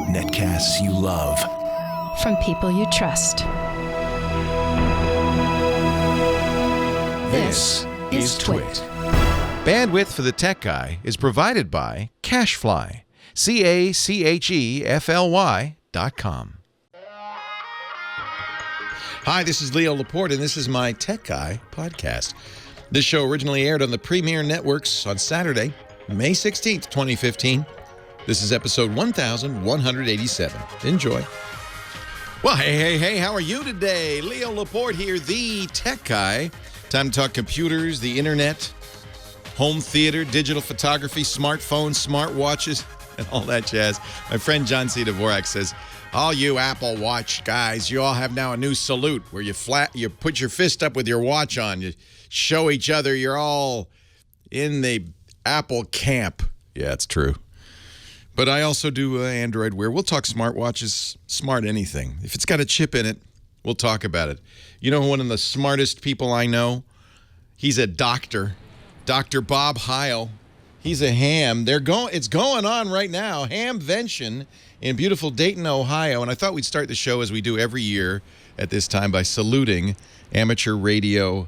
Netcasts you love. From people you trust. This is Twit. Bandwidth for the Tech Guy is provided by Cachefly. CACHEFLY.com. Hi, this is Leo Laporte, and this is my Tech Guy podcast. This show originally aired on the Premier Networks on Saturday, May 16th, 2015. This is episode 1187. Enjoy. Well, hey, how are you today? Leo Laporte here, the Tech Guy. Time to talk computers, the internet, home theater, digital photography, smartphones, smartwatches, and all that jazz. My friend John C. Dvorak says, all you Apple Watch guys, you all have now a new salute where you put your fist up with your watch on. You show each other you're all in the Apple camp. Yeah, it's true. But I also do Android Wear. We'll talk smartwatches, smart anything. If it's got a chip in it, we'll talk about it. You know one of the smartest people I know? He's a doctor. Dr. Bob Heil. He's a ham. It's going on right now. Hamvention in beautiful Dayton, Ohio. And I thought we'd start the show as we do every year at this time by saluting amateur radio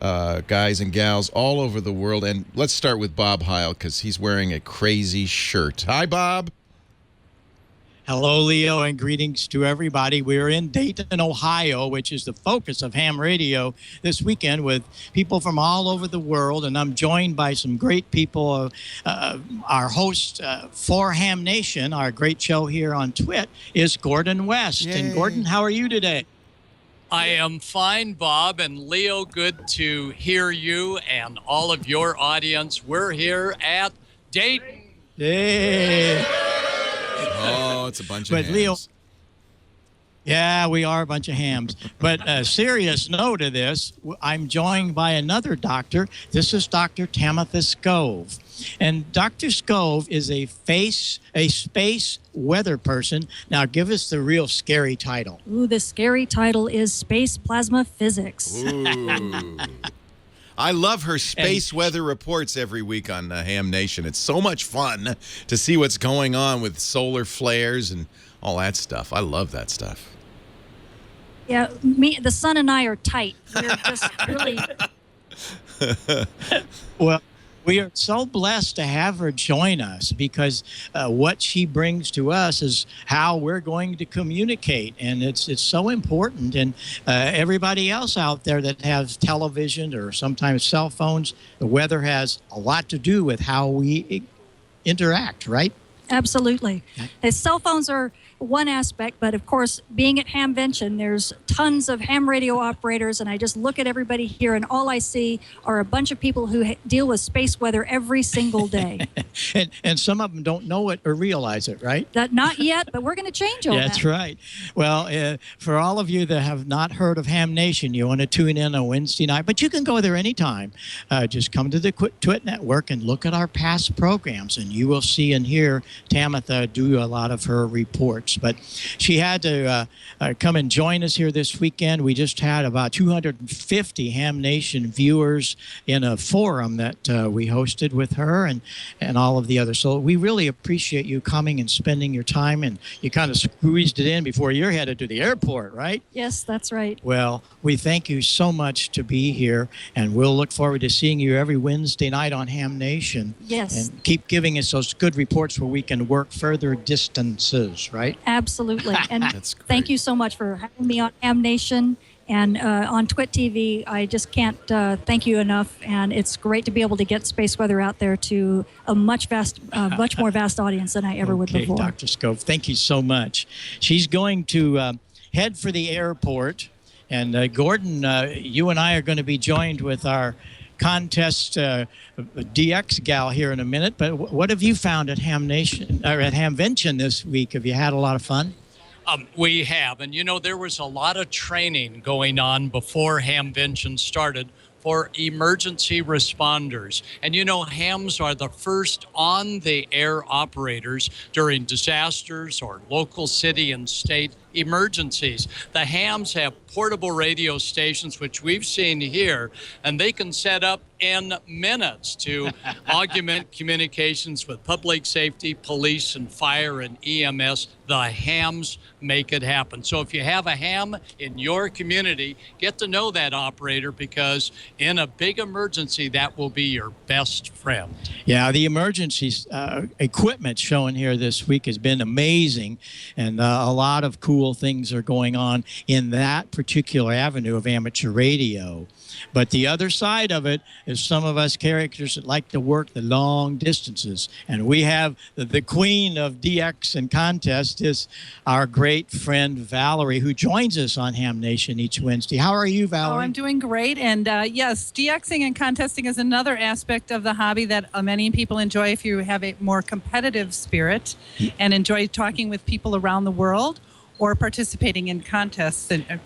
guys and gals all over the world. And let's start with Bob Heil because he's wearing a crazy shirt. Hi, Bob. Hello, Leo, and greetings to everybody. We're in Dayton, Ohio, which is the focus of ham radio this weekend with people from all over the world. And I'm joined by some great people. Our host for Ham Nation, our great show here on Twit, is Gordon West. Yay. And Gordon, how are you today? I am fine, Bob, and Leo, good to hear you and all of your audience. We're here at Dayton. Yay. Oh, it's a bunch of hams. Leo, yeah, we are a bunch of hams. But a serious note to this, I'm joined by another doctor. This is Dr. Tamitha Skov. And Dr. Skov is a space weather person. Now, give us the real scary title. Ooh, the scary title is Space Plasma Physics. Ooh. I love her space weather reports every week on Ham Nation. It's so much fun to see what's going on with solar flares and all that stuff. I love that stuff. Yeah, the sun and I are tight. We're just really... Well, we are so blessed to have her join us because what she brings to us is how we're going to communicate. And it's so important. And everybody else out there that has television or sometimes cell phones, the weather has a lot to do with how we interact, right? Absolutely. Cell phones are one aspect, but of course, being at Hamvention, there's tons of ham radio operators, and I just look at everybody here, and all I see are a bunch of people who deal with space weather every single day. and some of them don't know it or realize it, right? Not yet, but we're going to change all that. That's right. Well, for all of you that have not heard of Ham Nation, you want to tune in on Wednesday night, but you can go there anytime. Just come to the Twit Network and look at our past programs, and you will see and hear Tamitha do a lot of her reports. But she had to come and join us here this weekend. We just had about 250 Ham Nation viewers in a forum that we hosted with her and all of the others. So we really appreciate you coming and spending your time. And you kind of squeezed it in before you're headed to the airport, right? Yes, that's right. Well, we thank you so much to be here. And we'll look forward to seeing you every Wednesday night on Ham Nation. Yes. And keep giving us those good reports where we can work further distances, right? Absolutely. And great. thank you so much for having me on Ham Nation and on Twit TV. I just can't thank you enough. And it's great to be able to get space weather out there to a much more vast audience than I ever would before. Dr. Skov, thank you so much. She's going to head for the airport. And Gordon, you and I are going to be joined with our contest DX gal here in a minute, but what have you found at Ham Nation or at Hamvention this week? Have you had a lot of fun? We have, and there was a lot of training going on before Hamvention started for emergency responders. And hams are the first on-the-air operators during disasters or local, city, and state emergencies. The hams have portable radio stations, which we've seen here, and they can set up in minutes to augment communications with public safety, police, and fire and EMS. The hams make it happen. So if you have a ham in your community, get to know that operator, because in a big emergency, that will be your best friend. Yeah, the emergency equipment shown here this week has been amazing, and a lot of cool things are going on in that particular avenue of amateur radio. But the other side of it is some of us characters that like to work the long distances. And we have the queen of DX and contest is our great friend Valerie, who joins us on Ham Nation each Wednesday. How are you, Valerie? Oh, I'm doing great. And yes, DXing and contesting is another aspect of the hobby that many people enjoy if you have a more competitive spirit and enjoy talking with people around the world, or participating in contests, and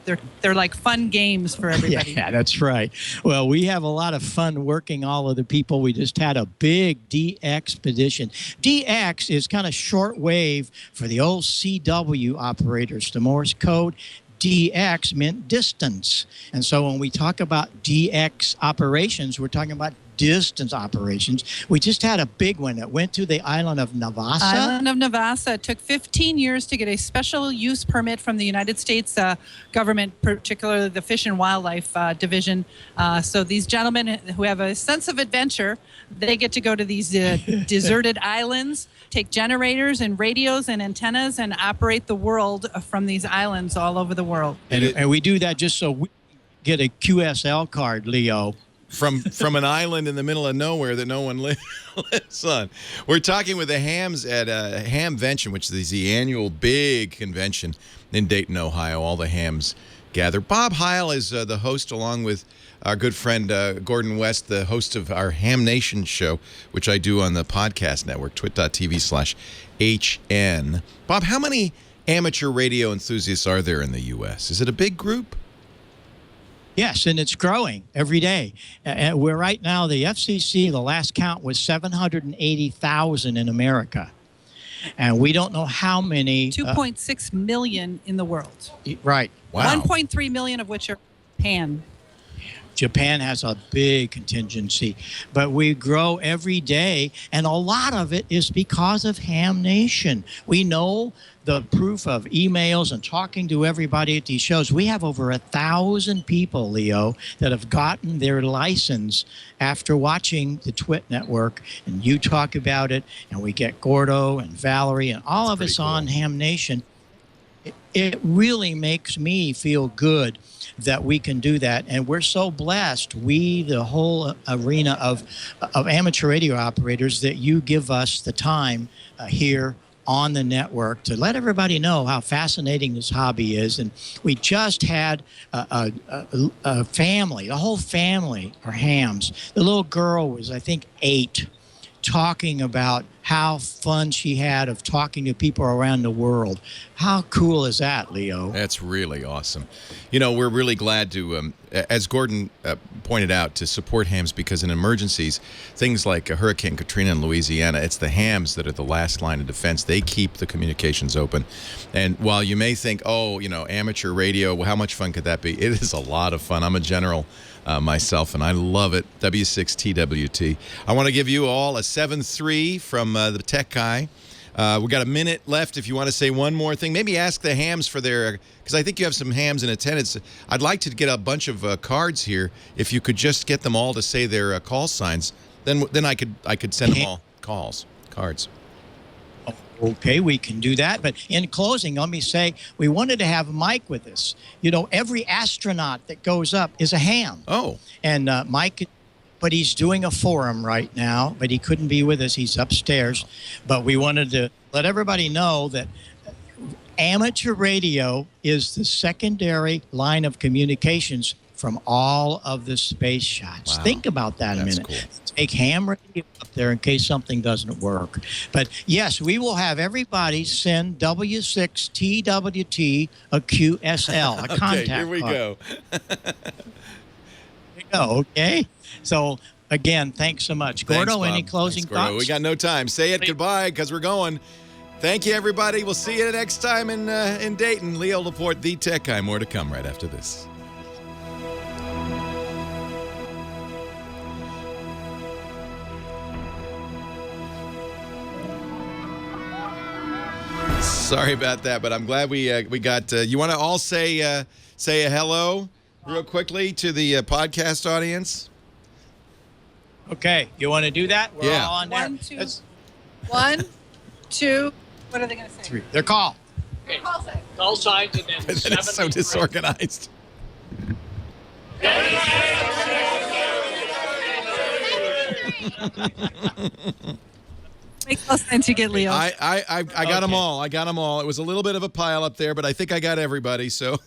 they're like fun games for everybody. Yeah, that's right. Well, we have a lot of fun working all of the people. We just had a big DXpedition. DX is kind of shortwave for the old CW operators, the Morse code. DX meant distance. And so when we talk about DX operations, we're talking about distance operations. We just had a big one that went to the island of Navassa. Island of Navassa. It took 15 years to get a special use permit from the United States government, particularly the Fish and Wildlife Division. So these gentlemen who have a sense of adventure, they get to go to these deserted islands, take generators and radios and antennas, and operate the world from these islands all over the world. And we do that just so we get a QSL card, Leo. From an island in the middle of nowhere that no one lives on. We're talking with the hams at Hamvention, which is the annual big convention in Dayton, Ohio. All the hams gather. Bob Heil is the host, along with our good friend Gordon West, the host of our Ham Nation show, which I do on the podcast network, twit.tv/HN. Bob, how many amateur radio enthusiasts are there in the U.S.? Is it a big group? Yes, and it's growing every day. We're right now, the FCC, the last count was 780,000 in America. And we don't know how many. 2.6 million in the world. Right. Wow. 1.3 million of which are Japan. Japan has a big contingency, but we grow every day, and a lot of it is because of Ham Nation. We know the proof of emails and talking to everybody at these shows. We have over 1,000 people, Leo, that have gotten their license after watching the Twit Network, and you talk about it, and we get Gordo and Valerie and all of us on Ham Nation. It really makes me feel good that we can do that, and we're so blessed, we, the whole arena of amateur radio operators, that you give us the time here on the network to let everybody know how fascinating this hobby is. And we just had a family, the whole family are hams. The little girl was, I think, 8, talking about how fun she had of talking to people around the world. How cool is that, Leo? That's really awesome. You know, we're really glad to, as Gordon pointed out, to support hams, because in emergencies, things like Hurricane Katrina in Louisiana, it's the hams that are the last line of defense. They keep the communications open. And while you may think, oh, you know, amateur radio, well, how much fun could that be? It is a lot of fun. I'm a general myself, and I love it. W6TWT. I want to give you all a 7-3 from the tech guy. We got a minute left. If you want to say one more thing, maybe ask the hams for their, because I think you have some hams in attendance. I'd like to get a bunch of cards here. If you could just get them all to say their call signs, then I could send them all cards. Okay, we can do that. But in closing, let me say, we wanted to have Mike with us. You know, every astronaut that goes up is a ham. Oh. And Mike, but he's doing a forum right now, but he couldn't be with us. He's upstairs. But we wanted to let everybody know that amateur radio is the secondary line of communications from all of the space shots. Wow. Think about that a minute. Cool. Take ham radio up there in case something doesn't work. But yes, we will have everybody send W6TWT a QSL, a contact Okay, here we go. Okay? So, again, thanks so much. Gordo, Thanks, any Bob. closing Thanks, Gordo. thoughts? We got no time. Say it goodbye, because we're going. Thank you, everybody. We'll see you next time in Dayton. Leo Laporte, the tech guy. More to come right after this. Sorry about that, but I'm glad we got. You want to all say a hello real quickly to the podcast audience? Okay, you want to do that? We're all on there. 1, 2. 1, 2. What are they going to say? 3. They're called. Okay. Call signs and then But then it's so disorganized. Make call sign to get Leo. I got them all. I got them all. It was a little bit of a pile up there, but I think I got everybody. So,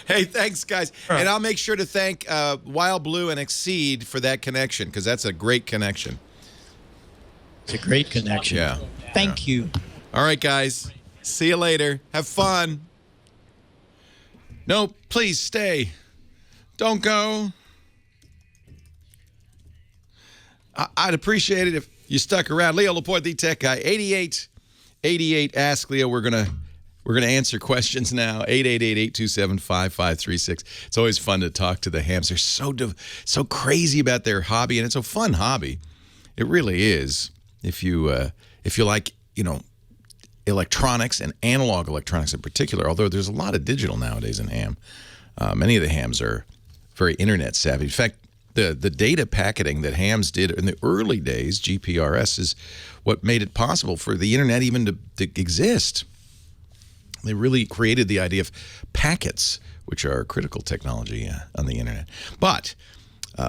hey, thanks, guys. And I'll make sure to thank Wild Blue and Exceed for that connection, because that's a great connection. It's a great connection. Yeah. Thank you. All right, guys. See you later. Have fun. No, please stay. Don't go. I'd appreciate it if you stuck around. Leo Laporte, the tech guy. 8888. Ask Leo. We're gonna answer questions now. 888-827-5536. It's always fun to talk to the hams. They're so crazy about their hobby, and it's a fun hobby. It really is. If you like, electronics and analog electronics in particular, although there's a lot of digital nowadays in ham. Many of the hams are very internet savvy. In fact, the data packetting that hams did in the early days, GPRS, is what made it possible for the internet even to exist. They really created the idea of packets, which are critical technology on the internet. But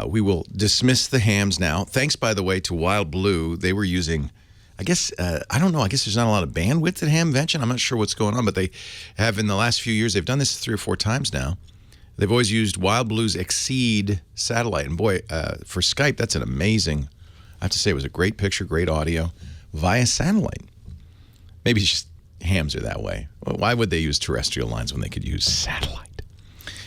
we will dismiss the hams now. Thanks, by the way, to Wild Blue. They were using, I guess there's not a lot of bandwidth at Hamvention. I'm not sure what's going on, but they have in the last few years, they've done this 3 or 4 times now. They've always used Wild Blue's Exceed satellite. And boy, for Skype, that's an amazing, I have to say, it was a great picture, great audio via satellite. Maybe it's just hams are that way. Well, why would they use terrestrial lines when they could use satellite?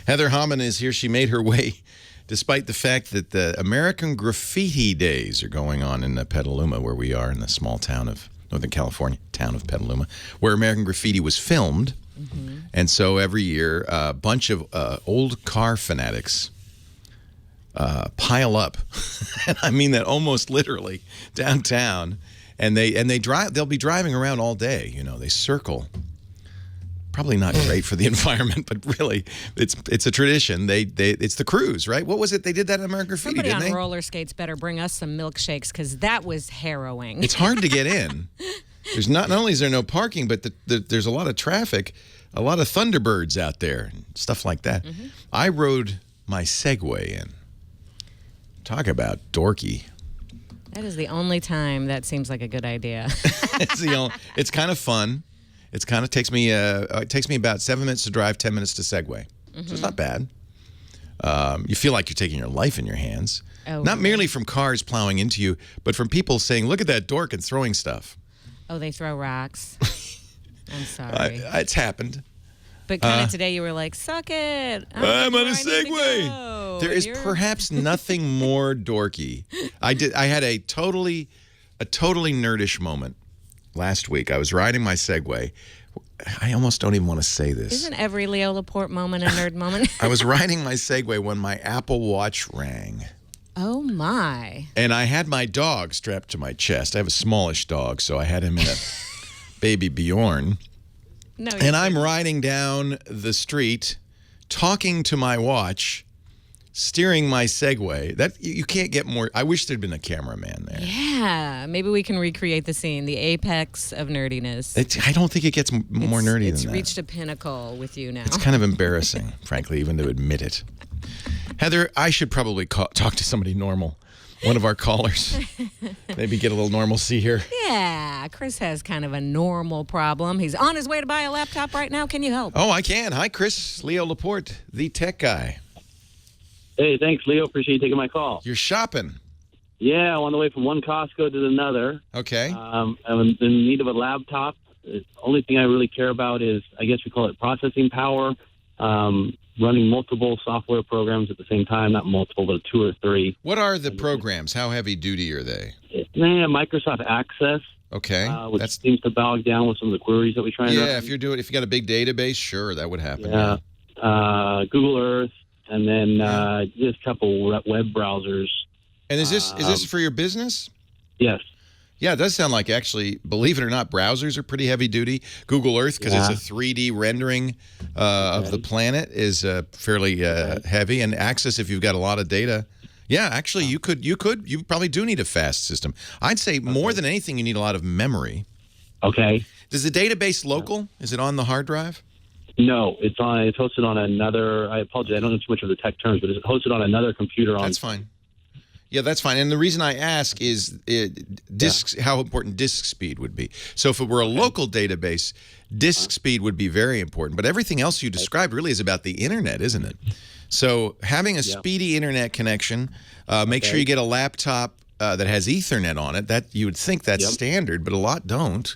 Heather Hammond is here. She made her way despite the fact that the American Graffiti Days are going on in Petaluma, where we are in the small town of Northern California, town of Petaluma, where American Graffiti was filmed. Mm-hmm. And so every year, a bunch of old car fanatics pile up, and I mean that almost literally, downtown, and they drive. They'll be driving around all day. They circle. Probably not great for the environment, but really, it's a tradition. It's the cruise, right? What was it? They did that in American Graffiti, Somebody didn't on they? roller skates better bring us some milkshakes, because that was harrowing. It's hard to get in. There's not only is there no parking, but there's a lot of traffic, a lot of Thunderbirds out there, and stuff like that. Mm-hmm. I rode my Segway in. Talk about dorky. That is the only time that seems like a good idea. It's kind of fun. It kind of takes me about 7 minutes to drive, 10 minutes to Segway. Mm-hmm. So it's not bad. You feel like you're taking your life in your hands. Oh, not merely from cars plowing into you, but from people saying, look at that dork, and throwing stuff. Oh, they throw rocks. I'm sorry. It's happened. But kind of today you were like, suck it. I'm on a Segway. There is perhaps nothing more dorky. I had a totally nerdish moment last week. I was riding my Segway. I almost don't even want to say this. Isn't every Leo Laporte moment a nerd moment? I was riding my Segway when my Apple Watch rang. Oh, my. And I had my dog strapped to my chest. I have a smallish dog, so I had him in a baby Bjorn. No, and I'm riding down the street, talking to my watch, steering my Segway. That you can't get more. I wish there'd been a cameraman there. Yeah, maybe we can recreate the scene, the apex of nerdiness. I don't think it gets more nerdy than that. It's reached a pinnacle with you now. It's kind of embarrassing, frankly, even to admit it. Heather, I should probably talk to somebody normal. One of our callers. Maybe get a little normalcy here. Yeah, Chris has kind of a normal problem. He's on his way to buy a laptop right now. Can you help? Oh, I can. Hi, Chris. Leo Laporte, the tech guy. Hey, thanks, Leo. Appreciate you taking my call. You're shopping. Yeah, I'm on the way from one Costco to another. Okay. I'm in need of a laptop. The only thing I really care about is, I guess we call it processing power. Running multiple software programs at the same time, not multiple, but 2 or 3. What are the programs? How heavy duty are they? Microsoft Access Okay. Which seems to bog down with some of the queries that we try and run. if you got a big database, sure, that would happen. Yeah. Google Earth, and then just a couple web browsers. And is this for your business? Yes. Yeah, it does sound like, actually, believe it or not, browsers are pretty heavy duty. Google Earth, because it's a 3D rendering of the planet, is fairly heavy. And Access, if you've got a lot of data. Yeah, actually, you probably do need a fast system. I'd say more than anything, you need a lot of memory. Okay. Is the database local? Is it on the hard drive? No, it's hosted on another. I apologize, I don't know too much of the tech terms, but it's hosted on another computer. That's fine. Yeah, that's fine. And the reason I ask is how important disk speed would be. So if it were a local database, disk speed would be very important. But everything else you described really is about the internet, isn't it? So having a speedy internet connection, make sure you get a laptop that has Ethernet on it. That you would think that's standard, but a lot don't.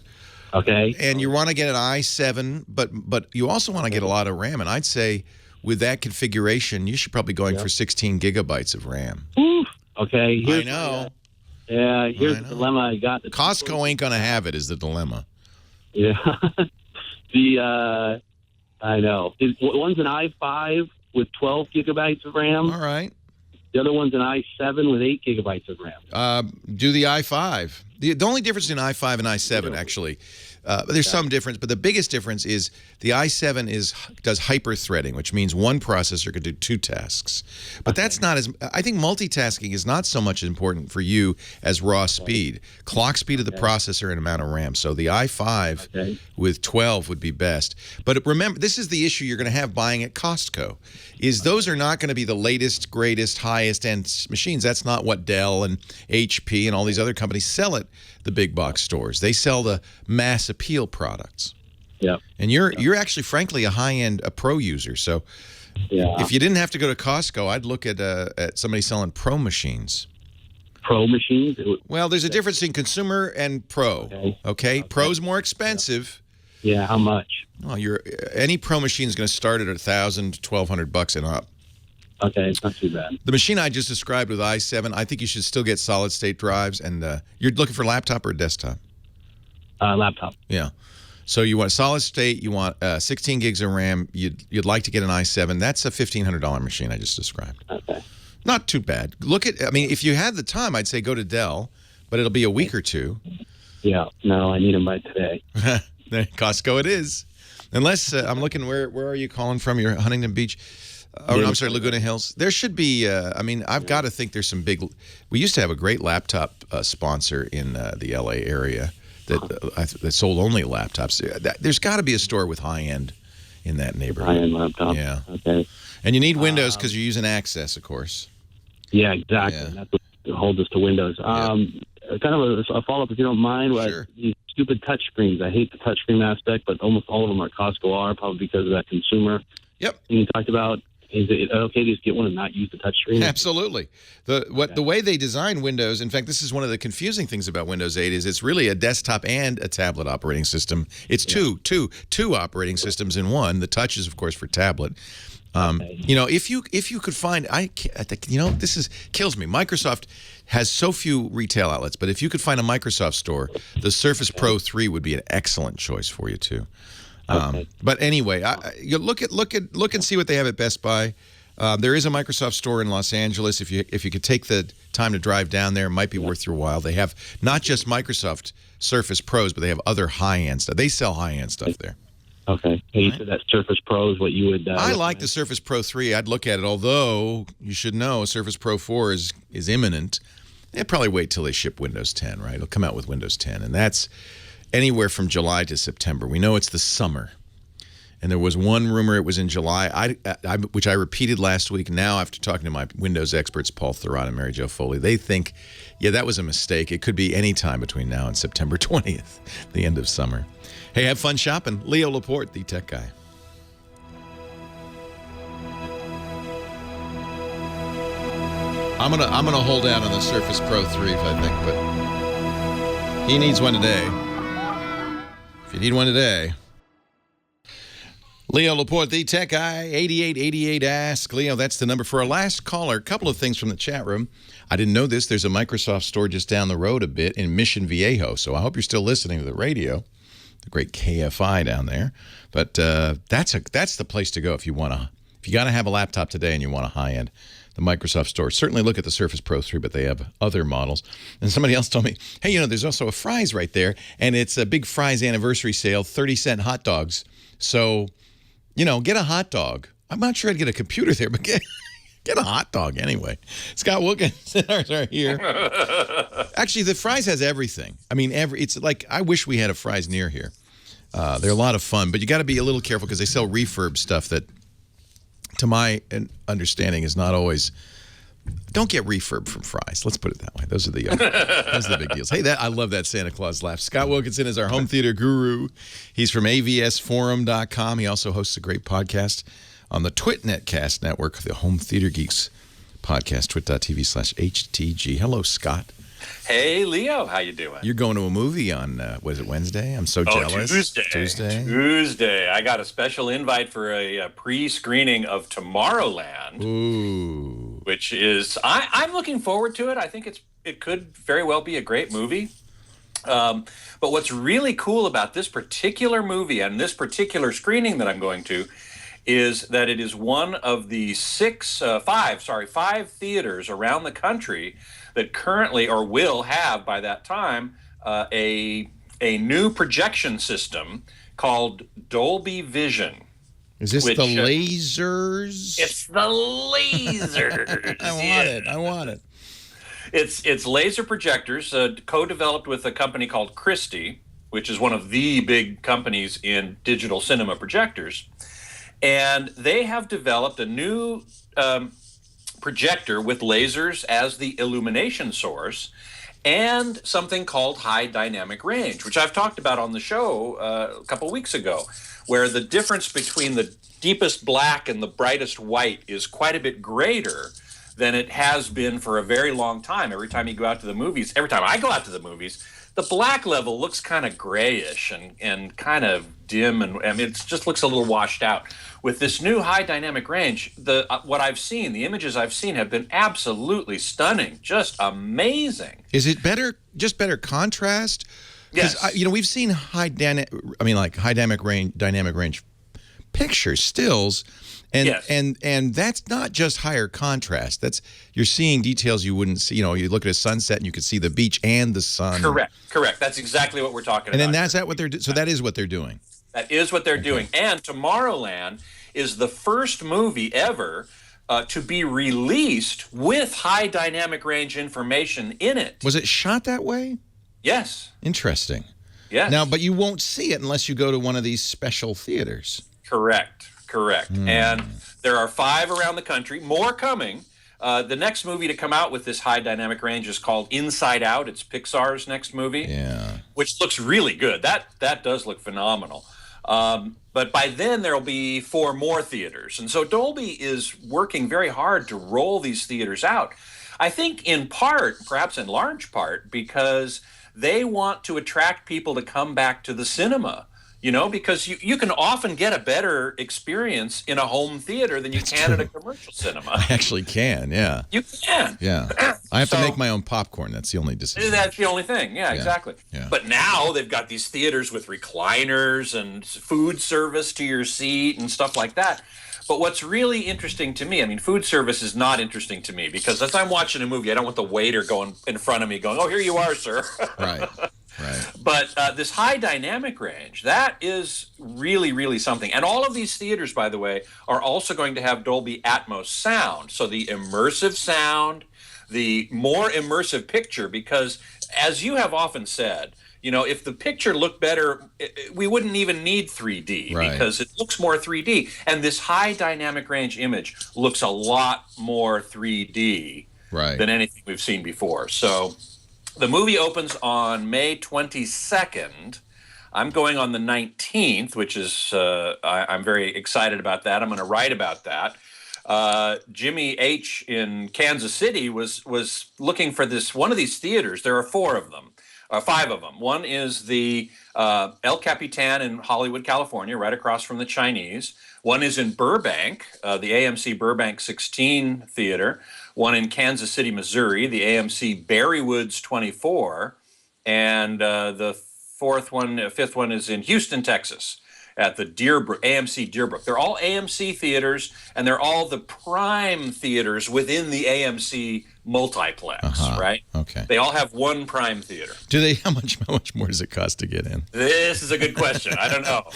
Okay. And you want to get an i7, but you also want to get a lot of RAM. And I'd say with that configuration, you should probably going for 16 gigabytes of RAM. Ooh. Okay. I know. Here's the dilemma I got. Costco ain't going to have it, is the dilemma. Yeah. I know. One's an i5 with 12 gigabytes of RAM. All right. The other one's an i7 with 8 gigabytes of RAM. Do the i5. The only difference in i5 and i7, actually, there's some difference, but the biggest difference is the i7 does hyper-threading, which means one processor could do 2 tasks. But that's not as, I think multitasking is not so much important for you as raw speed. Clock speed of the processor and amount of RAM. So the i5 with 12 would be best. But remember, this is the issue you're going to have buying at Costco, is those are not going to be the latest, greatest, highest-end machines. That's not what Dell and HP and all these other companies sell at the big box stores. They sell the mass appeal products. Yeah. And you're actually, frankly, a pro user. So if you didn't have to go to Costco, I'd look at somebody selling pro machines. Pro machines? Well, there's a difference in consumer and pro. Okay? Pro's more expensive. Yeah, how much? Well, any pro machine is going to start at $1,000 to $1,200 and up. Okay, it's not too bad. The machine I just described with i7, I think you should still get solid-state drives. And you're looking for a laptop or a desktop? Laptop. Yeah. So you want solid-state, you want 16 gigs of RAM, you'd like to get an i7. That's a $1,500 machine I just described. Okay. Not too bad. I mean, if you had the time, I'd say go to Dell, but it'll be a week or two. Yeah. No, I need them by today. Costco it is. Unless, I'm looking, where are you calling from? You're Huntington Beach? Oh, I'm sorry, Laguna Hills. There should be, I mean, I've got to think there's some big, we used to have a great laptop sponsor in the LA area that sold only laptops. There's got to be a store with high-end in that neighborhood. High-end laptop. Yeah. Okay. And you need Windows because you're using Access, of course. Yeah, exactly. Yeah. That's what holds us to Windows. Kind of a follow-up, if you don't mind. Sure. These stupid touch screens. I hate the touch screen aspect, but almost all of them are Costco are, probably because of that consumer thing you talked about. Is it okay to just get one and not use the touchscreen? Absolutely. The way they design Windows, in fact, this is one of the confusing things about Windows 8, is it's really a desktop and a tablet operating system. It's two operating systems in one. The touch is, of course, for tablet. You know, if you could find, this kills me. Microsoft has so few retail outlets, but if you could find a Microsoft store, the Surface Pro 3 would be an excellent choice for you too. But anyway, you look and see what they have at Best Buy. There is a Microsoft store in Los Angeles. If you could take the time to drive down there, it might be worth your while. They have not just Microsoft Surface Pros, but they have other high-end stuff. They sell high-end stuff there. Okay. Hey, so that Surface Pro is what you would... I like the Surface Pro 3. I'd look at it, although you should know Surface Pro 4 is imminent. They'll probably wait till they ship Windows 10, right? It'll come out with Windows 10, and that's anywhere from July to September. We know it's the summer. And there was one rumor it was in July, which I repeated last week. Now, after talking to my Windows experts, Paul Thurrott and Mary Jo Foley, they think, yeah, that was a mistake. It could be any time between now and September 20th, the end of summer. Hey, have fun shopping. Leo Laporte, the tech guy. I'm gonna hold out on the Surface Pro 3, I think, but he needs one today. If you need one today. Leo Laporte, the tech guy, 8888 Ask. Leo, that's the number for our last caller. A couple of things from the chat room. I didn't know this. There's a Microsoft store just down the road a bit in Mission Viejo, so I hope you're still listening to the radio, the great KFI down there. But that's the place to go if you got to have a laptop today and you want a high-end. The Microsoft store. Certainly look at the Surface Pro 3, but they have other models. And somebody else told me, hey, there's also a Fry's right there, and it's a big Fry's anniversary sale, 30-cent hot dogs. So, get a hot dog. I'm not sure I'd get a computer there, but get a hot dog anyway. Scott Wilkinson are here. Actually, the Fry's has everything. I mean, it's like, I wish we had a Fry's near here. They're a lot of fun, but you got to be a little careful because they sell refurb stuff that, to my understanding, is not always. Don't get refurb from Fry's. Let's put it that way. Those are the big deals. Hey, I love that Santa Claus laugh. Scott Wilkinson is our home theater guru. He's from avsforum.com. He also hosts a great podcast on the TwitNetcast network, the Home Theater Geeks podcast, twit.tv/HTG. Hello, Scott. Hey, Leo. How you doing? You're going to a movie on, was it Wednesday? I'm so jealous. Tuesday. I got a special invite for a pre-screening of Tomorrowland. Ooh. Which is, I'm looking forward to it. I think it could very well be a great movie. But what's really cool about this particular movie and this particular screening that I'm going to is that it is one of the five theaters around the country that currently, or will have by that time, a new projection system called Dolby Vision. Is this the lasers? It's the lasers. I want it. It's laser projectors, co-developed with a company called Christie, which is one of the big companies in digital cinema projectors. And they have developed a new projector with lasers as the illumination source and something called high dynamic range, which I've talked about on the show a couple weeks ago, where the difference between the deepest black and the brightest white is quite a bit greater than it has been for a very long time. Every time you go out to the movies, every time I go out to the movies, the black level looks kind of grayish and kind of dim, and I mean, it just looks a little washed out. With this new high dynamic range, the images I've seen have been absolutely stunning, just amazing. Is it better contrast? Yes. We've seen high dynamic range pictures, stills, and yes. and that's not just higher contrast. You're seeing details you wouldn't see. You look at a sunset and you could see the beach and the sun. Correct. That's exactly what we're talking about. And then that what they're doing. So that is what they're doing. That is what they're doing. And Tomorrowland is the first movie ever to be released with high dynamic range information in it. Was it shot that way? Yes. Interesting. Yes. Now, but you won't see it unless you go to one of these special theaters. Correct. And there are 5 around the country, more coming. The next movie to come out with this high dynamic range is called Inside Out. It's Pixar's next movie, which looks really good. That does look phenomenal. But by then there'll be 4 more theaters. And so Dolby is working very hard to roll these theaters out. I think in part, perhaps in large part, because they want to attract people to come back to the cinema. Because you can often get a better experience in a home theater than you can at a commercial cinema. I actually can, yeah. You can. Yeah. I have to make my own popcorn. That's the only decision. That's the only thing. Yeah, exactly. Yeah. But now they've got these theaters with recliners and food service to your seat and stuff like that. But what's really interesting to me, food service is not interesting to me because as I'm watching a movie, I don't want the waiter going in front of me going, "Oh, here you are, sir." Right. But this high dynamic range, that is really, really something. And all of these theaters, by the way, are also going to have Dolby Atmos sound. So the immersive sound, the more immersive picture, because as you have often said, if the picture looked better, we wouldn't even need 3D because it looks more 3D. And this high dynamic range image looks a lot more 3D than anything we've seen before. So the movie opens on May 22nd. I'm going on the 19th, which is, I'm very excited about that. I'm going to write about that. Jimmy H. in Kansas City was looking for one of these theaters. There are 4 of them 5 of them. One is the El Capitan in Hollywood, California, right across from the Chinese. One is in Burbank, the AMC Burbank 16 Theater. One in Kansas City, Missouri, the AMC Berrywoods 24. And the fifth one is in Houston, Texas, at the AMC Deerbrook. They're all AMC theaters, and they're all the prime theaters within the AMC multiplex, right? Okay. They all have one prime theater. Do they? How much more does it cost to get in? This is a good question. I don't know.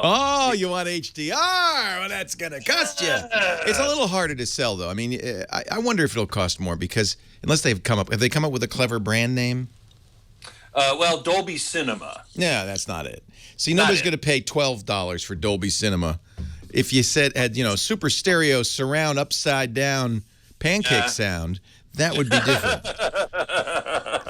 Oh, you want HDR? Well, that's going to cost you. It's a little harder to sell, though. I mean, I wonder if it'll cost more because have they come up with a clever brand name? Well, Dolby Cinema. Yeah, that's not it. See, nobody's going to pay $12 for Dolby Cinema. If you had super stereo surround upside down pancake sound, that would be different.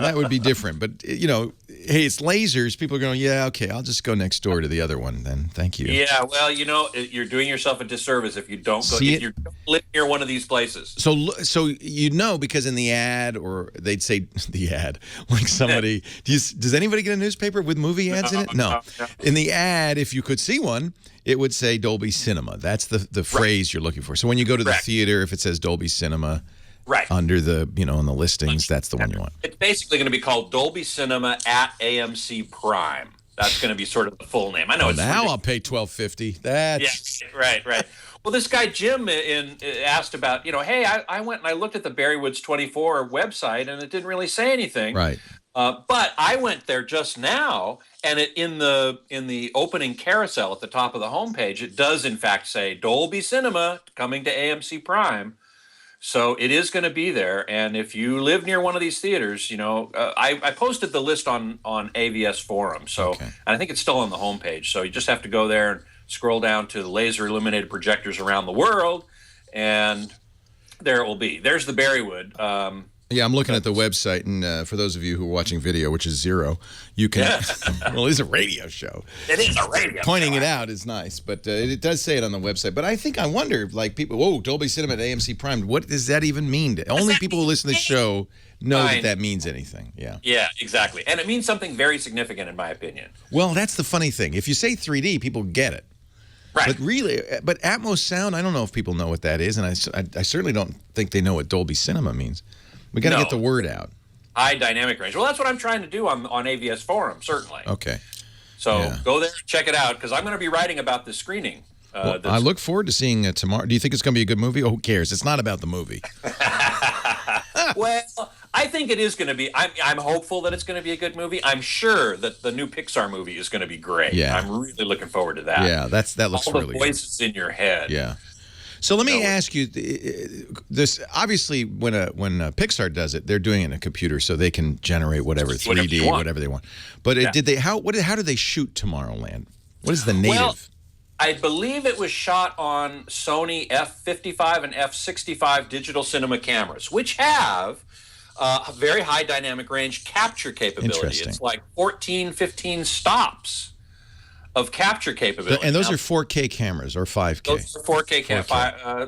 That would be different. But, hey, it's lasers. People are going, yeah, okay, I'll just go next door to the other one then. Thank you. Yeah, well, you're doing yourself a disservice if you don't go. If you don't live near one of these places. So because in the ad, or they'd say the ad, like somebody, does anybody get a newspaper with movie ads in it? No. In the ad, if you could see one, it would say Dolby Cinema. That's the phrase you're looking for. So when you go to the theater, if it says Dolby Cinema, under the, in the listings, that's the one you want. It's basically going to be called Dolby Cinema at AMC Prime. That's going to be sort of the full name. I know. Now I'll pay $12.50. That's right. Well, this guy Jim asked about, hey, I went and I looked at the Berrywoods 24 website and it didn't really say anything. Right. But I went there just now, and in the opening carousel at the top of the homepage, it does in fact say Dolby Cinema coming to AMC Prime. So it is going to be there, and if you live near one of these theaters, I posted the list on AVS Forum, and I think it's still on the homepage. So you just have to go there and scroll down to the laser illuminated projectors around the world, and there it will be. There's the Berrywood. Yeah, I'm looking at the website, and for those of you who are watching video, which is 0, you can. Well, it's a radio show. It is a radio show. Pointing it out is nice, but it does say it on the website. But I wonder, like people, whoa, Dolby Cinema at AMC Prime. What does that even mean? Only people who listen to the show know that means anything. Yeah. Yeah, exactly, and it means something very significant, in my opinion. Well, that's the funny thing. If you say 3D, people get it. Right. But Atmos sound, I don't know if people know what that is, and I certainly don't think they know what Dolby Cinema means. We got to get the word out. High dynamic range. Well, that's what I'm trying to do on AVS Forum, certainly. Okay. So go there and check it out, because I'm going to be writing about this screening. I look forward to seeing it tomorrow. Do you think it's going to be a good movie? Oh, who cares? It's not about the movie. Well, I think it is going to be. I'm hopeful that it's going to be a good movie. I'm sure that the new Pixar movie is going to be great. Yeah. I'm really looking forward to that. Yeah, that looks really good. All the voices in your head. Yeah. So let me ask you this. Obviously, when Pixar does it, they're doing it in a computer, so they can generate whatever 3D, whatever they want. But how do they shoot Tomorrowland? What is the native? Well, I believe it was shot on Sony F55 and F65 digital cinema cameras, which have a very high dynamic range capture capability. Interesting. It's like 14, 15 stops of capture capability. And those are 4K cameras or 5K? Those are 4K cameras.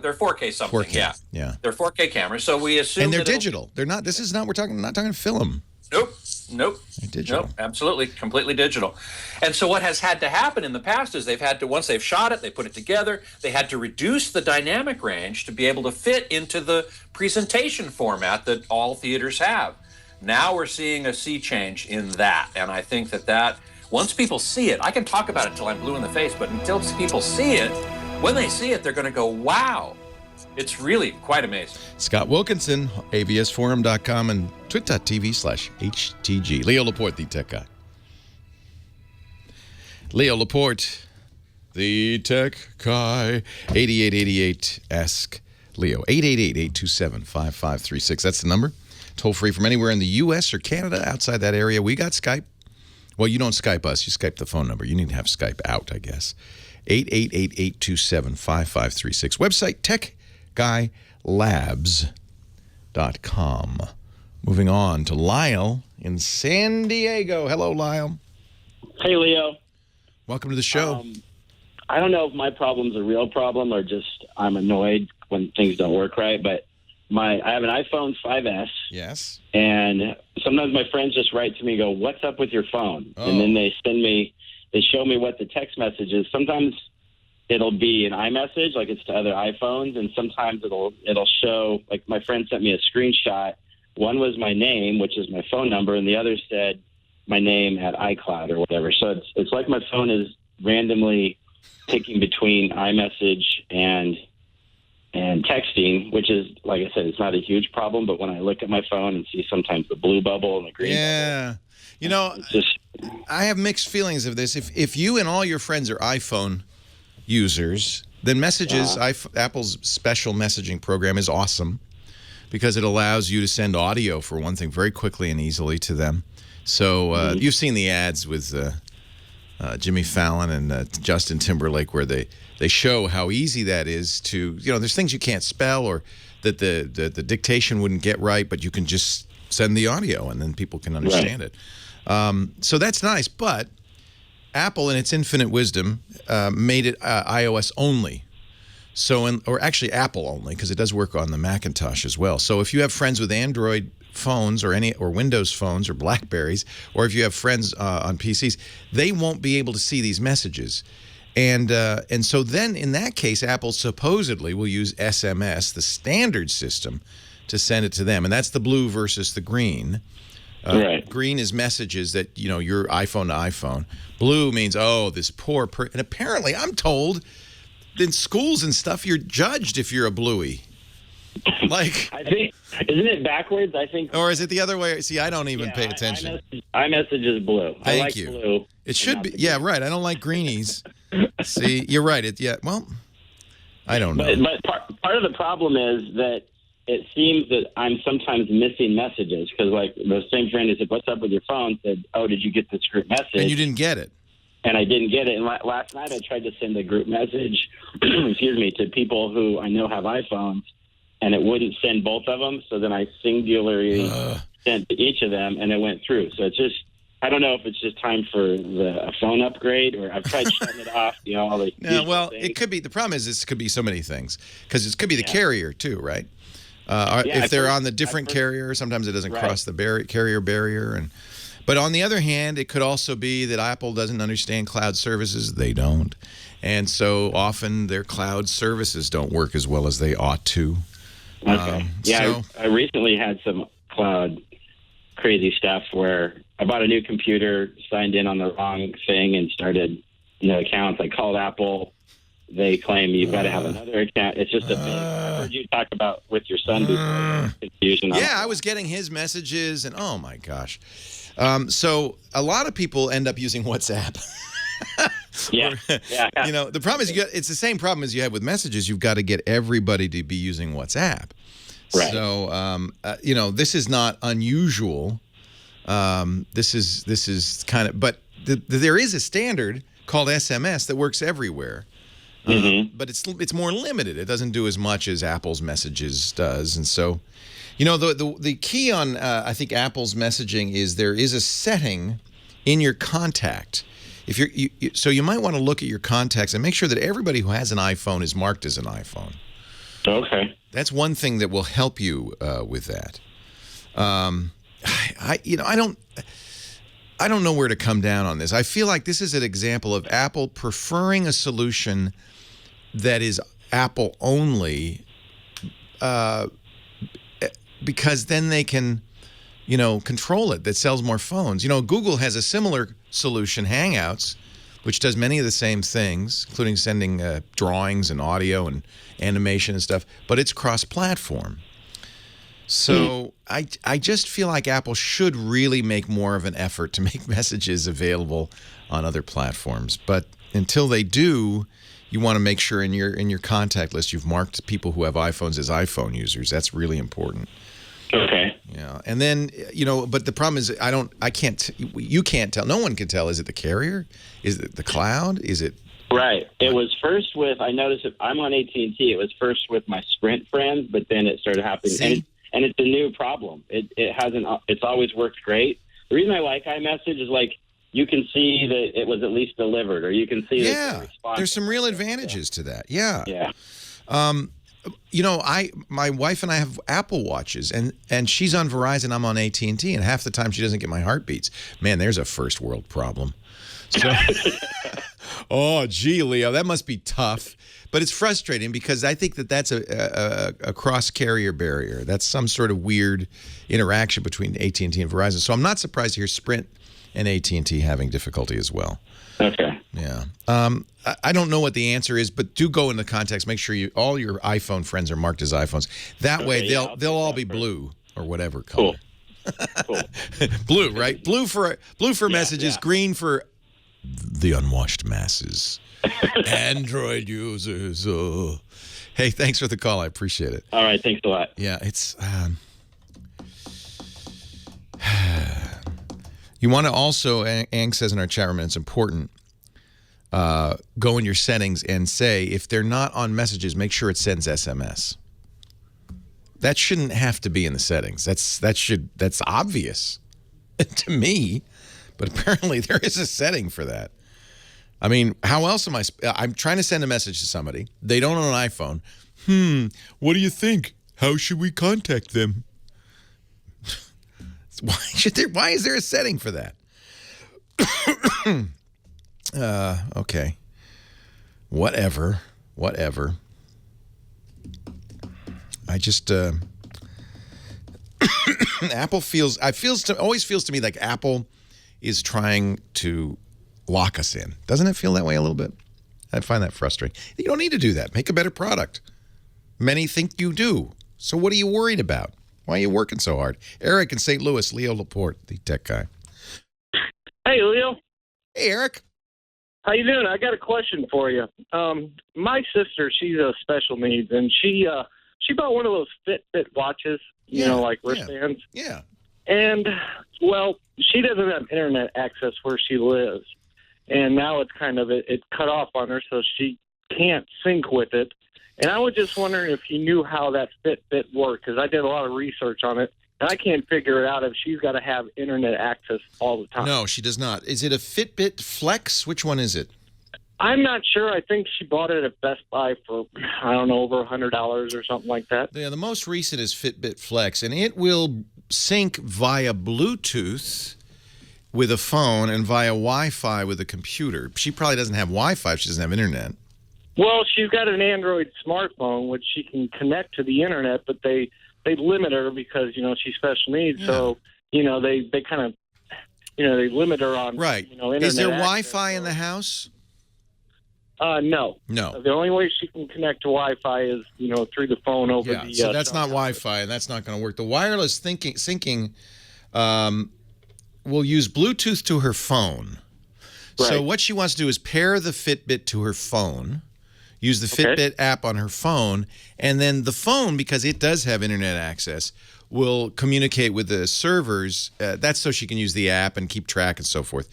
They're 4K something, 4K. Yeah. They're 4K cameras, so we assume and they're digital. They're not, we're not talking film. Nope. They're digital. Nope, absolutely, completely digital. And so what has had to happen in the past is once they've shot it, they put it together, they had to reduce the dynamic range to be able to fit into the presentation format that all theaters have. Now we're seeing a sea change in that, and I think that once people see it, I can talk about it till I'm blue in the face, but until people see it, when they see it, they're going to go, wow. It's really quite amazing. Scott Wilkinson, avsforum.com and twit.tv/HTG. Leo Laporte, the tech guy. Leo Laporte, the tech guy. 8888 Ask Leo. 888-827-5536. That's the number. Toll free from anywhere in the U.S. or Canada. Outside that area, we got Skype. Well, you don't Skype us. You Skype the phone number. You need to have Skype out, I guess. 888-827-5536. Website, techguylabs.com. Moving on to Lyle in San Diego. Hello, Lyle. Hey, Leo. Welcome to the show. I don't know if my problem's a real problem or just I'm annoyed when things don't work right, but I have an iPhone 5S. Yes. And sometimes my friends just write to me and go, "What's up with your phone?" Oh. And then they show me what the text message is. Sometimes it'll be an iMessage, like it's to other iPhones, and sometimes it'll show, like my friend sent me a screenshot. One was my name, which is my phone number, and the other said my name at iCloud or whatever. So it's like my phone is randomly picking between iMessage and texting, which is, like I said, it's not a huge problem. But when I look at my phone and see sometimes the blue bubble and the green bubble, you know, I have mixed feelings of this. If you and all your friends are iPhone users, then Messages, Apple's special messaging program, is awesome because it allows you to send audio, for one thing, very quickly and easily to them. So you've seen the ads with Jimmy Fallon and Justin Timberlake where they show how easy that is to, there's things you can't spell or that the dictation wouldn't get right, but you can just send the audio and then people can understand it. So that's nice, but Apple, in its infinite wisdom, made it iOS only. Or actually Apple only, because it does work on the Macintosh as well. So if you have friends with Android phones or Windows phones or Blackberries, or if you have friends on PCs, they won't be able to see these messages. And so then in that case, Apple supposedly will use SMS, the standard system, to send it to them. And that's the blue versus the green. Green is messages that, your iPhone to iPhone. Blue means, this poor person. And apparently, I'm told, in schools and stuff, you're judged if you're a bluey. Like, I think, isn't it backwards? I think. Or is it the other way? See, I don't even pay attention. iMessage is blue. Thank I like you. Blue. It should be. Yeah, right. I don't like greenies. See, you're right. I don't know. But part of the problem is that it seems that I'm sometimes missing messages because, like, the same friend who said, "What's up with your phone?" said, "Oh, did you get this group message?" And you didn't get it. And I didn't get it. And last night I tried to send a group message, to people who I know have iPhones, and it wouldn't send both of them. So then I singularly sent to each of them, and it went through. So it's just, I don't know if it's just time for a phone upgrade, or I've tried shutting it off. All the things. It could be. The problem is this could be so many things because it could be the carrier too, right? If they're on the different carrier, sometimes it doesn't cross the carrier barrier. But on the other hand, it could also be that Apple doesn't understand cloud services. They don't. And so often their cloud services don't work as well as they ought to. Okay. I recently had some cloud crazy stuff where I bought a new computer, signed in on the wrong thing, and started accounts. I called Apple. They claim you've got to have another account. It's just a big. I heard you talk about with your son before. Confusion. Yeah, I was getting his messages, and oh my gosh. So a lot of people end up using WhatsApp. The problem is it's the same problem as you have with messages. You've got to get everybody to be using WhatsApp. Right. So this is not unusual. This is kind of, but there is a standard called SMS that works everywhere. But it's more limited. It doesn't do as much as Apple's messages does, and so. The key on, I think, Apple's messaging is there is a setting in your contact. So you might want to look at your contacts and make sure that everybody who has an iPhone is marked as an iPhone. Okay. That's one thing that will help you with that. I don't know where to come down on this. I feel like this is an example of Apple preferring a solution that is Apple only, because then they can, control it, that sells more phones. Google has a similar solution, Hangouts, which does many of the same things, including sending drawings and audio and animation and stuff, but it's cross-platform. So I just feel like Apple should really make more of an effort to make messages available on other platforms. But until they do, you want to make sure in your contact list you've marked people who have iPhones as iPhone users. That's really important. Okay. Yeah, and then but the problem is you can't tell. No one can tell. Is it the carrier? Is it the cloud? Is it? Right. It was first with. I noticed if I'm on AT&T. It was first with my Sprint friends, but then it started happening, and it's a new problem. It hasn't. It's always worked great. The reason I like iMessage is like you can see that it was at least delivered, or you can see that the response. There's some real advantages to that. Yeah. Yeah. you know, my wife and I have Apple Watches, and she's on Verizon, I'm on AT&T, and half the time she doesn't get my heartbeats. Man, there's a first world problem. So, oh, gee, Leo, that must be tough. But it's frustrating because I think that's a cross-carrier barrier. That's some sort of weird interaction between AT&T and Verizon. So I'm not surprised to hear Sprint and AT&T having difficulty as well. Okay. Yeah. I don't know what the answer is, but do go into context. Make sure all your iPhone friends are marked as iPhones. That way they'll all be blue or whatever color. Cool. Blue, right? Blue for messages, green for the unwashed masses. Android users. Hey, thanks for the call. I appreciate it. All right. Thanks a lot. Yeah, it's... you want to also, Ang says in our chat room, and it's important, go in your settings and say, if they're not on messages, make sure it sends SMS. That shouldn't have to be in the settings. That's obvious to me, but apparently there is a setting for that. I mean, how else am I'm trying to send a message to somebody. They don't own an iPhone. What do you think? How should we contact them? Why is there a setting for that? Okay. Whatever. I just Apple always feels to me like Apple is trying to lock us in. Doesn't it feel that way a little bit? I find that frustrating. You don't need to do that. Make a better product. Many think you do. So what are you worried about? Why are you working so hard? Eric in St. Louis, Leo Laporte, the tech guy. Hey, Leo. Hey, Eric. How you doing? I got a question for you. My sister, she's a special needs, and she bought one of those Fitbit watches, you know, like wristbands. Yeah. And, well, she doesn't have internet access where she lives. And now it's kind of, it cut off on her, so she can't sync with it. And I was just wondering if you knew how that Fitbit worked, because I did a lot of research on it, and I can't figure it out if she's got to have internet access all the time. No, she does not. Is it a Fitbit Flex? Which one is it? I'm not sure. I think she bought it at Best Buy for, I don't know, over $100 or something like that. Yeah, the most recent is Fitbit Flex, and it will sync via Bluetooth with a phone and via Wi-Fi with a computer. She probably doesn't have Wi-Fi if she doesn't have internet. Well, she's got an Android smartphone, which she can connect to the internet, but they limit her because, you know, she's special needs. Yeah. So, you know, they kind of, you know, they limit her on, right. You know, internet. Is there access. Wi-Fi in the house? No. The only way she can connect to Wi-Fi is, you know, through the phone over the... so that's not Wi-Fi, and that's not going to work. The wireless syncing will use Bluetooth to her phone. Right. So what she wants to do is pair the Fitbit to her phone, use the Fitbit app on her phone, and then the phone, because it does have internet access, will communicate with the servers. That's so she can use the app and keep track and so forth.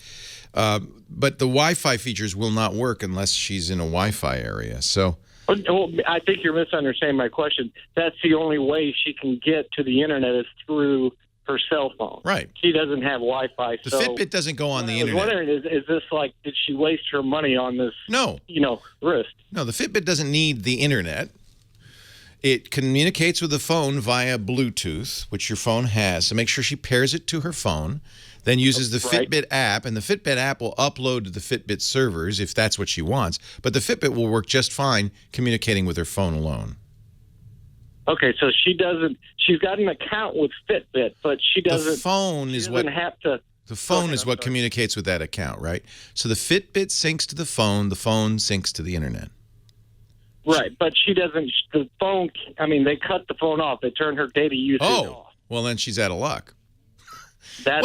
But the Wi-Fi features will not work unless she's in a Wi-Fi area. So, well, I think you're misunderstanding my question. That's the only way she can get to the internet is through her cell phone. Right. She doesn't have Wi-Fi. The Fitbit doesn't go on the internet. I was wondering, is this like, did she waste her money on this? No. You know, wrist. No, the Fitbit doesn't need the internet. It communicates with the phone via Bluetooth, which your phone has. So make sure she pairs it to her phone, then uses the Fitbit app, and the Fitbit app will upload to the Fitbit servers if that's what she wants. But the Fitbit will work just fine communicating with her phone alone. Okay, so she's got an account with Fitbit, but she doesn't. The phone is what have to. The phone is what communicates with that account, right? So the Fitbit syncs to the phone syncs to the internet. Right, but she doesn't. The phone. I mean, they cut the phone off. They turn her data usage off. Well, then she's out of luck. The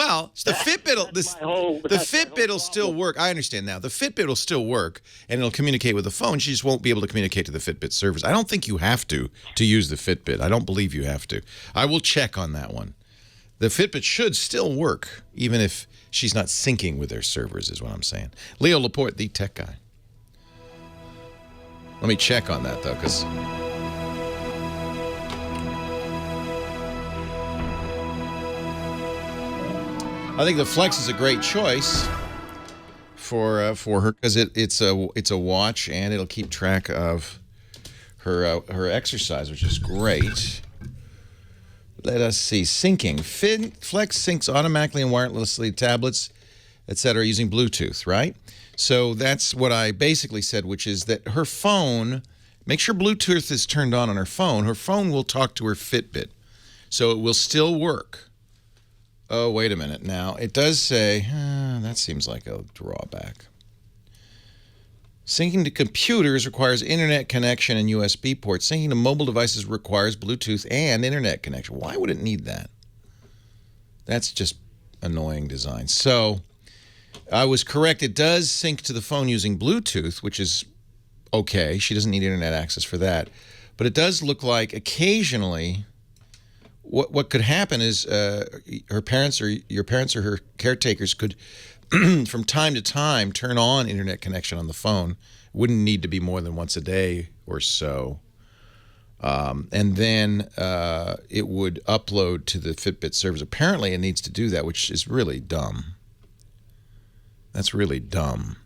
Fitbit will still work. I understand now. The Fitbit will still work, and it'll communicate with the phone. She just won't be able to communicate to the Fitbit servers. I don't think you have to use the Fitbit. I don't believe you have to. I will check on that one. The Fitbit should still work, even if she's not syncing with their servers, is what I'm saying. Leo Laporte, the tech guy. Let me check on that, though, because... I think the Flex is a great choice for her because it's a watch and it'll keep track of her exercise, which is great. Let us see. Syncing. Flex syncs automatically and wirelessly tablets, etc., using Bluetooth, right? So that's what I basically said, which is that her phone, make sure Bluetooth is turned on her phone. Her phone will talk to her Fitbit, so it will still work. Oh, wait a minute. Now, it does say, that seems like a drawback. Syncing to computers requires internet connection and USB ports. Syncing to mobile devices requires Bluetooth and internet connection. Why would it need that? That's just annoying design. So I was correct. It does sync to the phone using Bluetooth, which is okay. She doesn't need internet access for that. But it does look like occasionally what could happen is her parents or your parents or her caretakers could from time to time turn on internet connection on the phone. Wouldn't need to be more than once a day or so. And then it would upload to the Fitbit servers. Apparently it needs to do that, which is really dumb. That's really dumb.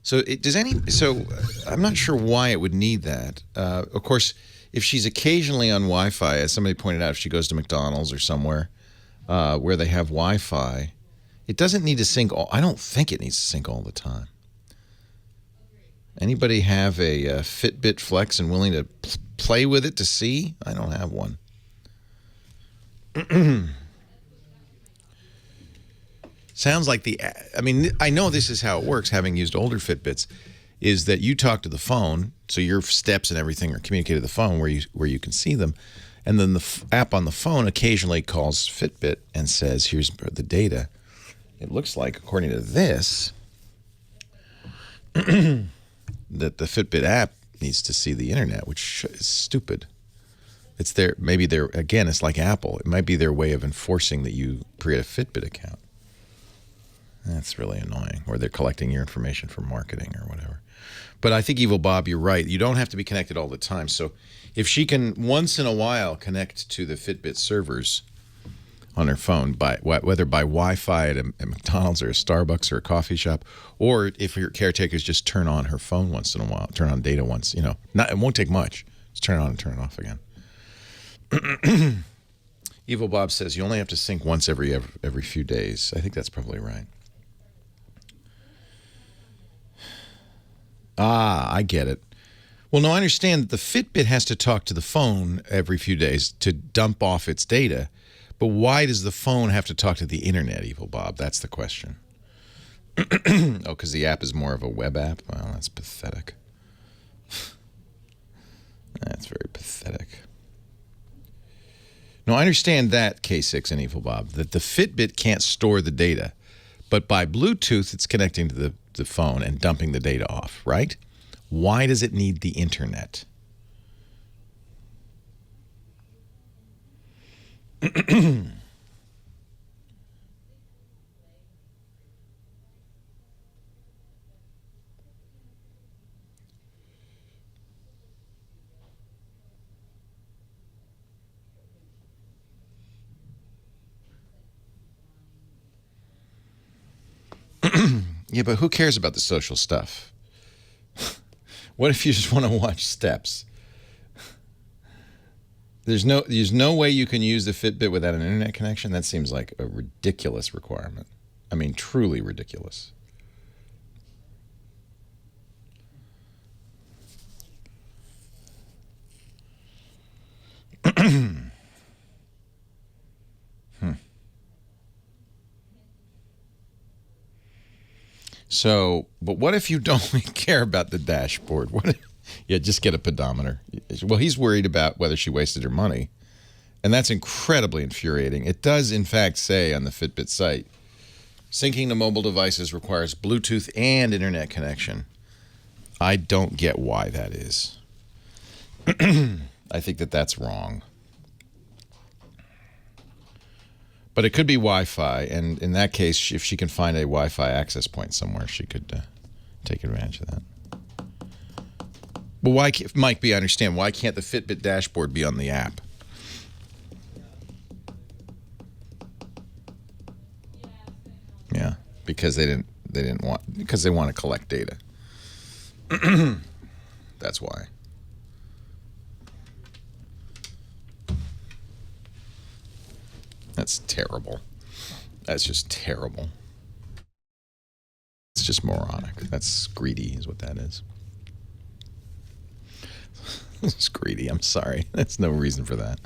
So I'm not sure why it would need that. Of course, if she's occasionally on Wi-Fi, as somebody pointed out, if she goes to McDonald's or somewhere where they have Wi-Fi, it doesn't need to sync I don't think it needs to sync all the time. Anybody have a Fitbit Flex and willing to play with it to see? I don't have one. Sounds like I know this is how it works, having used older Fitbits, is that you talk to the phone, so your steps and everything are communicated to the phone where you can see them, and then the app on the phone occasionally calls Fitbit and says, here's the data. It looks like, according to this, that the Fitbit app needs to see the internet, which is stupid. It's again, it's like Apple. It might be their way of enforcing that you create a Fitbit account. That's really annoying. Or they're collecting your information for marketing or whatever. But I think, Evil Bob, you're right. You don't have to be connected all the time. So if she can once in a while connect to the Fitbit servers on her phone, whether by Wi-Fi at a McDonald's or a Starbucks or a coffee shop, or if your caretakers just turn on her phone once in a while, turn on data once, it won't take much. Just turn it on and turn it off again. Evil Bob says you only have to sync once every few days. I think that's probably right. I get it. Well, no, I understand that the Fitbit has to talk to the phone every few days to dump off its data. But why does the phone have to talk to the internet, Evil Bob? That's the question. Oh, because the app is more of a web app? Well, that's pathetic. That's very pathetic. No, I understand that, K6 and Evil Bob, that the Fitbit can't store the data. But by Bluetooth, it's connecting to the phone and dumping the data off, right? Why does it need the internet? Yeah, but who cares about the social stuff? What if you just want to watch steps? There's no way you can use the Fitbit without an internet connection? That seems like a ridiculous requirement. I mean, truly ridiculous. So, but what if you don't care about the dashboard? Just get a pedometer. Well, he's worried about whether she wasted her money. And that's incredibly infuriating. It does, in fact, say on the Fitbit site, syncing to mobile devices requires Bluetooth and internet connection. I don't get why that is. I think that's wrong. But it could be Wi-Fi, and in that case, if she can find a Wi-Fi access point somewhere, she could take advantage of that. But why, Mike B, I understand. Why can't the Fitbit dashboard be on the app? Yeah, because they want to collect data. That's why. That's terrible. That's just terrible. It's just moronic. That's greedy is what that is. It's greedy. I'm sorry. That's no reason for that.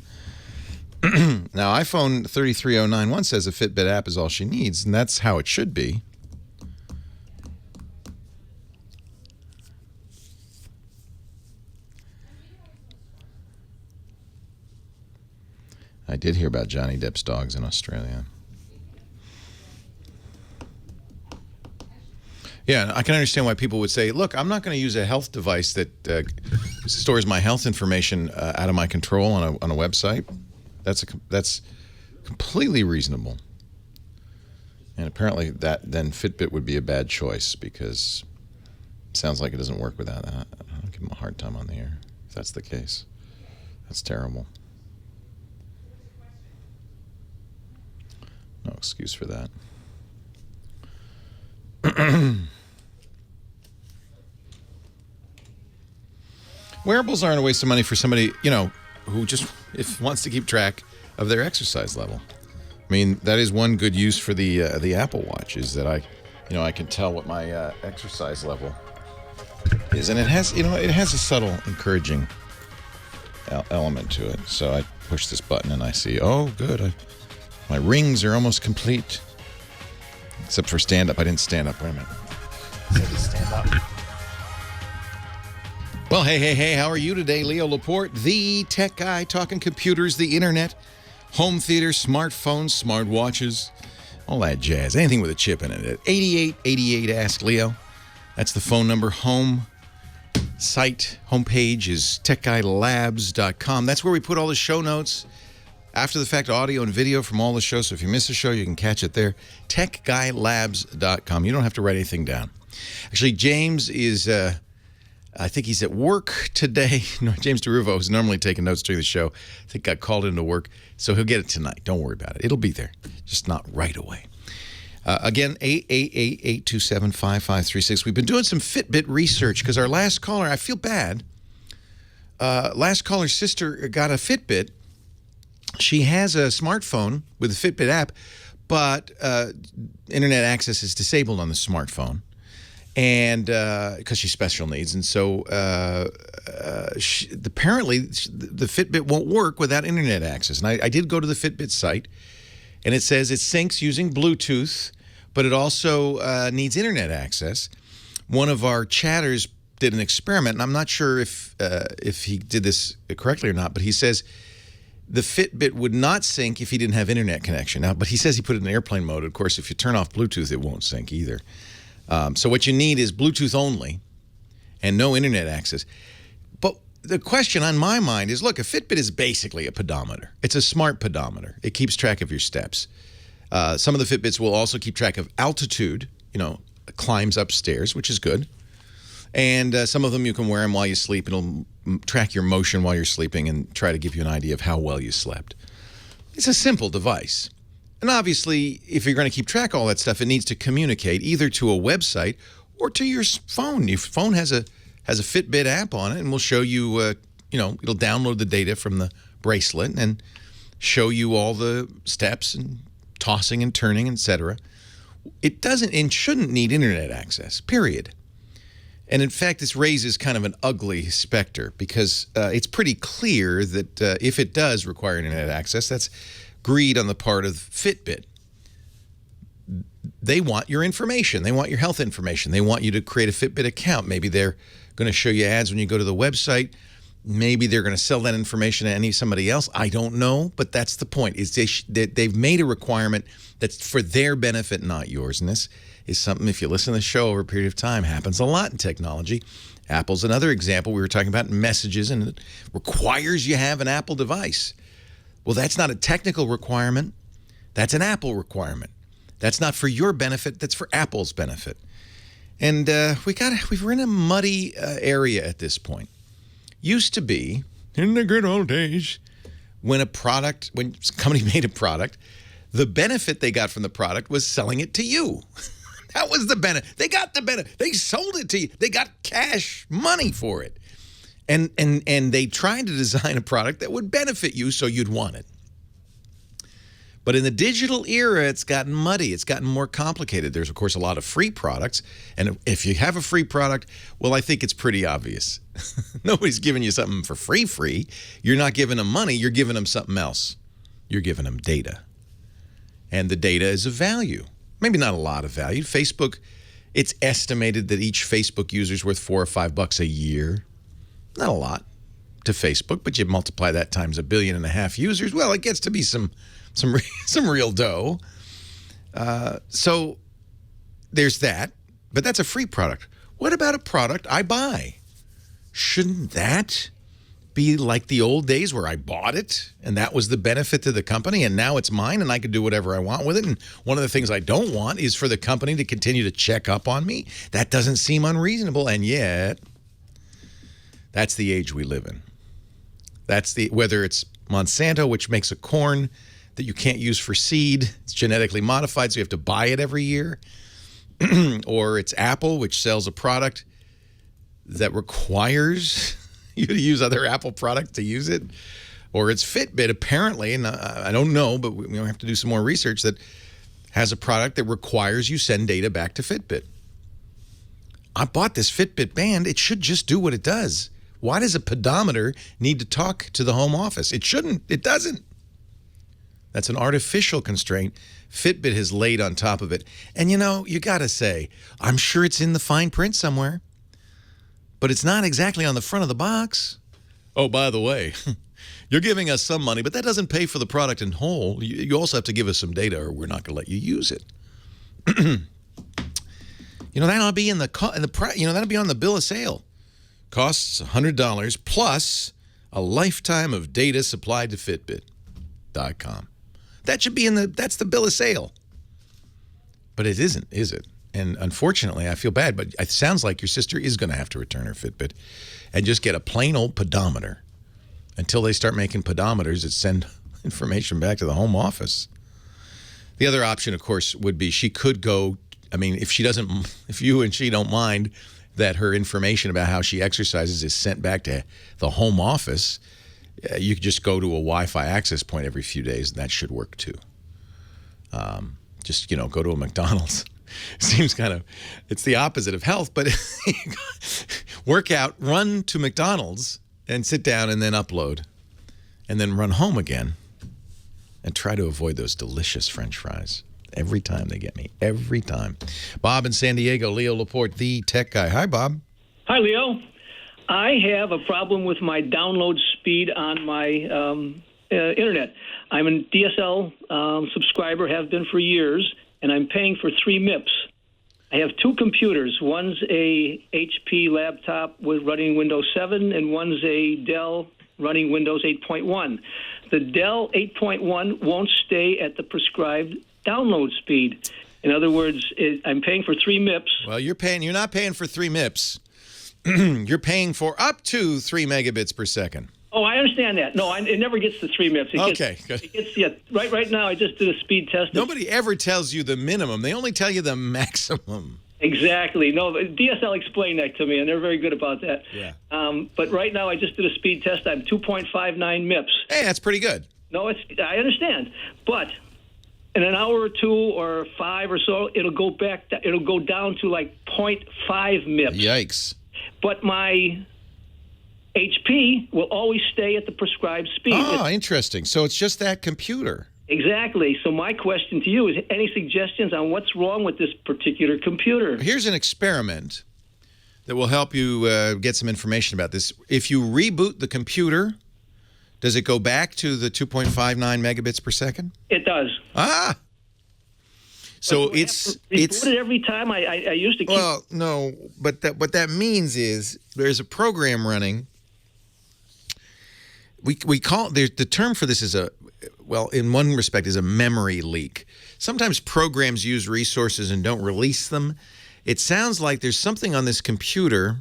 Now, iPhone 33091 says a Fitbit app is all she needs, and that's how it should be. I did hear about Johnny Depp's dogs in Australia. Yeah, I can understand why people would say, look, I'm not going to use a health device that stores my health information out of my control on a website. That's completely reasonable. And apparently then Fitbit would be a bad choice because it sounds like it doesn't work without that. I'll give them a hard time on the air if that's the case. That's terrible. No excuse for that. Wearables aren't a waste of money for somebody, who just wants to keep track of their exercise level. I mean, that is one good use for the Apple Watch is that I can tell what my exercise level is, and it has a subtle encouraging element to it. So I push this button and I see, oh, good, my rings are almost complete. Except for stand up. I didn't stand up. Wait a minute. I said to stand up. Well, hey, how are you today? Leo Laporte, the tech guy, talking computers, the internet, home theater, smartphones, smartwatches, all that jazz. Anything with a chip in it. At 8888 Ask Leo. That's the phone number. Homepage is techguylabs.com. That's where we put all the show notes. After the fact, audio and video from all the shows. So if you miss a show, you can catch it there. techguylabs.com. You don't have to write anything down. Actually, James is, I think he's at work today. No, James DeRuvo is normally taking notes during the show. I think got called into work. So he'll get it tonight. Don't worry about it. It'll be there. Just not right away. Again, 888-827-5536. We've been doing some Fitbit research because our last caller, I feel bad. Last caller's sister got a Fitbit. She has a smartphone with a Fitbit app, but internet access is disabled on the smartphone, and because she's special needs, and so apparently the Fitbit won't work without internet access. And I did go to the Fitbit site, and it says it syncs using Bluetooth, but it also needs internet access. One of our chatters did an experiment, and I'm not sure if he did this correctly or not, but he says the Fitbit would not sync if he didn't have internet connection. Now, but he says he put it in airplane mode. Of course, if you turn off Bluetooth, it won't sync either. So what you need is Bluetooth only and no internet access. But the question on my mind is, look, a Fitbit is basically a pedometer. It's a smart pedometer. It keeps track of your steps. Some of the Fitbits will also keep track of altitude, climbs upstairs, which is good. And some of them you can wear them while you sleep. It'll track your motion while you're sleeping and try to give you an idea of how well you slept. It's a simple device. And obviously, if you're going to keep track of all that stuff, it needs to communicate either to a website or to your phone. Your phone has a Fitbit app on it, and will show you, it'll download the data from the bracelet and show you all the steps and tossing and turning, etc. It doesn't and shouldn't need internet access, period. And in fact, this raises kind of an ugly specter because it's pretty clear that if it does require internet access, that's greed on the part of Fitbit. They want your information. They want your health information. They want you to create a Fitbit account. Maybe they're going to show you ads when you go to the website. Maybe they're going to sell that information to somebody else. I don't know, but that's the point. Is they've made a requirement that's for their benefit, not yours. And this is something, if you listen to the show over a period of time, happens a lot in technology. Apple's another example. We were talking about messages, and it requires you have an Apple device. Well, that's not a technical requirement. That's an Apple requirement. That's not for your benefit. That's for Apple's benefit. And we're in a muddy area at this point. Used to be, in the good old days, when a company made a product, the benefit they got from the product was selling it to you. That was the benefit. They got the benefit. They sold it to you. They got cash money for it. And they tried to design a product that would benefit you so you'd want it. But in the digital era, it's gotten muddy. It's gotten more complicated. There's, of course, a lot of free products. And if you have a free product, well, I think it's pretty obvious. Nobody's giving you something for free. You're not giving them money. You're giving them something else. You're giving them data. And the data is of value. Maybe not a lot of value. Facebook, it's estimated that each Facebook user is worth $4 or $5 a year. Not a lot to Facebook, but you multiply that times 1.5 billion users. Well, it gets to be some real dough. So there's that, but that's a free product. What about a product I buy? Shouldn't that be like the old days where I bought it and that was the benefit to the company and now it's mine and I can do whatever I want with it? And one of the things I don't want is for the company to continue to check up on me. That doesn't seem unreasonable, and yet that's the age we live in. That's whether it's Monsanto, which makes a corn that you can't use for seed. It's genetically modified, so you have to buy it every year. Or it's Apple, which sells a product that requires you to use other Apple products to use it. Or it's Fitbit, apparently, and I don't know, but we have to do some more research, that has a product that requires you send data back to Fitbit. I bought this Fitbit band. It should just do what it does. Why does a pedometer need to talk to the home office? It shouldn't. It doesn't. That's an artificial constraint Fitbit has laid on top of it. And, you know, you got to say, I'm sure it's in the fine print somewhere, but it's not exactly on the front of the box. Oh, by the way, you're giving us some money, but that doesn't pay for the product in whole. You also have to give us some data or we're not going to let you use it. You know, that ought to be that'll be on the bill of sale. Costs $100 plus a lifetime of data supplied to Fitbit.com. That should be that's the bill of sale. But it isn't, is it? And unfortunately, I feel bad, but it sounds like your sister is going to have to return her Fitbit and just get a plain old pedometer until they start making pedometers that send information back to the home office. The other option, of course, would be she could go, I mean, if you and she don't mind that her information about how she exercises is sent back to the home office, you could just go to a Wi-Fi access point every few days, and that should work too. Just, go to a McDonald's. Seems it's the opposite of health, but work out, run to McDonald's, and sit down and then upload, and then run home again, and try to avoid those delicious French fries. Every time they get me. Every time. Bob in San Diego, Leo Laporte, the tech guy. Hi, Bob. Hi, Leo. I have a problem with my download speed on my internet. I'm a DSL subscriber, have been for years, and I'm paying for 3 MIPS. I have 2 computers. One's a HP laptop with running Windows 7, and one's a Dell running Windows 8.1. The Dell 8.1 won't stay at the prescribed download speed. In other words, I'm paying for 3 MIPS. Well, you're not paying for 3 MIPS. You're paying for up to 3 megabits per second. Oh, I understand that. No, it never gets to 3 MIPS. Good. Right now, I just did a speed test. Nobody ever tells you the minimum. They only tell you the maximum. Exactly. No, DSL explained that to me, and they're very good about that. Yeah. But right now, I just did a speed test. I'm 2.59 MIPS. Hey, that's pretty good. No, I understand. But in an hour or 2 or 5 or so, it'll go down to like 0.5 MIPS. Yikes. But my HP will always stay at the prescribed speed. Oh, interesting. So it's just that computer. Exactly. So my question to you is, any suggestions on what's wrong with this particular computer? Here's an experiment that will help you get some information about this. If you reboot the computer, does it go back to the 2.59 megabits per second? It does. Ah. So it's reboot it every time. I used to keep. Well, no, but what that means is there's a program running. We call the term for this is in one respect is a memory leak. Sometimes programs use resources and don't release them. It sounds like there's something on this computer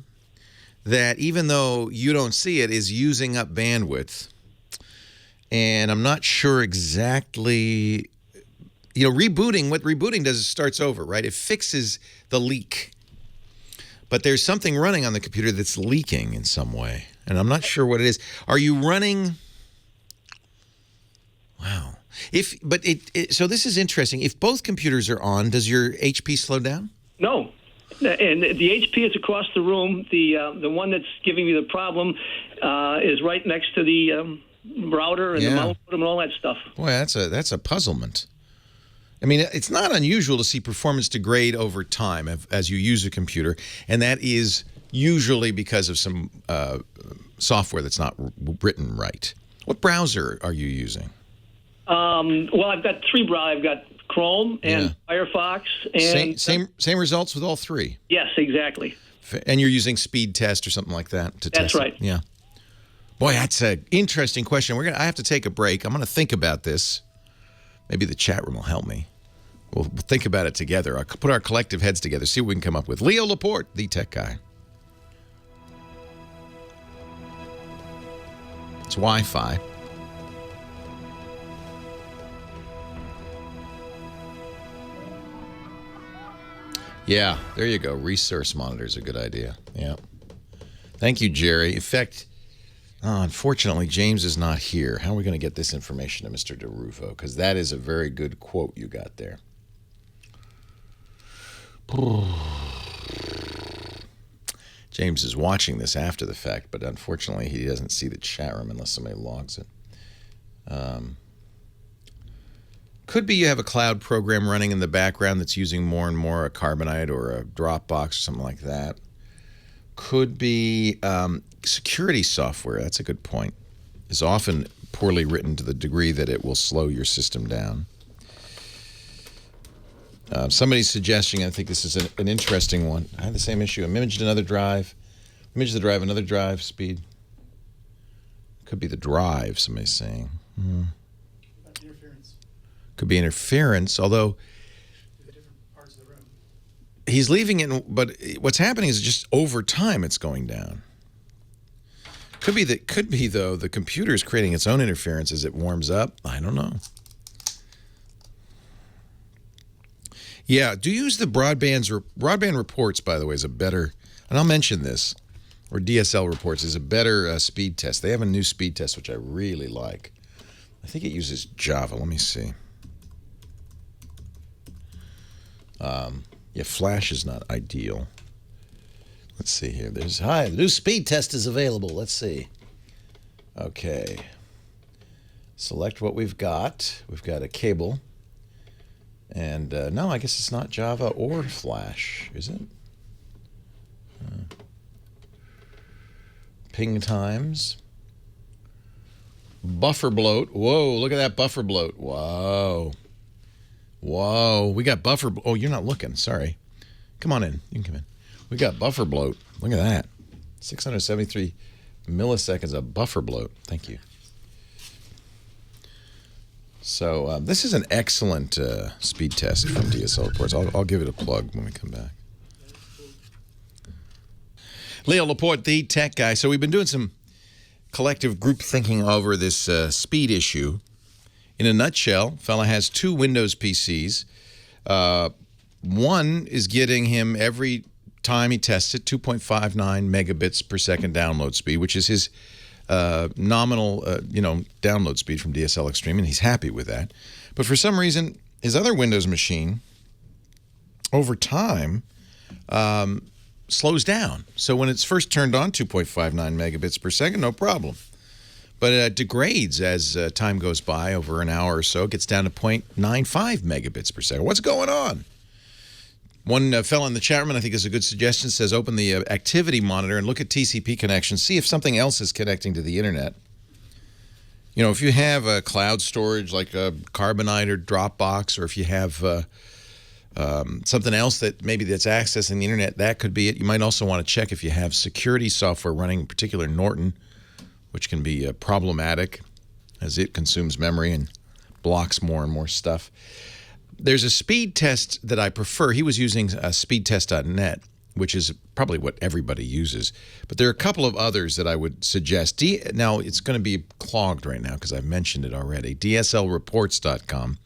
that, even though you don't see it, is using up bandwidth. And I'm not sure exactly. Rebooting, what rebooting does is starts over, right? It fixes the leak. But there's something running on the computer that's leaking in some way. and I'm not sure what it is. Are you running? Wow. So this is interesting. If both computers are on, does your HP slow down? No. And the HP is across the room. The one that's giving me the problem is right next to the router and the modem and all that stuff. Boy, that's a puzzlement. I mean, it's not unusual to see performance degrade over time as you use a computer, and that is usually because of some software that's not written right. What browser are you using? Well, I've got three browsers. I've got Chrome and Firefox. And same results with all three? Yes, exactly. And you're using speed test or something like that to test That's right. it? Yeah. Boy, that's an interesting question. I have to take a break. I'm going to think about this. Maybe the chat room will help me. We'll think about it together. I'll put our collective heads together, see what we can come up with. Leo Laporte, the tech guy. It's Wi-Fi. Yeah, there you go. Resource monitor is a good idea. Yeah. Thank you, Jerry. In fact, unfortunately, James is not here. How are we going to get this information to Mr. DeRufo? Because that is a very good quote you got there. James is watching this after the fact, but unfortunately, he doesn't see the chat room unless somebody logs it. Could be you have a cloud program running in the background that's using more and more a Carbonite or a Dropbox or something like that. Could be security software. That's a good point. Is often poorly written to the degree that it will slow your system down. Somebody's suggesting, I think this is an interesting one. I had the same issue. I imaged another drive. Image the drive, another drive, speed. Could be the drive, somebody's saying. Could be interference, although he's leaving it, but what's happening is just over time it's going down. Could be though the computer is creating its own interference as it warms up. I don't know. Yeah, do use the broadband reports, by the way, is a better, and I'll mention this, or DSL reports is a better speed test. They have a new speed test which I really like. I think it uses Java. Let me see. Yeah, Flash is not ideal. Let's see here. The new speed test is available. Let's see. Okay. Select what we've got. We've got a cable. And no, I guess it's not Java or Flash, is it? Ping times. Buffer bloat. Whoa, look at that buffer bloat. Whoa. Whoa, we got buffer. Oh, you're not looking. Sorry. Come on in. You can come in. We got buffer bloat. Look at that. 673 milliseconds of buffer bloat. Thank you. So this is an excellent speed test from DSL Reports. I'll give it a plug when we come back. Leo Laporte, the tech guy. So we've been doing some collective group thinking over this speed issue. In a nutshell, fella has two Windows PCs. One is getting him every time he tests it 2.59 megabits per second download speed, which is his nominal, download speed from DSL Extreme, and he's happy with that. But for some reason, his other Windows machine, over time, slows down. So when it's first turned on, 2.59 megabits per second, no problem. But it degrades as time goes by, over an hour or so. It gets down to 0.95 megabits per second. What's going on? One fellow in the chat room, and I think is a good suggestion, says open the activity monitor and look at TCP connections, see if something else is connecting to the internet. You know, if you have a cloud storage like a Carbonite or Dropbox, or if you have something else that maybe that's accessing the internet, that could be it. You might also want to check if you have security software running, in particular Norton, which can be problematic as it consumes memory and blocks more and more stuff. There's a speed test that I prefer. He was using speedtest.net, which is probably what everybody uses. But there are a couple of others that I would suggest. Now, it's going to be clogged right now because I've mentioned it already. DSLreports.com.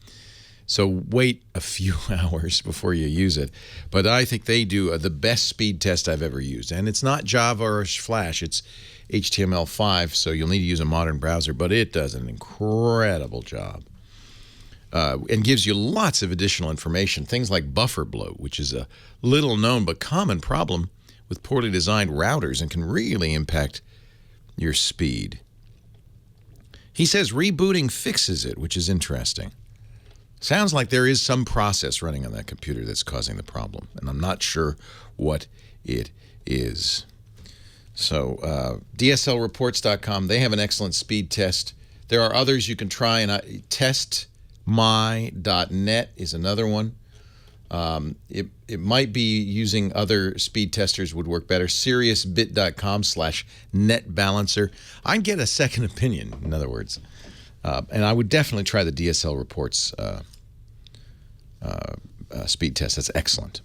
So wait a few hours before you use it. But I think they do the best speed test I've ever used. And it's not Java or Flash. It's HTML5, so you'll need to use a modern browser, but it does an incredible job. And gives you lots of additional information, things like buffer bloat, which is a little known but common problem with poorly designed routers and can really impact your speed. He says rebooting fixes it, which is interesting. Sounds like there is some process running on that computer that's causing the problem, and I'm not sure what it is. So DSLreports.com, they have an excellent speed test. There are others you can try, and testmy.net is another one. It might be using other speed testers would work better. SeriousBit.com/netbalancer. I'd get a second opinion, in other words. And I would definitely try the DSL Reports speed test. That's excellent.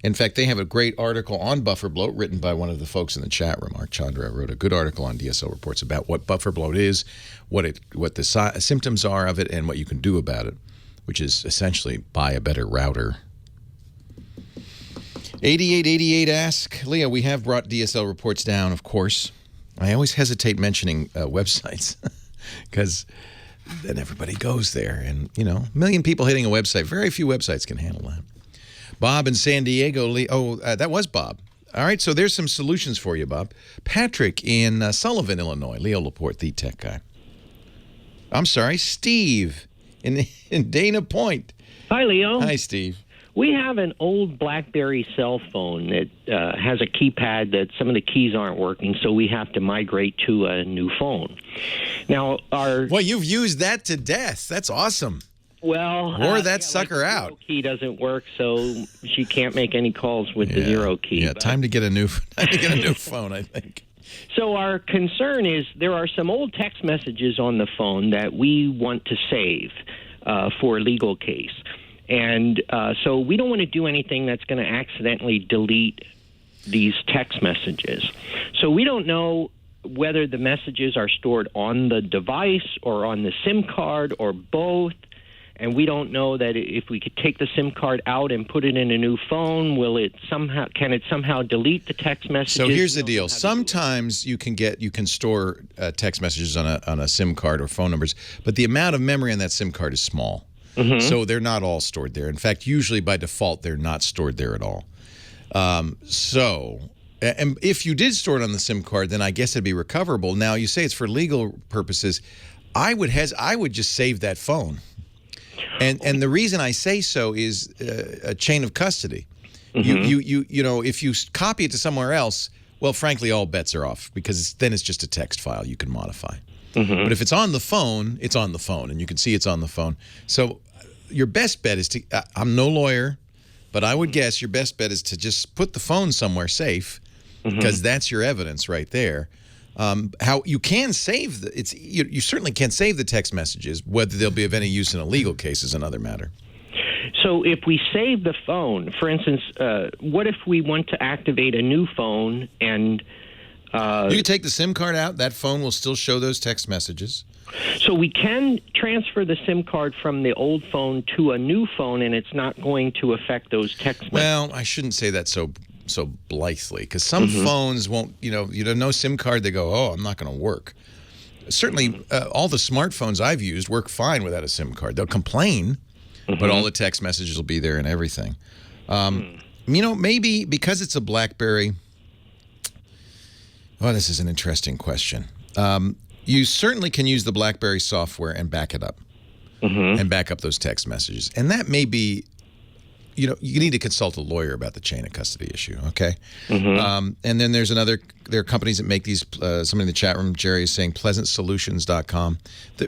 In fact, they have a great article on buffer bloat written by one of the folks in the chat room. Mark Chandra wrote a good article on DSL Reports about what buffer bloat is, what the symptoms are of it, and what you can do about it, which is essentially buy a better router. 8888 asks, Leah, we have brought DSL Reports down, of course. I always hesitate mentioning websites because then everybody goes there. And, a million people hitting a website. Very few websites can handle that. Bob in San Diego. That was Bob. All right, so there's some solutions for you, Bob. Patrick in Sullivan, Illinois. Leo Laporte, the tech guy. I'm sorry, Steve in Dana Point. Hi, Leo. Hi, Steve. We have an old BlackBerry cell phone that has a keypad that some of the keys aren't working, so we have to migrate to a new phone. Now, Well, you've used that to death. That's awesome. Well, Wore that sucker out. The key doesn't work, so she can't make any calls with the zero key. Yeah, time to get a new phone, I think. So our concern is there are some old text messages on the phone that we want to save for a legal case. And so we don't want to do anything that's going to accidentally delete these text messages. So we don't know whether the messages are stored on the device or on the SIM card or both. And we don't know that if we could take the SIM card out and put it in a new phone, can it somehow delete the text messages? So here's the deal. Sometimes you can store text messages on a SIM card or phone numbers, but the amount of memory on that SIM card is small. Mm-hmm. So they're not all stored there. In fact, usually by default, they're not stored there at all. And if you did store it on the SIM card, then I guess it'd be recoverable. Now, you say it's for legal purposes. I would just save that phone. And the reason I say so is a chain of custody. Mm-hmm. If you copy it to somewhere else, well, frankly, all bets are off because then it's just a text file you can modify. Mm-hmm. But if it's on the phone, it's on the phone, and you can see it's on the phone. So your best bet is I'm no lawyer, but I would guess your best bet is to just put the phone somewhere safe because that's your evidence right there. How you can save you certainly can't save the text messages. Whether they'll be of any use in a legal case is another matter. So if we save the phone, for instance, what if we want to activate a new phone and you can take the SIM card out. That phone will still show those text messages. So we can transfer the SIM card from the old phone to a new phone, and it's not going to affect those text messages. Well, I shouldn't say that so blithely, because some phones won't, no SIM card, they go, oh, I'm not going to work. Certainly, all the smartphones I've used work fine without a SIM card. They'll complain, but all the text messages will be there and everything. Maybe because it's a BlackBerry. Oh, this is an interesting question. You certainly can use the BlackBerry software and back it up, and back up those text messages. And that may be, you need to consult a lawyer about the chain of custody issue, okay? And then there are companies that make these, somebody in the chat room, Jerry, is saying pleasantsolutions.com.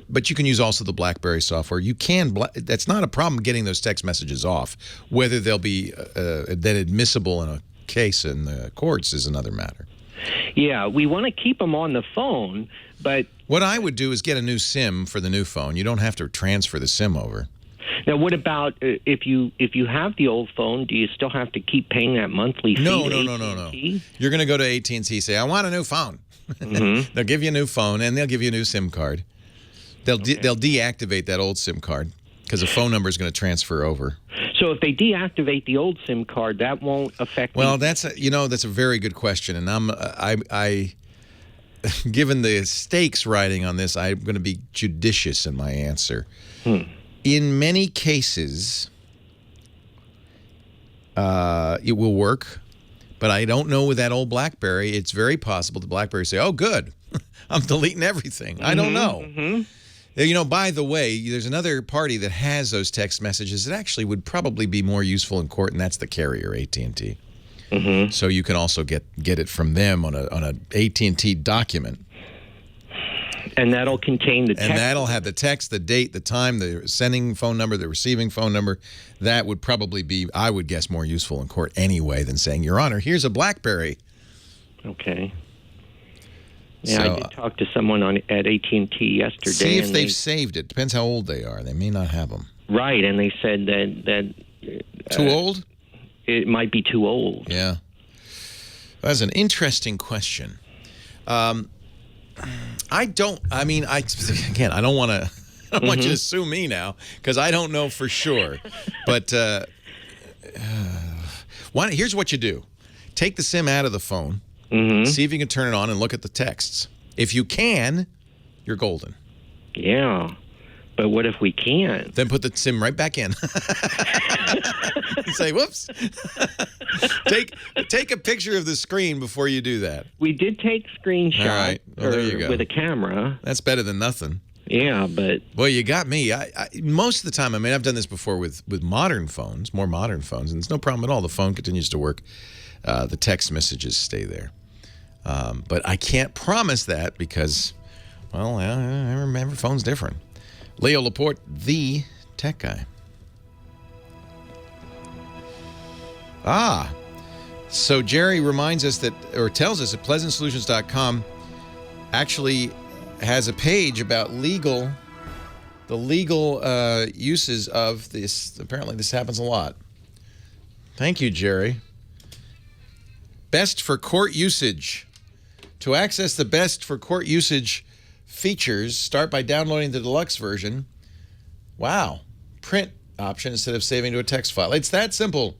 But you can use also the BlackBerry software. You can, that's not a problem getting those text messages off. Whether they'll be then admissible in a case in the courts is another matter. Yeah, we want to keep them on the phone, but... What I would do is get a new SIM for the new phone. You don't have to transfer the SIM over. Now, what about if you have the old phone, do you still have to keep paying that monthly fee? No. You're going to go to AT&T, say, I want a new phone. They'll give you a new phone, and they'll give you a new SIM card. They'll deactivate that old SIM card because the phone number is going to transfer over. So if they deactivate the old SIM card, that won't affect. Well, that's a very good question, and given the stakes riding on this, I'm going to be judicious in my answer. In many cases, it will work, but I don't know with that old BlackBerry. It's very possible the BlackBerry say, "Oh, good, I'm deleting everything." I don't know. You know, by the way, there's another party that has those text messages that actually would probably be more useful in court, and that's the carrier, AT&T. So you can also get it from them on a AT&T document. And that'll contain the text. And that'll have the text, the date, the time, the sending phone number, the receiving phone number. That would probably be, I would guess, more useful in court anyway than saying, "Your Honor, here's a BlackBerry." Okay. Yeah, So, I did talk to someone at AT&T yesterday. See if they've saved it. Depends how old they are. They may not have them. Right, and they said that too old? It might be too old. Yeah. That's an interesting question. I don't want to want you to sue me now because I don't know for sure. But here's what you do. Take the SIM out of the phone. See if you can turn it on and look at the texts. If you can, you're golden. Yeah. But what if we can't? Then put the SIM right back in. Say, whoops. Take a picture of the screen before you do that. We did take screenshots. All right. Well, there you go. With a camera. That's better than nothing. Yeah, but... Well, you got me. I most of the time, I mean, I've done this before with modern phones, more modern phones, and it's no problem at all. The phone continues to work. The text messages stay there. But I can't promise that because, well, every phone's different. Leo Laporte, the tech guy. So Jerry reminds us that, or tells us that PleasantSolutions.com actually has a page about the legal uses of this. Apparently this happens a lot. Thank you, Jerry. Best for court usage. To access the best for court usage features, start by downloading the deluxe version. Wow. Print option instead of saving to a text file. It's that simple.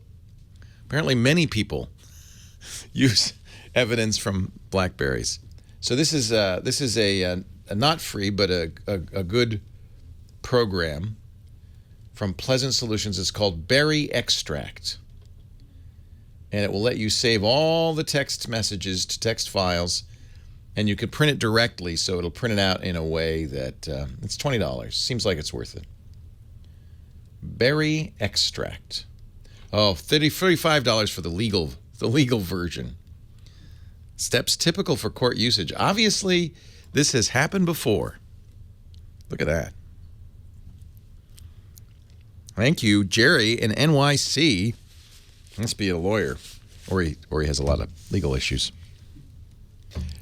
Apparently many people use evidence from BlackBerries. So this is a not free but a good program from Pleasant Solutions. It's called Berry Extract. And it will let you save all the text messages to text files, and you can print it directly, so it'll print it out in a way that it's $20. Seems like it's worth it. Berry Extract. Oh, $35 for the legal version. Steps typical for court usage. Obviously, this has happened before. Look at that. Thank you, Jerry in NYC. Must be a lawyer, or he has a lot of legal issues.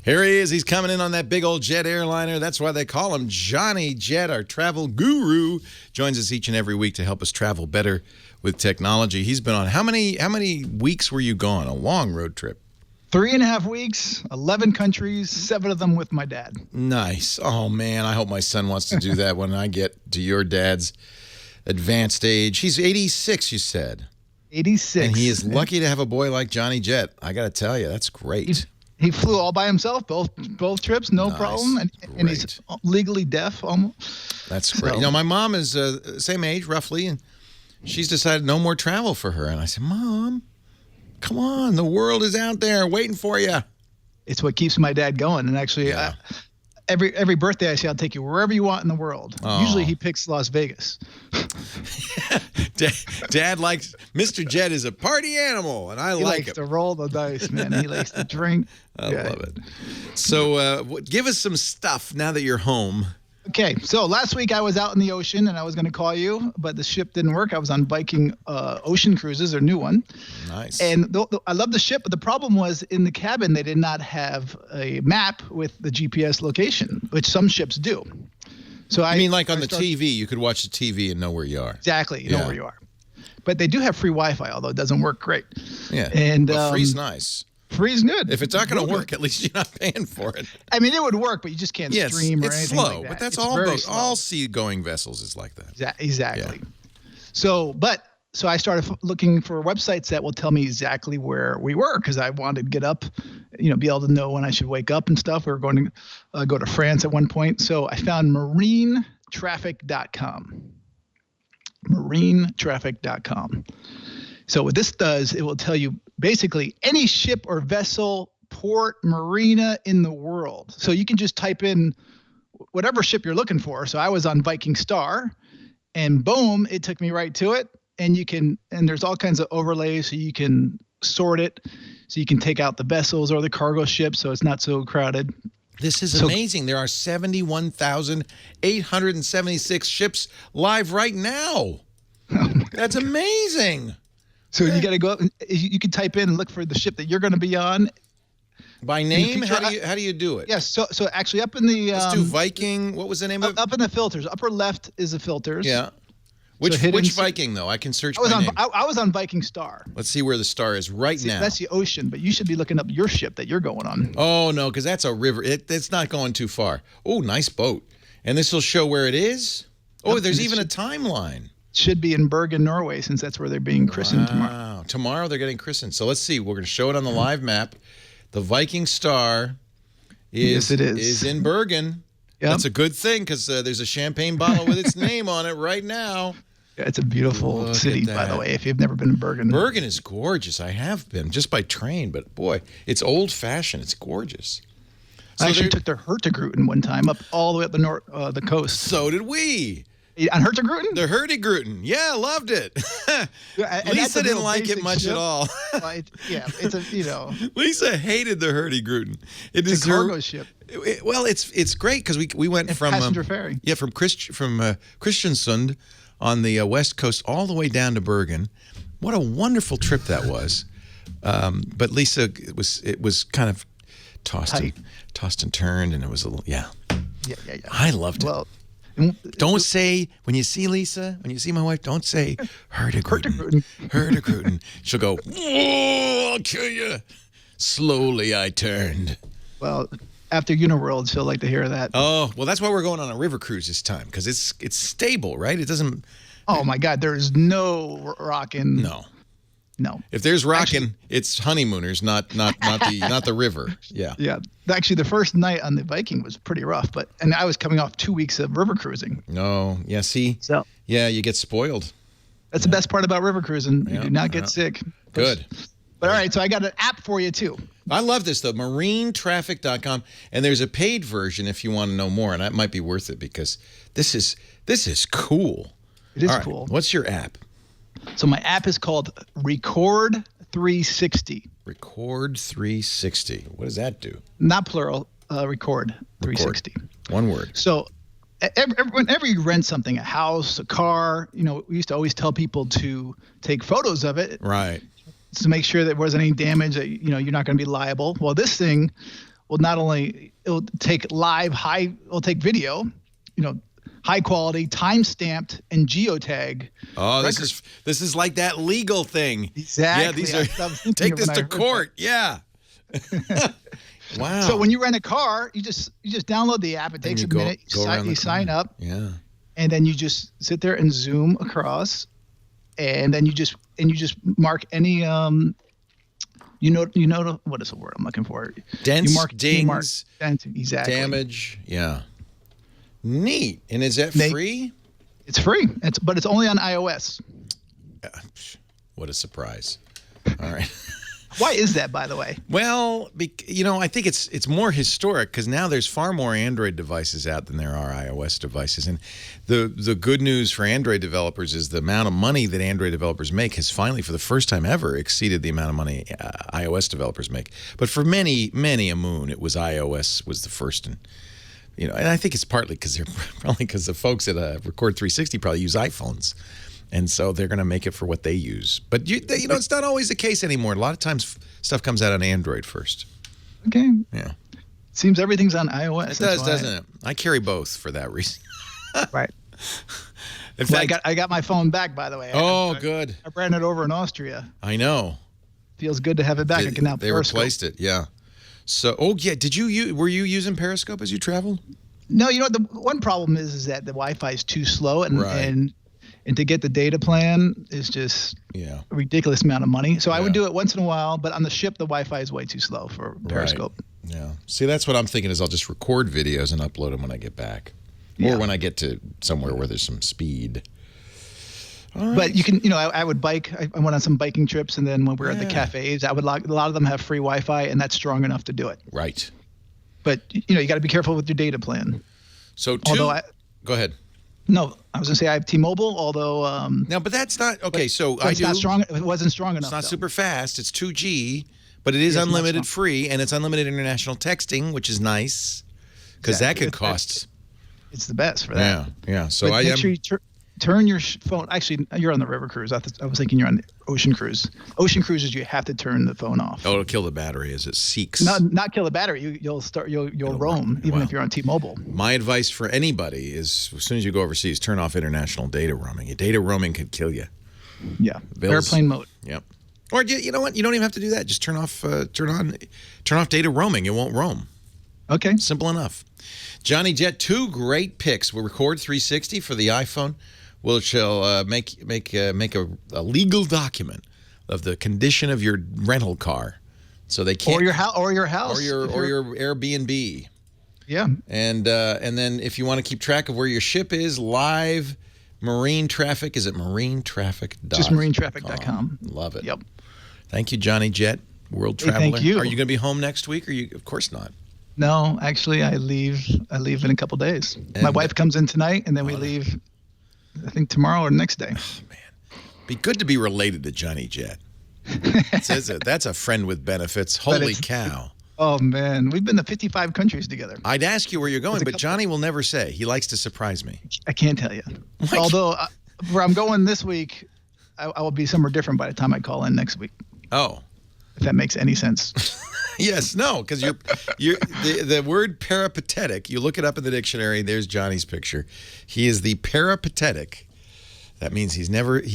Here he is. He's coming in on that big old jet airliner. That's why they call him Johnny Jet, our travel guru. Joins us each and every week to help us travel better with technology. He's been on how many weeks were you gone? A long road trip. 3.5 weeks, 11 countries, 7 of them with my dad. Nice. Oh man, I hope my son wants to do that when I get to your dad's advanced age. He's 86, you said. 86. And he is lucky to have a boy like Johnny Jet. I got to tell you, that's great. He flew all by himself, both trips, no problem. And he's legally deaf almost. That's great. So. You know, my mom is same age, roughly, and she's decided no more travel for her. And I said, Mom, come on. The world is out there waiting for you. It's what keeps my dad going. And actually, every birthday I say, I'll take you wherever you want in the world. Oh. Usually he picks Las Vegas. Dad likes, Mr. Jet is a party animal, and I like it. He likes to roll the dice, man. He likes to drink. I love it. So give us some stuff now that you're home. Okay, so last week I was out in the ocean, and I was going to call you, but the ship didn't work. I was on Viking Ocean Cruises, their new one. Nice. And I love the ship, but the problem was in the cabin they did not have a map with the GPS location, which some ships do. So I mean like on the TV, you could watch the TV and know where you are. Exactly, you know where you are. But they do have free Wi-Fi, although it doesn't work great. Yeah, and free's nice. Free's good. If it's not going to work, at least you're not paying for it. I mean, it would work, but you just can't stream or anything it's slow, like that. But that's all all seagoing vessels is like that. Exactly. Yeah. So, but so I started looking for websites that will tell me exactly where we were, because I wanted to get up, be able to know when I should wake up and stuff. We were going to go to France at one point. So I found marinetraffic.com. Marinetraffic.com. So what this does, it will tell you basically any ship or vessel, port, marina in the world. So you can just type in whatever ship you're looking for. So I was on Viking Star, and boom, it took me right to it. And there's all kinds of overlays, so you can sort it, so you can take out the vessels or the cargo ships, so it's not so crowded. This is amazing. There are 71,876 ships live right now. That's amazing. So you got to go up, and you can type in and look for the ship that you're going to be on. By name? How do you do it? Yes. So actually up in the... Let's do Viking. What was the name of it? Up in the filters. Upper left is the filters. Yeah. Which Viking, though? I can search by name. I was on Viking Star. Let's see where the star is now. That's the ocean, but you should be looking up your ship that you're going on. Oh, no, because that's a river. It's not going too far. Oh, nice boat. And this will show where it is? Oh, there's even a timeline. Should be in Bergen, Norway, since that's where they're being christened tomorrow. Wow. Tomorrow they're getting christened. So let's see. We're going to show it on the live map. The Viking Star is in Bergen. Yep. That's a good thing, because there's a champagne bottle with its name on it right now. Yeah, it's a beautiful city, by the way, if you've never been to Bergen. Bergen is gorgeous. I have been, just by train, but boy, it's old-fashioned. It's gorgeous. So I actually took the Hurtigruten one time up all the way up the coast. So did we. On Hurtigruten? The Hurtigruten. Yeah, loved it. Lisa didn't like it much at all. Lisa hated the Hurtigruten. It's a cargo ship. It's great, because we went from passenger ferry. Yeah, from Kristiansund on the west coast all the way down to Bergen. What a wonderful trip that was. But Lisa, it was kind of tossed and turned, and it was a little Yeah. I loved it. Well, don't say, when you see Lisa, when you see my wife, don't say Hurtigruten. Hurtigruten. She'll go, "Oh, I'll kill you." Slowly I turned. Well, after Uniworld, she'll like to hear that. Oh, well, that's why we're going on a river cruise this time, because it's stable, right? It doesn't... Oh, my God, there's no rocking. No. If there's rocking, it's honeymooners, not the river. Yeah. Yeah. Actually, the first night on the Viking was pretty rough, and I was coming off 2 weeks of river cruising. No. Yeah. See. So. Yeah, you get spoiled. That's the best part about river cruising. You do not get sick. Good. But all right, so I got an app for you too. I love this though, marinetraffic.com, and there's a paid version if you want to know more, and that might be worth it, because this is cool. It is cool. What's your app? So my app is called Record 360. Record 360. What does that do? Not plural. Record 360. One word. So whenever you rent something, a house, a car, we used to always tell people to take photos of it. Right. To make sure that there wasn't any damage, that you're not going to be liable. Well, this thing will it'll take it'll take video, high quality, time stamped, and geotag. Oh, this is like that legal thing. Exactly. Yeah, take this to court. Yeah. Wow. So when you rent a car, you just download the app. It takes a minute. You sign up. Yeah. And then you just sit there and zoom across, and then you just mark any what is the word I'm looking for? Dents, you mark dings, exactly. Damage. Yeah. Neat. And is that free? It's free. But it's only on iOS. What a surprise. All right. Why is that, by the way? Well, I think it's more historic, because now there's far more Android devices out than there are iOS devices. And the good news for Android developers is the amount of money that Android developers make has finally, for the first time ever, exceeded the amount of money iOS developers make. But for many, many a moon, it was iOS was the first. And I think it's partly because the folks that Record 360 probably use iPhones. And so they're going to make it for what they use. But, it's not always the case anymore. A lot of times stuff comes out on Android first. Okay. Yeah. Seems everything's on iOS. It does, doesn't it? I carry both for that reason. Right. In fact, I got my phone back, by the way. Good. I ran it over in Austria. I know. Feels good to have it back. I can now They replaced it, yeah. So, were you using Periscope as you traveled? No, the one problem is that the Wi-Fi is too slow, and And to get the data plan is just a ridiculous amount of money. So I would do it once in a while, but on the ship, the Wi-Fi is way too slow for Periscope. Right. Yeah. See, that's what I'm thinking is I'll just record videos and upload them when I get back. Or when I get to somewhere where there's some speed. All right. But you can, I would bike. I went on some biking trips, and then when we were at the cafes, a lot of them have free Wi-Fi, and that's strong enough to do it. Right. But, you got to be careful with your data plan. So, go ahead. No, I was going to say I have T-Mobile, although... no, but that's not... Okay, so it's not strong. It wasn't strong enough, It's not super fast. It's 2G, but it is unlimited free, and it's unlimited international texting, which is nice, because that could cost... It's the best for that. Yeah. So but make sure you turn your phone... Actually, you're on the river cruise. I was thinking you're on the ocean cruise. Ocean cruises, you have to turn the phone off. Oh, it'll kill the battery as it seeks. Not kill the battery. You'll roam, even if you're on T-Mobile. My advice for anybody is, as soon as you go overseas, turn off international data roaming. Data roaming could kill you. Yeah. Airplane mode. Yep. Or you know what? You don't even have to do that. Just turn off data roaming. It won't roam. Okay. Simple enough. Johnny Jet, 2 great picks. We'll record 360 for the iPhone. We'll make a legal document of the condition of your rental car, so they can't or your house or your Airbnb. Yeah. And then if you want to keep track of where your ship is, live marine traffic. Is it marinetraffic.com? Just marinetraffic.com. Love it. Yep. Thank you, Johnny Jet, world traveler. Thank you. Are you going to be home next week? Of course not. No, actually, I leave in a couple days. My wife comes in tonight, and then we leave, I think, tomorrow or next day. Oh, man. Be good to be related to Johnny Jet. That's a friend with benefits. Holy cow. Oh, man. We've been to 55 countries together. I'd ask you where you're going, but Johnny will never say. He likes to surprise me. I can't tell you. Although, where I'm going this week, I will be somewhere different by the time I call in next week. Oh. If that makes any sense. Yes, no, because the word peripatetic, you look it up in the dictionary, there's Johnny's picture. He is the peripatetic. That means he's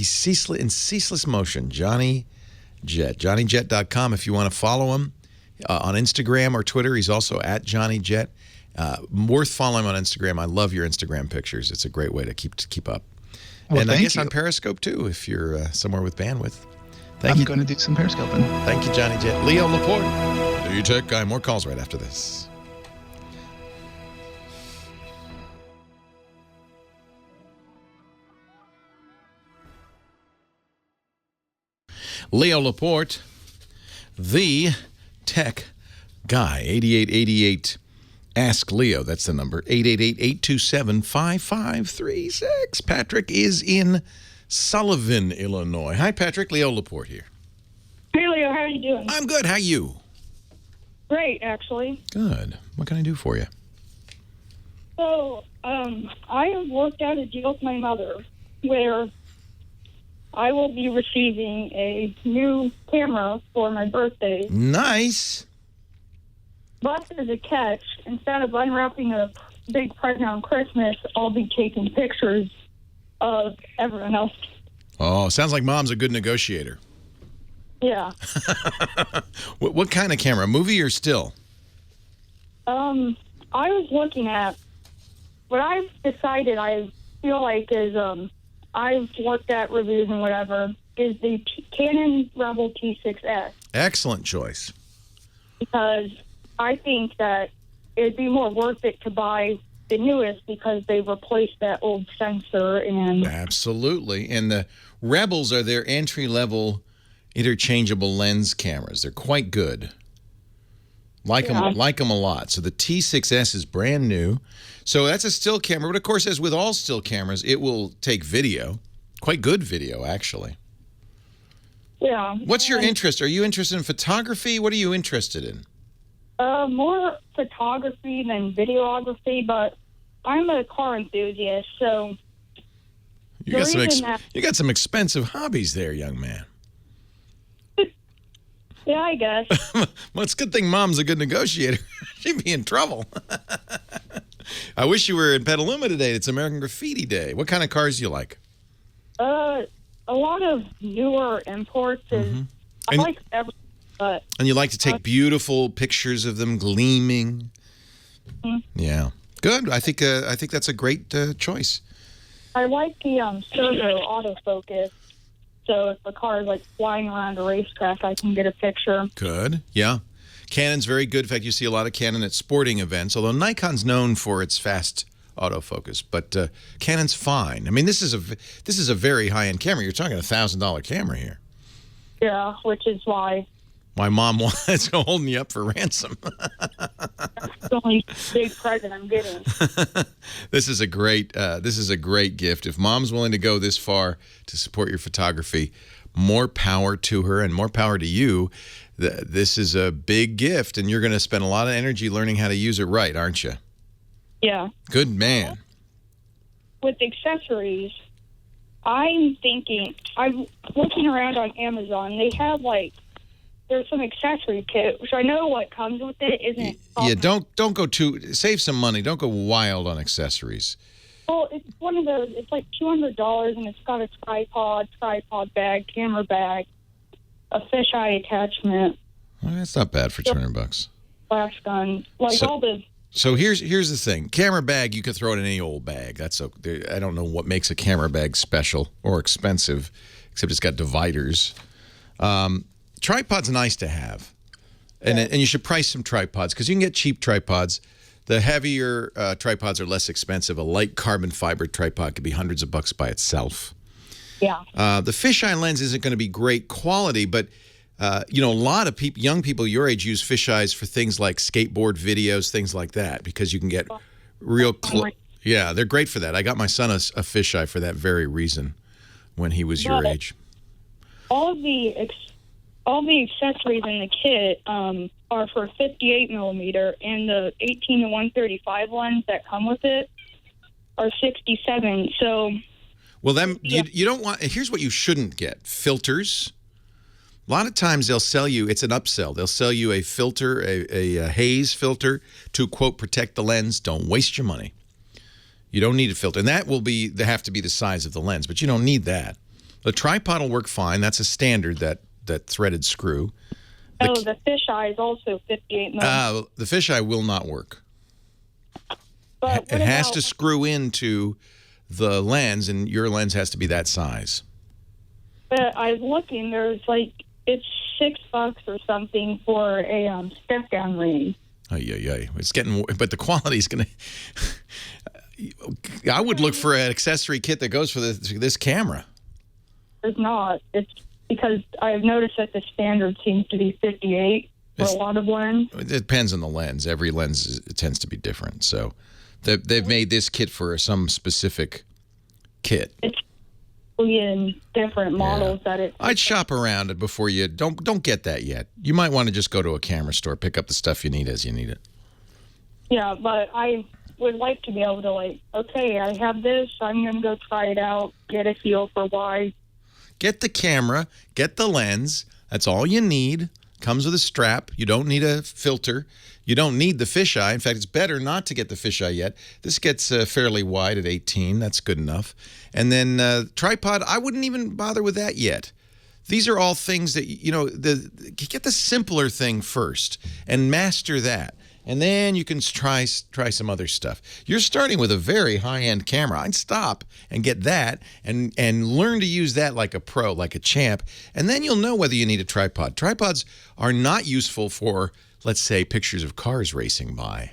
ceaseless in ceaseless motion. Johnny Jet. JohnnyJet.com if you want to follow him on Instagram or Twitter. He's also at Johnny Jet. Worth following on Instagram. I love your Instagram pictures. It's a great way to keep up. Well, and I guess on Periscope too, if you're somewhere with bandwidth. I'm going to do some Periscoping. Thank you, Johnny Jet. Leo Laporte, the Tech Guy. More calls right after this. Leo Laporte, the Tech Guy. 8888. Ask Leo. That's the number. 888-827-5536. Patrick is in Sullivan, Illinois. Hi, Patrick. Leo Laporte here. Hey, Leo. How are you doing? I'm good. How are you? Great, actually. Good. What can I do for you? So, I have worked out a deal with my mother where I will be receiving a new camera for my birthday. Nice. But there's a catch. Instead of unwrapping a big present on Christmas, I'll be taking pictures of everyone else. Oh, sounds like Mom's a good negotiator. Yeah. What kind of camera? Movie or still? I was looking at what I've decided I feel like is I've looked at reviews and whatever is the Canon Rebel T6S. Excellent choice. Because I think that it'd be more worth it to buy the newest because they've replaced that old sensor and absolutely. And the Rebels are their entry-level interchangeable lens cameras. They're quite good. Like them a lot. So the T6S is brand new. So that's a still camera, but of course, as with all still cameras, it will take video. Quite good video, actually. Yeah. What's your interest? Are you interested in photography? What are you interested in? More photography than videography, but I'm a car enthusiast, so you got some expensive hobbies there, young man. Yeah, I guess. Well, it's a good thing Mom's a good negotiator. She'd be in trouble. I wish you were in Petaluma today. It's American Graffiti Day. What kind of cars do you like? A lot of newer imports. I like everything. And you like to take beautiful pictures of them gleaming. Yeah, good. I think that's a great choice. I like the servo autofocus. So if the car is like flying around a racetrack, I can get a picture. Good. Yeah. Canon's very good. In fact, you see a lot of Canon at sporting events, although Nikon's known for its fast autofocus, but Canon's fine. I mean, this is a very high-end camera. You're talking $1,000 camera here. Yeah, which is why my mom wants holding you up for ransom. that's the only big present I'm getting. This is a great gift. If mom's willing to go this far to support your photography, more power to her and more power to you. This is a big gift, and you're going to spend a lot of energy learning how to use it right, aren't you? Yeah. Good man. With accessories, I'm looking around on Amazon. They have there's some accessory kit, which I know what comes with it isn't. Yeah, don't go save some money. Don't go wild on accessories. Well, it's one of those. It's like $200, and it's got a tripod bag, camera bag, a fisheye attachment. Well, that's not bad for $200. Flash gun, all the. So here's the thing. Camera bag, you can throw it in any old bag. I don't know what makes a camera bag special or expensive, except it's got dividers. Tripod's nice to have, and you should price some tripods because you can get cheap tripods. The heavier tripods are less expensive. A light carbon fiber tripod could be hundreds of bucks by itself. Yeah. The fisheye lens isn't going to be great quality, but a lot of young people your age use fisheyes for things like skateboard videos, things like that, because you can get real close. Yeah, they're great for that. I got my son a fisheye for that very reason when he was your age. All the accessories in the kit are for 58 millimeter, and the 18 to 135 ones that come with it are 67. So, well, then you don't want. Here's what you shouldn't get: filters. A lot of times they'll sell you, it's an upsell. They'll sell you a filter, a haze filter to, quote, protect the lens. Don't waste your money. You don't need a filter. And they have to be the size of the lens, but you don't need that. The tripod will work fine. That's a standard, that threaded screw. The fisheye is also 58 millimeter. The fisheye will not work. But it has to screw into the lens, and your lens has to be that size. But I was looking, there's it's $6 or something for a step-down ring. It's getting, but the quality is going to. I would look for an accessory kit that goes for this camera. It's not. It's because I've noticed that the standard seems to be 58 for a lot of lenses. It depends on the lens. Every lens tends to be different. So they've made this kit for some specific kit. It's in different models that I'd shop around it before you don't get that yet. You might want to just go to a camera store, pick up the stuff you need as you need it. Yeah, but I would like to be able to okay, I have this, I'm going to go try it out, get a feel for why. Get the camera, get the lens. That's all you need. Comes with a strap. You don't need a filter. You don't need the fisheye. In fact, it's better not to get the fisheye yet. This gets fairly wide at 18. That's good enough. And then tripod, I wouldn't even bother with that yet. These are all things that, get the simpler thing first and master that. And then you can try some other stuff. You're starting with a very high-end camera. I'd stop and get that and learn to use that like a pro, like a champ. And then you'll know whether you need a tripod. Tripods are not useful for, let's say, pictures of cars racing by.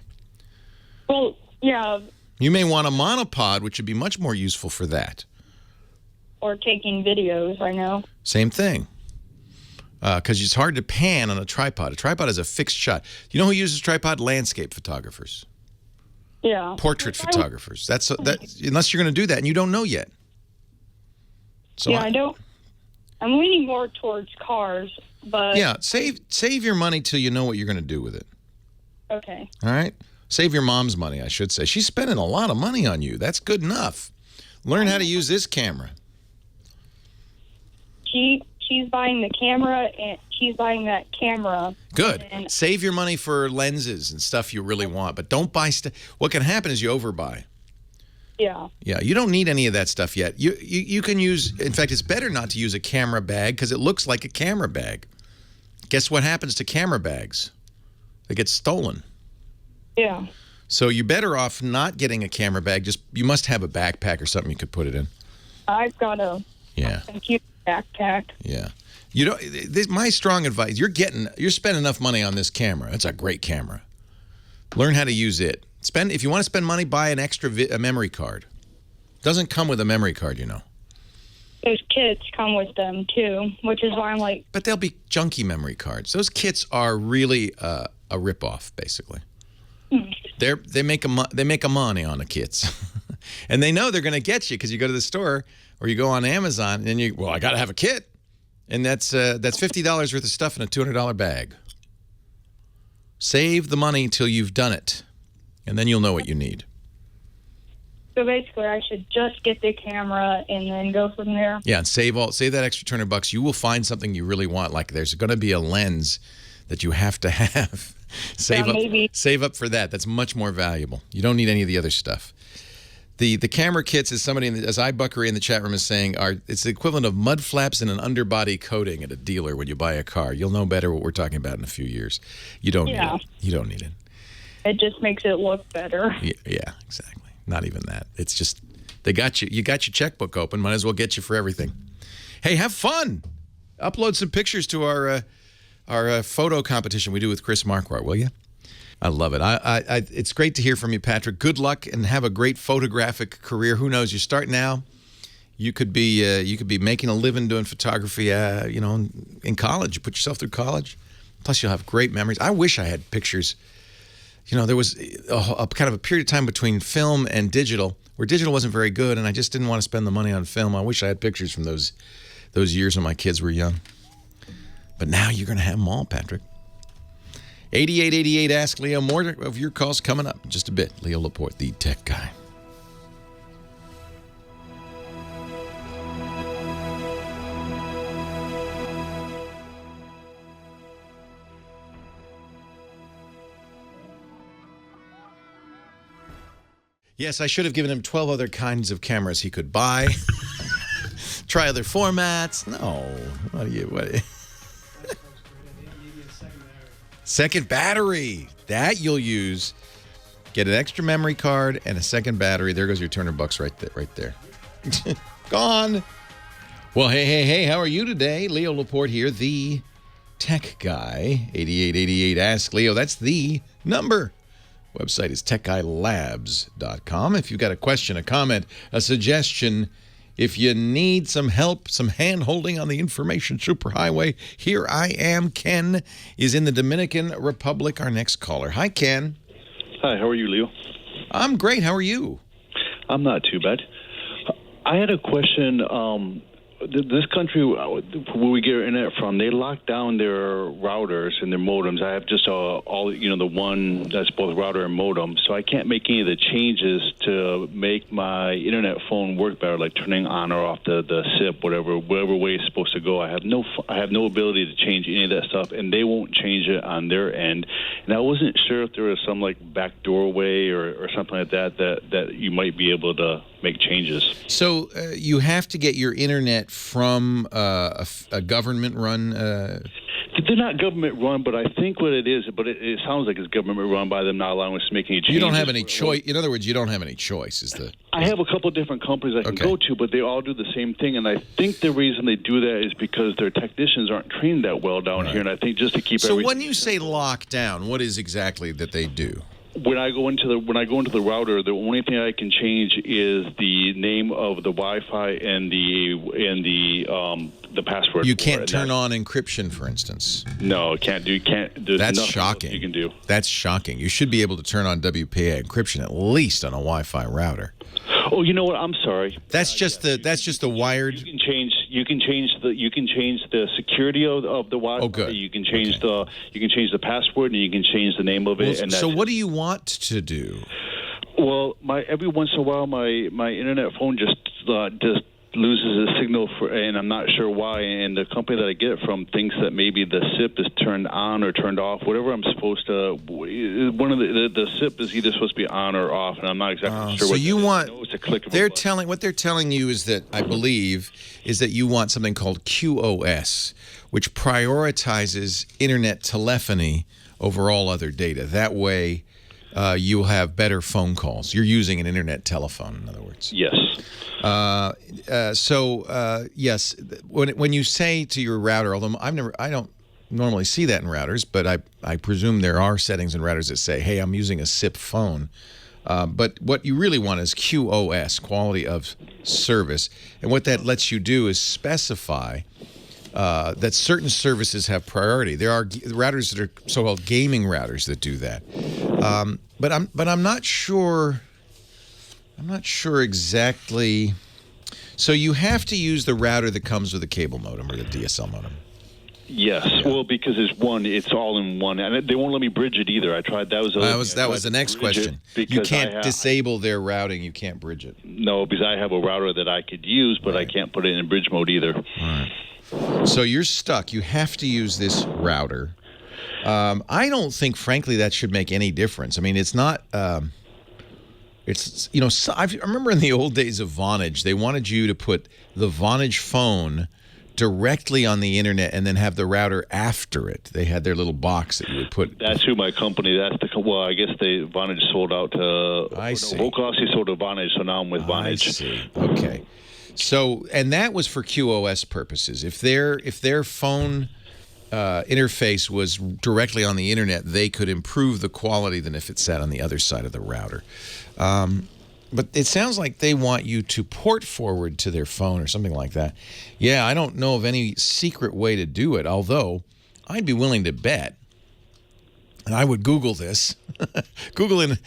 Well, yeah. You may want a monopod, which would be much more useful for that. Or taking videos, I know. Same thing. Because it's hard to pan on a tripod. A tripod is a fixed shot. You know who uses tripod? Landscape photographers. Yeah. Portrait photographers. That's unless you're going to do that, and you don't know yet. So yeah, I don't. I'm leaning more towards cars, but yeah, save your money till you know what you're going to do with it. Okay. All right. Save your mom's money, I should say. She's spending a lot of money on you. That's good enough. Learn how to use this camera. She's buying the camera, and she's buying that camera. Good. Save your money for lenses and stuff you really want, but don't buy stuff. What can happen is you overbuy. Yeah. Yeah, you don't need any of that stuff yet. You can use, in fact, it's better not to use a camera bag because it looks like a camera bag. Guess what happens to camera bags? They get stolen. Yeah. So you're better off not getting a camera bag. Just you must have a backpack or something you could put it in. I've got a computer backpack. Yeah. You know, my strong advice, you're spending enough money on this camera. It's a great camera. Learn how to use it. If you want to spend money, buy an extra a memory card. Doesn't come with a memory card, you know. Those kits come with them too, which is why I'm like. But they'll be junky memory cards. Those kits are really a ripoff, basically. They make a money on the kits, and they know they're going to get you because you go to the store or you go on Amazon and I got to have a kit, and that's $50 worth of stuff in a $200 bag. Save the money until you've done it, and then you'll know what you need. So basically, I should just get the camera and then go from there. Yeah, and save that extra $200. You will find something you really want. Like there's going to be a lens that you have to have. Save up for that. That's much more valuable. You don't need any of the other stuff. The camera kits, as somebody as iBuckery in the chat room is saying, it's the equivalent of mud flaps and an underbody coating at a dealer when you buy a car. You'll know better what we're talking about in a few years. You don't need it. You don't need it. It just makes it look better. Yeah, exactly. Not even that. It's just they got you. You got your checkbook open. Might as well get you for everything. Hey, have fun. Upload some pictures to our photo competition we do with Chris Marquardt, will you? I love it. It's great to hear from you, Patrick. Good luck and have a great photographic career. Who knows? You start now. You could be making a living doing photography. In college. You put yourself through college. Plus, you'll have great memories. I wish I had pictures. There was a kind of a period of time between film and digital where digital wasn't very good, and I just didn't want to spend the money on film. I wish I had pictures from those years when my kids were young. But now you're going to have them all, Patrick. 8888 Ask Leo. More of your calls coming up in just a bit. Leo Laporte, the tech guy. Yes, I should have given him 12 other kinds of cameras he could buy. Try other formats. No. What? Second battery. That you'll use. Get an extra memory card and a second battery. There goes your $200 right there. Gone. Well, hey, how are you today? Leo Laporte here, the tech guy. 8888 Ask Leo. That's the number. Website is techguylabs.com. If you've got a question, a comment, a suggestion, if you need some help, some hand-holding on the information superhighway, here I am. Ken is in the Dominican Republic, our next caller. Hi, Ken. Hi, how are you, Leo? I'm great. How are you? I'm not too bad. I had a question. This country, where we get our internet from, they lock down their routers and their modems. I have just the one that's both router and modem, so I can't make any of the changes to make my internet phone work better, like turning on or off the SIP, whatever way it's supposed to go. I have no ability to change any of that stuff, and they won't change it on their end. And I wasn't sure if there was some backdoor way or something like that you might be able to make changes. So you have to get your internet from a government-run... They're not government-run, but I think what it is, it sounds like it's government-run by them not allowing us to make any changes. You don't have any choice. In other words, you don't have any choice. I have a couple of different companies I can go to, but they all do the same thing, and I think the reason they do that is because their technicians aren't trained that well down here, and I think just to keep everything... So when you say lockdown, what is exactly that they do? When I go into the router, the only thing I can change is the name of the Wi-Fi and the password. You can't turn on encryption, for instance. No, can't. There's That's nothing shocking. You can do. That's shocking. You should be able to turn on WPA encryption at least on a Wi-Fi router. Oh, you know what? I'm sorry. That's just the wired. You can change the security of the Wi-Fi. Oh, good. You can change the password, and you can change the name of it. So what do you want to do? Well, every once in a while, my internet phone just loses a signal and I'm not sure why. And the company that I get it from thinks that maybe the SIP is turned on or turned off. Whatever I'm supposed to. One of the SIP is either supposed to be on or off, and I'm not exactly sure. So you want? It's a click of what they're telling you is that I believe is that you want something called QoS, which prioritizes internet telephony over all other data. That way, you'll have better phone calls. You're using an internet telephone, in other words. Yes. Yes, when you say to your router, although I don't normally see that in routers, but I presume there are settings in routers that say, hey, I'm using a SIP phone. But what you really want is QoS, quality of service. And what that lets you do is specify that certain services have priority. There are routers that are so-called gaming routers that do that. But I'm not sure. I'm not sure exactly. So you have to use the router that comes with a cable modem or the DSL modem. Yes, well, because it's all in one, and they won't let me bridge it either. I tried. That was the next question. You can't disable their routing. You can't bridge it. No, because I have a router that I could use, but I can't put it in bridge mode either. All right. So you're stuck. You have to use this router. I don't think, frankly, that should make any difference. I mean, it's not. It's I remember in the old days of Vonage, they wanted you to put the Vonage phone directly on the internet and then have the router after it. They had their little box that you would put. That's who my company. I guess Vonage sold out to. I see. Vocossi sold to Vonage, so now I'm with Vonage. I see. Okay. So, and that was for QoS purposes. If their phone interface was directly on the internet, they could improve the quality than if it sat on the other side of the router. But it sounds like they want you to port forward to their phone or something like that. Yeah, I don't know of any secret way to do it, although I'd be willing to bet, and I would Google this, Google it,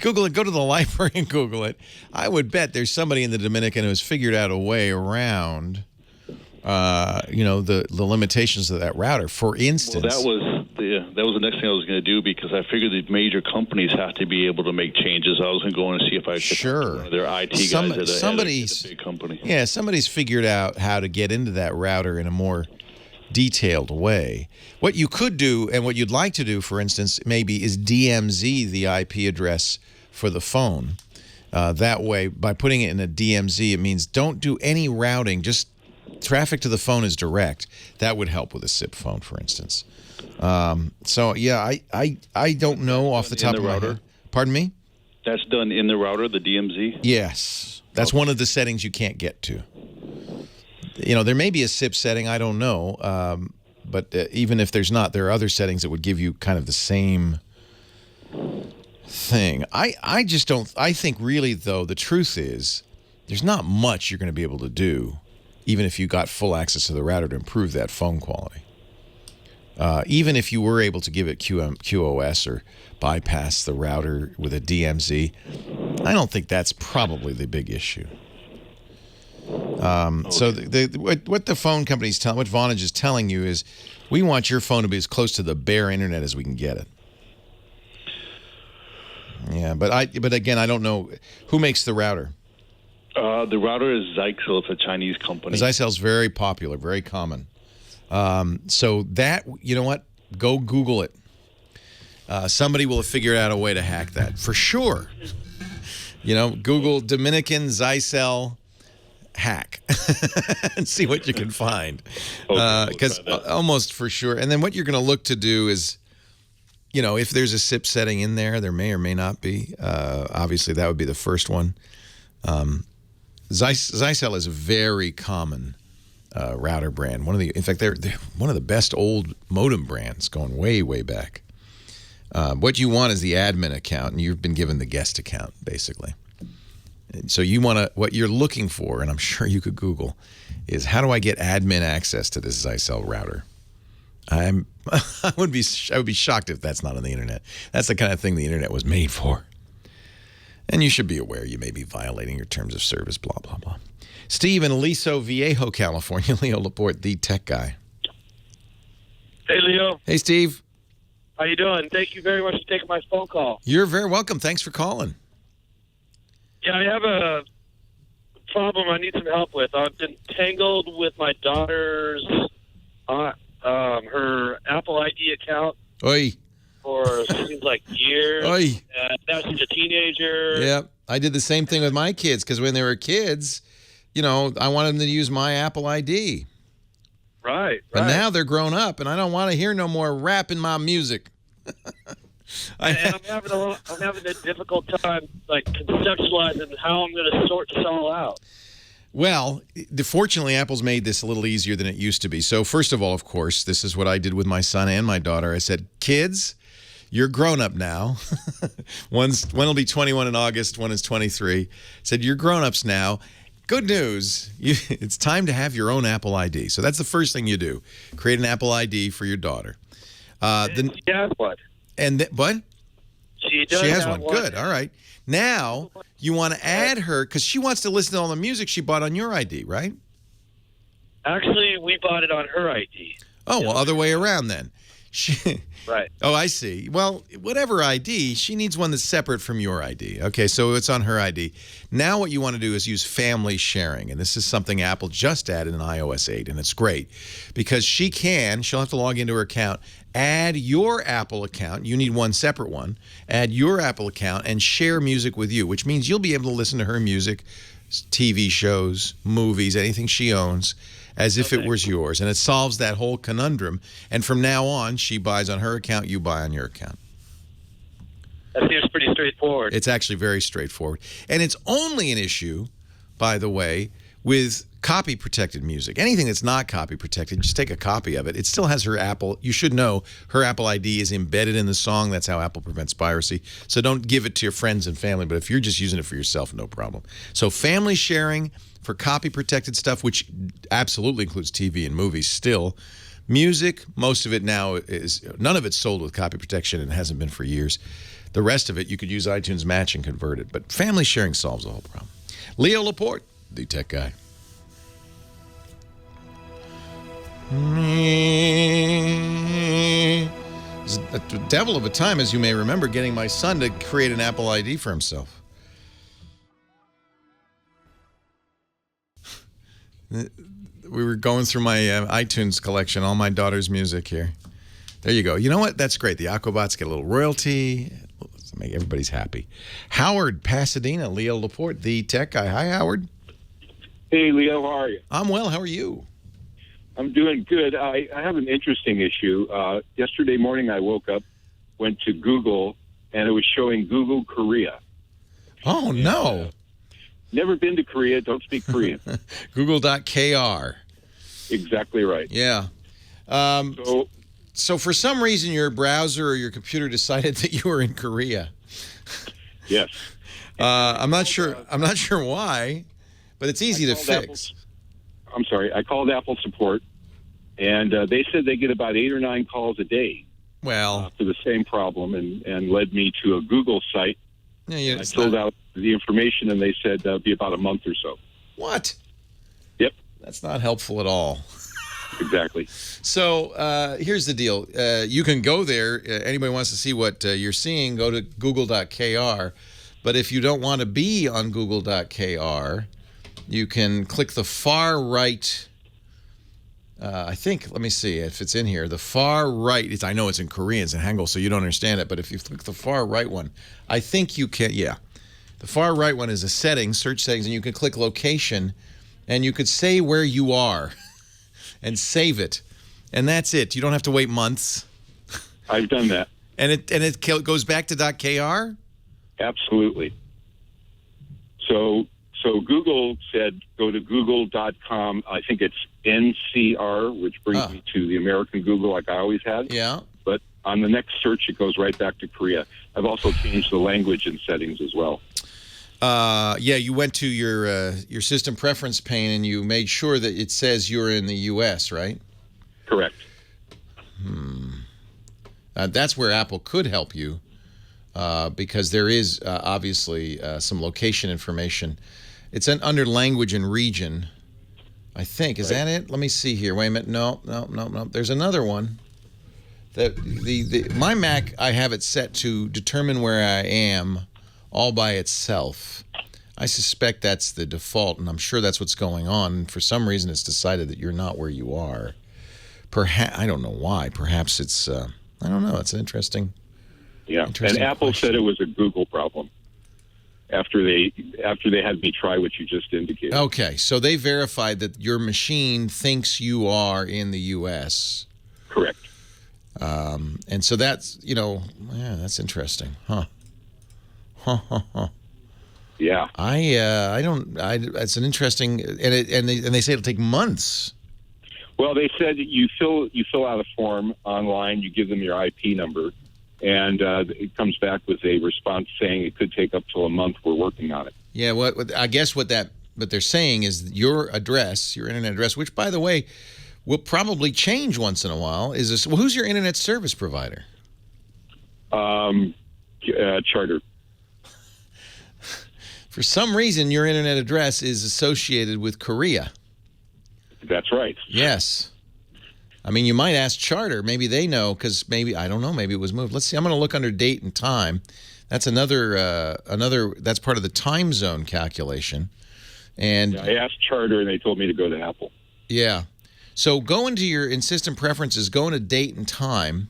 go to the library and Google it. I would bet there's somebody in the Dominican who has figured out a way around the limitations of that router. For instance, that was the next thing I was going to do, because I figured the major companies have to be able to make changes. I was going to go in and see if I could talk to one of their IT guys at a big company. Yeah, somebody's figured out how to get into that router in a more detailed way. What you could do, and what you'd like to do, for instance, maybe is DMZ the IP address for the phone. That way, by putting it in a DMZ, it means don't do any routing, just traffic to the phone is direct. That would help with a SIP phone, for instance. So yeah, I don't know off the top of my head. Pardon me? That's done in the router, the DMZ? Yes. That's one of the settings you can't get to. There may be a SIP setting, I don't know. But even if there's not, there are other settings that would give you kind of the same thing. I just don't. I think really, though, the truth is there's not much you're going to be able to do, even if you got full access to the router, to improve that phone quality. Even if you were able to give it QoS or bypass the router with a DMZ, I don't think that's probably the big issue. So what the phone company's what Vonage is telling you is, we want your phone to be as close to the bare internet as we can get it. Yeah, but again, I don't know who makes the router. The router is Zyxel. It's a Chinese company. Zyxel's very popular, very common. So that, you know what? Go Google it. Somebody will have figured out a way to hack that for sure. Google Dominican Zyxel hack and see what you can find. Because almost for sure. And then what you're going to look to do is, if there's a SIP setting in there, there may or may not be. Obviously, that would be the first one. Zyxel is a very common router brand. In fact, they're one of the best old modem brands going way, way back. What you want is the admin account, and you've been given the guest account, basically. So what you're looking for, and I'm sure you could Google, is how do I get admin access to this Zyxel router? I would be shocked if that's not on the internet. That's the kind of thing the internet was made for. And you should be aware you may be violating your terms of service, blah, blah, blah. Steve in Aliso Viejo, California. Leo Laporte, the tech guy. Hey, Leo. Hey, Steve. How you doing? Thank you very much for taking my phone call. You're very welcome. Thanks for calling. Yeah, I have a problem I need some help with. I've been tangled with my daughter's her Apple ID account. Oi. For seems like years. Oi. Now she's a teenager. Yeah, I did the same thing with my kids, because when they were kids, I wanted them to use my Apple ID. Right. But now they're grown up, and I don't want to hear no more rap in my music. And I'm having a difficult time like conceptualizing how I'm going to sort this all out. Well, fortunately, Apple's made this a little easier than it used to be. So first of all, of course, this is what I did with my son and my daughter. I said, kids, you're grown up now. One will be 21 in August, one is 23. I said, you're grown-ups now. Good news, it's time to have your own Apple ID. So that's the first thing you do. Create an Apple ID for your daughter. She has one. What? She does She has have one. Good. All right. Now, you want to add her, because she wants to listen to all the music she bought on your ID, right? Actually, we bought it on her ID. Oh, well, other way around then. Right. Oh, I see. Well, whatever ID, she needs one that's separate from your ID. Okay, so it's on her ID. Now what you want to do is use family sharing, and this is something Apple just added in iOS 8, and it's great because she'll have to log into her account, add your Apple account. You need one separate one. Add your Apple account and share music with you, which means you'll be able to listen to her music, TV shows, movies, anything she owns, as if it was yours. And it solves that whole conundrum. And from now on, she buys on her account, you buy on your account. That seems pretty straightforward. It's actually very straightforward. And it's only an issue, by the way, with copy-protected music. Anything that's not copy-protected, just take a copy of it. It still has her Apple. You should know her Apple ID is embedded in the song. That's how Apple prevents piracy. So don't give it to your friends and family. But if you're just using it for yourself, no problem. So family sharing for copy-protected stuff, which absolutely includes TV and movies still. Music, most of it now is, none of it's sold with copy protection and hasn't been for years. The rest of it, you could use iTunes Match and convert it. But family sharing solves the whole problem. Leo Laporte, the tech guy. It's a devil of a time, as you may remember, getting my son to create an Apple ID for himself. We were going through my iTunes collection, all my daughter's music here. There you go. You know what? That's great. The Aquabots get a little royalty. Let's make everybody's happy. Howard, Pasadena, Leo Laporte, the tech guy. Hi, Howard. Hey, Leo. How are you? I'm well. How are you? I'm doing good. I have an interesting issue. Yesterday morning, I woke up, went to Google, and it was showing Google Korea. Oh, no. Never been to Korea. Don't speak Korean. Google.kr. Exactly right. Yeah. So for some reason, your browser or your computer decided that you were in Korea. Yes. I'm not sure why, but it's easy to fix. I'm sorry. I called Apple support, and they said they get about 8 or 9 calls a day. Well, for the same problem, and led me to a Google site. Yeah, I filled out the information, and they said it'd be about a month or so. What? Yep. That's not helpful at all. Exactly. So here's the deal. You can go there. Anybody wants to see what you're seeing, go to google.kr. But if you don't want to be on google.kr, you can click the far right. I think, let me see if it's in here. The far right, I know it's in Korean, it's in Hangul, so you don't understand it. But if you click the far right one, I think you can, yeah. The far right one is a settings, search settings, and you can click location, and you could say where you are and save it. And that's it. You don't have to wait months. I've done that. And it goes back to .kr? Absolutely. So Google said go to google.com. I think it's NCR, which brings me to the American Google like I always had. Yeah. But on the next search, it goes right back to Korea. I've also changed the language and settings as well. Yeah, you went to your system preference pane and you made sure that it says you're in the U.S., right? Correct. That's where Apple could help you because there is obviously some location information. It's under language and region, I think. Is that it? Let me see here. Wait a minute. No. There's another one. My Mac, I have it set to determine where I am all by itself. I suspect that's the default, and I'm sure that's what's going on. For some reason, it's decided that you're not where you are. Perhaps I don't know why. Perhaps it's I don't know. It's an interesting. Yeah, and Apple said it was a Google problem after they had me try what you just indicated. Okay, so they verified that your machine thinks you are in the U.S. Correct. And so that's, yeah, that's interesting. Huh. Yeah. It's an interesting, and they say it'll take months. Well, they said that you fill out a form online, you give them your IP number, and it comes back with a response saying it could take up to a month. We're working on it. Yeah, I guess what they're saying is your address, your internet address, which, by the way, will probably change once in a while. Who's your internet service provider? Charter. For some reason, your internet address is associated with Korea. That's right. Yes. I mean, you might ask Charter. Maybe they know, because I don't know, maybe it was moved. Let's see. I'm going to look under date and time. That's that's part of the time zone calculation. And I asked Charter, and they told me to go to Apple. Yeah. So go into in system preferences, go into date and time,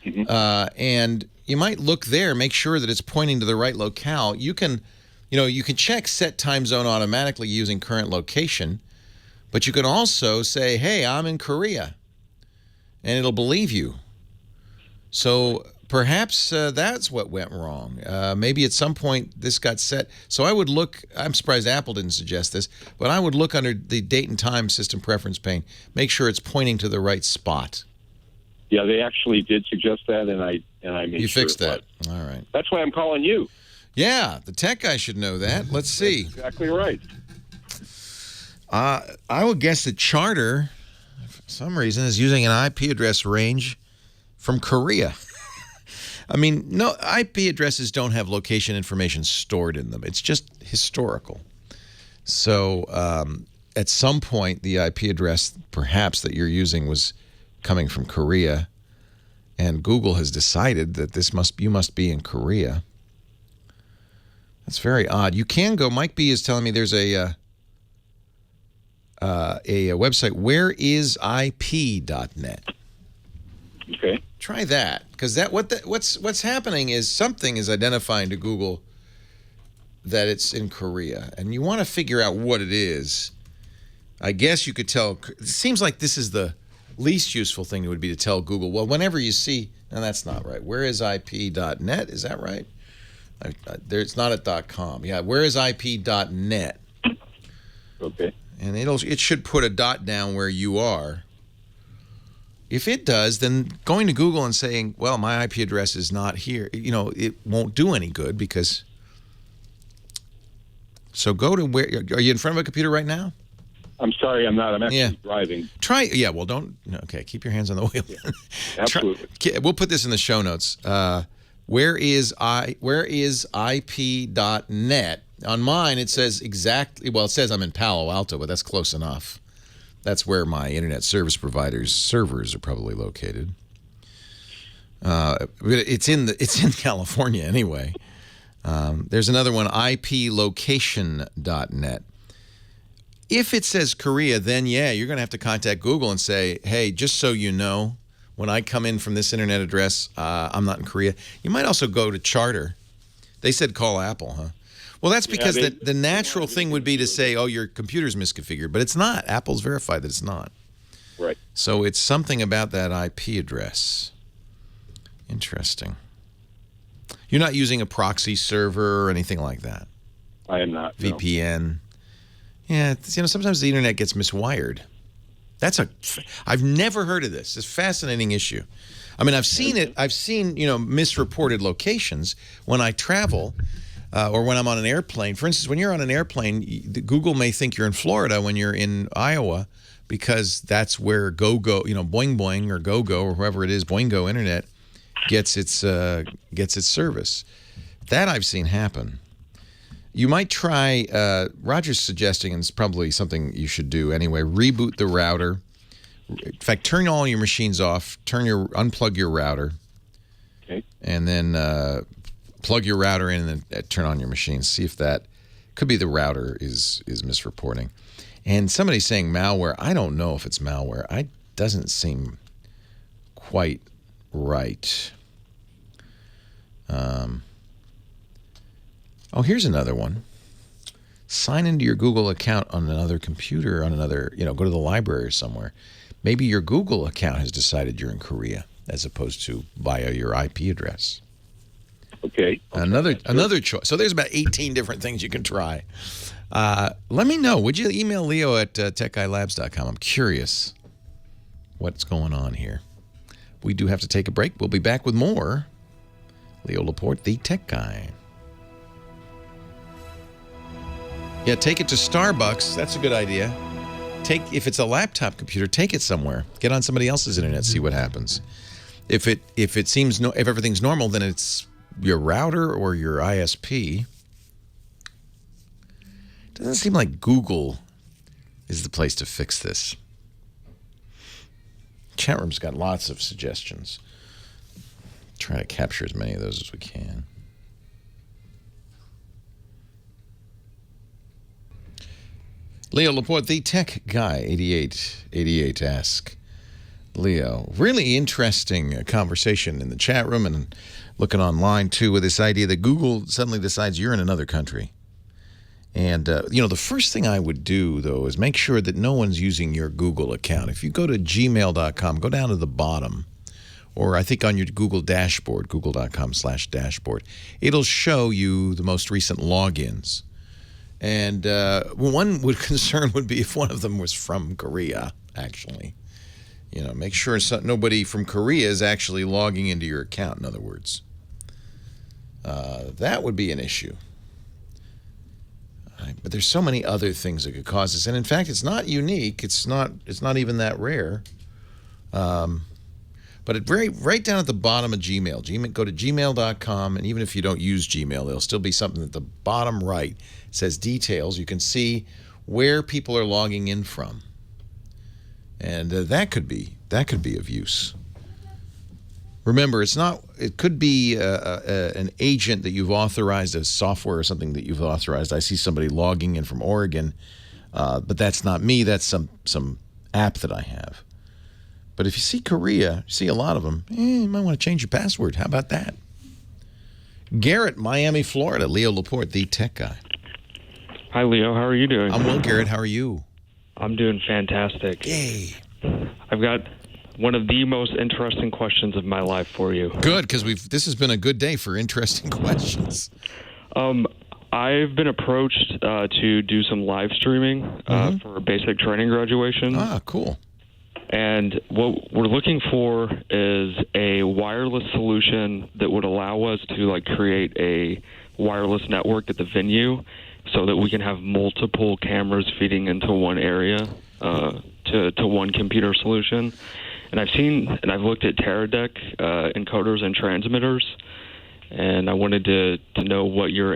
and you might look there, make sure that it's pointing to the right locale. You can check set time zone automatically using current location, but you can also say, hey, I'm in Korea, and it'll believe you. So perhaps that's what went wrong. Maybe at some point this got set. So I would look, I'm surprised Apple didn't suggest this, but I would look under the date and time system preference pane, make sure it's pointing to the right spot. Yeah, they actually did suggest that, and I made You sure fixed that. All right. That's why I'm calling you. Yeah, the tech guy should know that. Let's see. That's exactly right. I would guess that Charter, for some reason, is using an IP address range from Korea. I mean, no, IP addresses don't have location information stored in them. It's just historical. So at some point, the IP address, perhaps, that you're using was coming from Korea, and Google has decided that you must be in Korea. That's very odd. You can go. Mike B is telling me there's a website, whereisip.net. Okay. Try that, because what's happening is something is identifying to Google that it's in Korea, and you want to figure out what it is. I guess you could tell. It seems like this is the least useful thing would be to tell Google, well, whenever you see, no, that's not right. Whereisip.net, is that right? It's not at .com. Yeah, whereisip.net. Okay. And it should put a dot down where you are. If it does, then going to Google and saying, well, my IP address is not here, it won't do any good, because... So go to where... Are you in front of a computer right now? I'm sorry, I'm not. I'm actually driving. Well, don't... Okay, keep your hands on the wheel. Yeah, absolutely. We'll put this in the show notes. Whereisip.net. On mine, it says exactly... Well, it says I'm in Palo Alto, but that's close enough. That's where my internet service provider's servers are probably located. It's in California anyway. There's another one, iplocation.net. If it says Korea, then you're going to have to contact Google and say, hey, just so you know, when I come in from this internet address, I'm not in Korea. You might also go to Charter. They said call Apple, huh? Well, that's because the natural thing would be to say, oh, your computer's misconfigured, but it's not. Apple's verified that it's not. Right. So it's something about that IP address. Interesting. You're not using a proxy server or anything like that? I am not. VPN? No. Yeah, sometimes the internet gets miswired. I've never heard of this. It's a fascinating issue. I mean, I've seen it. I've seen, misreported locations when I travel. Or when I'm on an airplane. For instance, when you're on an airplane, Google may think you're in Florida when you're in Iowa, because that's where Boing Boing or GoGo or whoever it is, Boingo Internet, gets its service. That I've seen happen. You might try, Roger's suggesting, and it's probably something you should do anyway, reboot the router. In fact, turn all your machines off, unplug your router, okay, and then plug your router in and then turn on your machine. See if that could be the router is misreporting. And somebody's saying malware. I don't know if it's malware. It doesn't seem quite right. Here's another one. Sign into your Google account on another computer, go to the library or somewhere. Maybe your Google account has decided you're in Korea. as opposed to via your IP address. Okay. Another choice. So there's about 18 different things you can try. Let me know. Would you email Leo at techguylabs.com? I'm curious what's going on here. We do have to take a break. We'll be back with more. Leo Laporte, the tech guy. Yeah, take it to Starbucks. That's a good idea. If it's a laptop computer, take it somewhere. Get on somebody else's internet, see what happens. If everything's normal, then it's your router or your ISP. Doesn't seem like Google is the place to fix this. Chat room's got lots of suggestions. Try to capture as many of those as we can. Leo Laporte, the tech guy, 8888 asks. Leo, really interesting conversation in the chat room and looking online too with this idea that Google suddenly decides you're in another country. And, the first thing I would do, though, is make sure that no one's using your Google account. If you go to gmail.com, go down to the bottom, or I think on your Google dashboard, google.com/dashboard, it'll show you the most recent logins. And one concern would be if one of them was from Korea, actually. Make sure nobody from Korea is actually logging into your account, in other words. That would be an issue. But there's so many other things that could cause this. And in fact, it's not unique. It's not even that rare. But right down at the bottom of Gmail, go to gmail.com, and even if you don't use Gmail, there'll still be something at the bottom right. It says details. You can see where people are logging in from. And that could be of use. Remember, it could be an agent that you've authorized, a software or something that you've authorized. I see somebody logging in from Oregon, but that's not me. That's some app that I have. But if you see Korea, you see a lot of them, you might want to change your password. How about that? Garrett, Miami, Florida. Leo Laporte, the tech guy. Hi, Leo. How are you doing? I'm well, Garrett. How are you? I'm doing fantastic. Yay. I've got one of the most interesting questions of my life for you. Good, because this has been a good day for interesting questions. I've been approached to do some live streaming for basic training graduation. Ah, cool. And what we're looking for is a wireless solution that would allow us to create a wireless network at the venue so that we can have multiple cameras feeding into one area to one computer solution. And I've looked at Teradek encoders and transmitters, and I wanted to know what your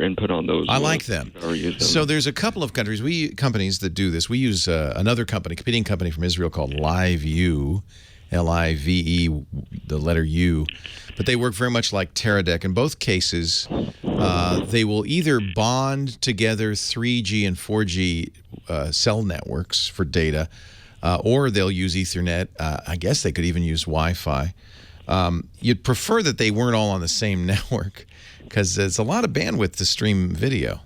input on those. I like them. So there's a couple of companies that do this. We use another competing company from Israel called LiveU, L-I-V-E, the letter U. But they work very much like Teradek. In both cases, they will either bond together 3G and 4G cell networks for data, or they'll use Ethernet. I guess they could even use Wi-Fi. You'd prefer that they weren't all on the same network because there's a lot of bandwidth to stream video,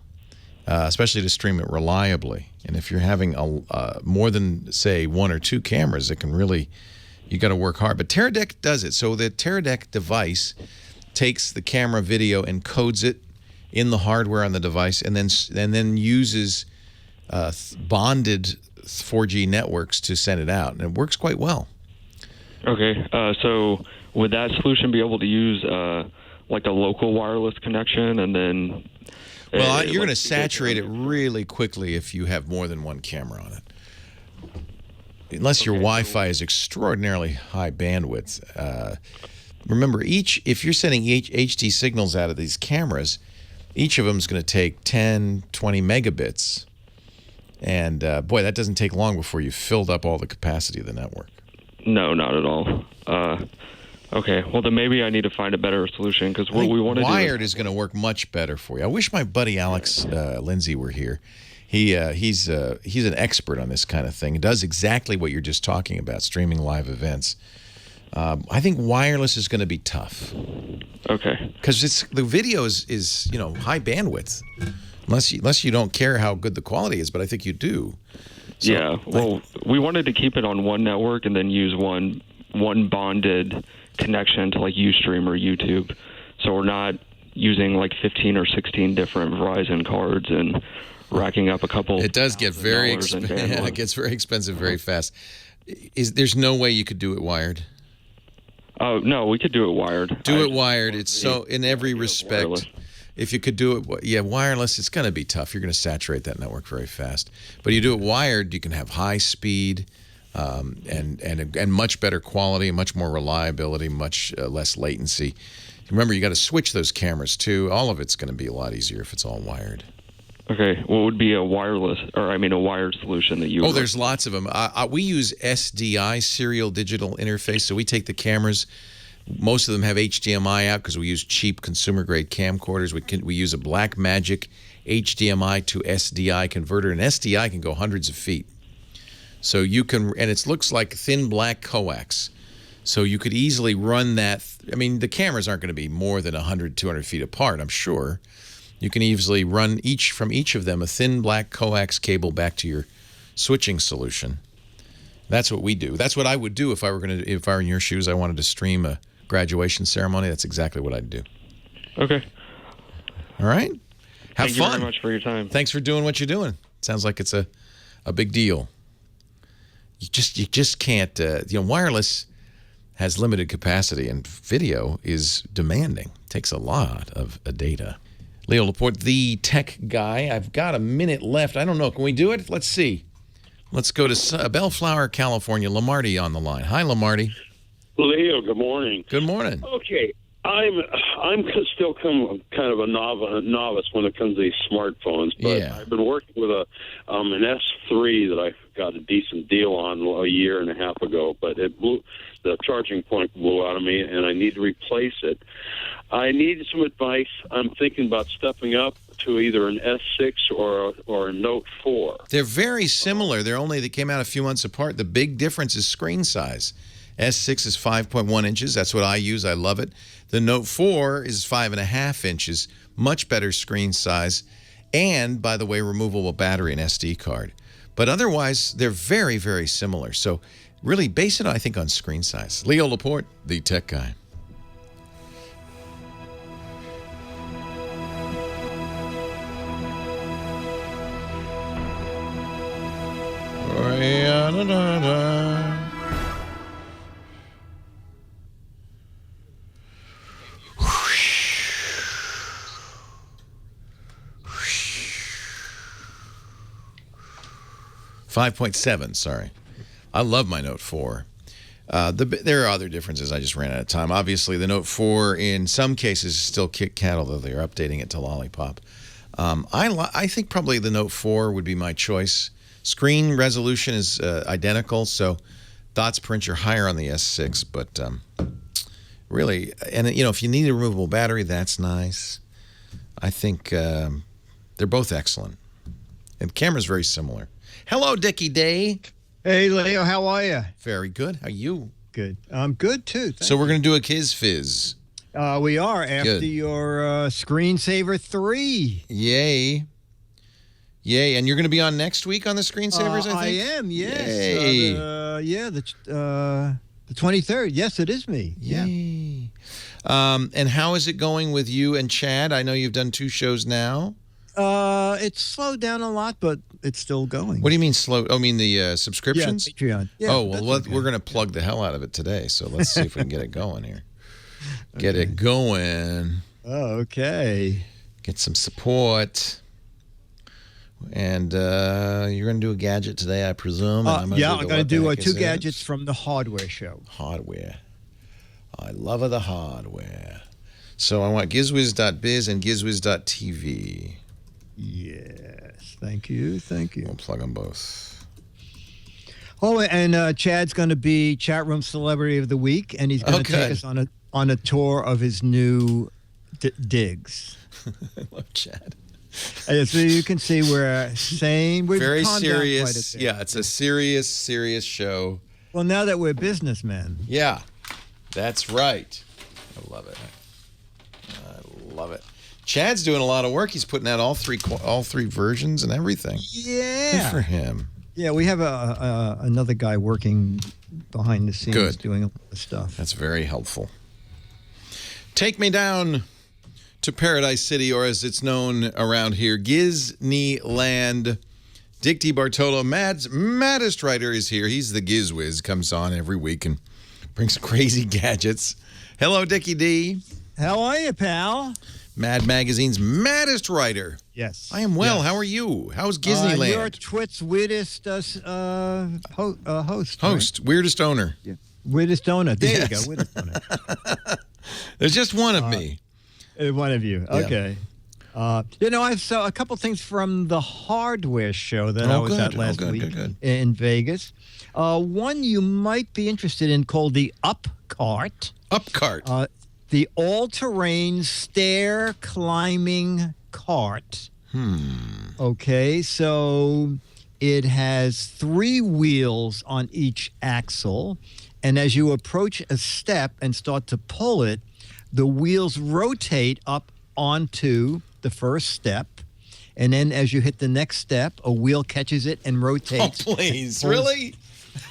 especially to stream it reliably. And if you're having more than, say, one or two cameras, it can really, you got to work hard. But Teradek does it. So the Teradek device takes the camera video and codes it in the hardware on the device, and then uses bonded 4G networks to send it out, and it works quite well. Okay, so would that solution be able to use a local wireless connection, and then? Well, you're going to saturate it really quickly if you have more than one camera on it. Unless your Wi-Fi is extraordinarily high bandwidth. Remember, if you're sending HD signals out of these cameras, each of them is going to take 10, 20 megabits. And, boy, that doesn't take long before you've filled up all the capacity of the network. No, not at all. Okay, well, then maybe I need to find a better solution, because what we want to do... Wired is going to work much better for you. I wish my buddy Alex Lindsay were here. He's an expert on this kind of thing. He does exactly what you're just talking about, streaming live events. I think wireless is going to be tough. Okay. Because the video is high bandwidth, unless you don't care how good the quality is, but I think you do. So, yeah. Well, we wanted to keep it on one network and then use one one bonded connection to like Ustream or YouTube. So we're not using like 15 or 16 different Verizon cards and racking up a couple. It does get very expensive. It gets very expensive very fast. There's no way you could do it wired? Oh, no, we could do it wired. Do it wired. It's so, in every respect, wireless. If you could do it, wireless, it's going to be tough. You're going to saturate that network very fast. But you do it wired, you can have high speed and much better quality, much more reliability, much less latency. Remember, you got to switch those cameras too. All of it's going to be a lot easier if it's all wired. Okay, what would be a wired solution that you? Oh, there's lots of them. We use SDI, serial digital interface. So we take the cameras. Most of them have HDMI out because we use cheap consumer-grade camcorders. We use a Blackmagic HDMI to SDI converter, and SDI can go hundreds of feet. So you can, and it looks like thin black coax. So you could easily run that. I mean, the cameras aren't going to be more than 100, 200 feet apart, I'm sure. You can easily run from each of them a thin black coax cable back to your switching solution. That's what we do. That's what I would do if I were in your shoes. I wanted to stream a graduation ceremony. That's exactly what I'd do. Okay. All right. Have fun. Thank you very much for your time. Thanks for doing what you're doing. Sounds like it's a big deal. You just can't. Wireless has limited capacity, and video is demanding. It takes a lot of data. Leo Laporte, the tech guy. I've got a minute left. I don't know. Can we do it? Let's see. Let's go to Bellflower, California. Lamarty on the line. Hi, Lamarty. Leo, good morning. Good morning. Okay, I'm still kind of a novice when it comes to these smartphones, but I've been working with an S3 that I got a decent deal on a year and a half ago, but the charging point blew out of me, and I need to replace it. I need some advice. I'm thinking about stepping up to either an S6 or a Note 4. They're very similar. They came out a few months apart. The big difference is screen size. S6 is 5.1 inches. That's what I use. I love it. The Note 4 is 5.5 inches. Much better screen size. And, by the way, removable battery and SD card. But otherwise, they're very, very similar. So really base it, I think, on screen size. Leo Laporte, the tech guy. .7, sorry. I love my Note 4. There are other differences. I just ran out of time. Obviously, the Note 4 in some cases is still Kit Kat, although they're updating it to Lollipop. I think probably the Note 4 would be my choice. Screen resolution is identical, so dots per inch are higher on the S6, but really, and if you need a removable battery, that's nice. I think they're both excellent. And the camera's very similar. Hello, Dickie Day. Hey, Leo, how are you? Very good. How are you? Good. I'm good, too. So we're going to do a Kiz Fizz. We are, after your Screensaver 3. Yay. Yay. And you're going to be on next week on the Screensavers, I think? I am, yes. Yay. The 23rd. Yes, it is me. Yay. Yeah. And how is it going with you and Chad? I know you've done 2 shows now. It's slowed down a lot, but it's still going. What do you mean slow? Oh, I mean the subscriptions? Yeah, Patreon. Yeah, we're going to plug the hell out of it today, so let's see if we can get it going here. Get it going. Oh, okay. Get some support. And you're going to do a gadget today, I presume. I'm going to do 2 gadgets from the hardware show. Hardware. I love the hardware. So I want gizwiz.biz and gizwiz.tv. Yes. Thank you. Thank you. We'll plug them both. Oh, and Chad's going to be Chat Room Celebrity of the Week, and he's going to take us on a tour of his new digs. I love Chad. So you can see we're very serious. Yeah, it's a serious show. Well, now that we're businessmen. Yeah, that's right. I love it. I love it. Chad's doing a lot of work. He's putting out all three versions and everything. Yeah. Good for him. Yeah, we have another guy working behind the scenes doing a lot of stuff. That's very helpful. Take me down to Paradise City, or as it's known around here, Disneyland. Dick DeBartolo, Mad's maddest writer, is here. He's the Gizwiz, comes on every week and brings crazy gadgets. Hello, Dickie D. How are you, pal? Mad Magazine's maddest writer. Yes. I am well. Yes. How are you? How's Disneyland? You're Twit's weirdest host. Host, weirdest owner. Yeah. Weirdest owner. There you go, Yes. weirdest owner. There's just one of me. One of you. Yeah. Okay. I saw a couple things from the hardware show that I was at last week in Vegas. One you might be interested in called the Upcart. Upcart. The all-terrain stair climbing cart. Okay, so it has 3 wheels on each axle, and as you approach a step and start to pull it, the wheels rotate up onto the first step, and then as you hit the next step, a wheel catches it and rotates. Oh, please. Really?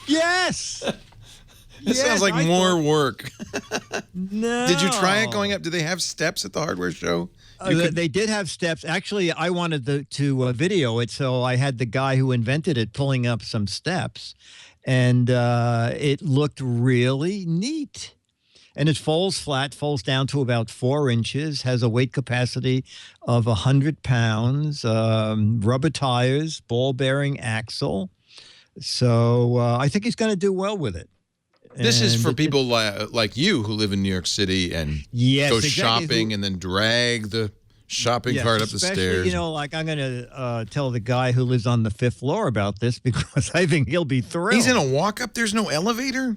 Yes. This sounds like more work. No. Did you try it going up? Do they have steps at the hardware show? They did have steps. Actually, I wanted to video it, so I had the guy who invented it pulling up some steps, and it looked really neat. And it folds flat, folds down to about 4 inches, has a weight capacity of 100 pounds, rubber tires, ball-bearing axle. So I think he's going to do well with it. This is for people like you who live in New York City and go shopping and then drag the shopping cart up the stairs. You know, like I'm going to tell the guy who lives on the 5th floor about this because I think he'll be thrilled. He's in a walk-up? There's no elevator?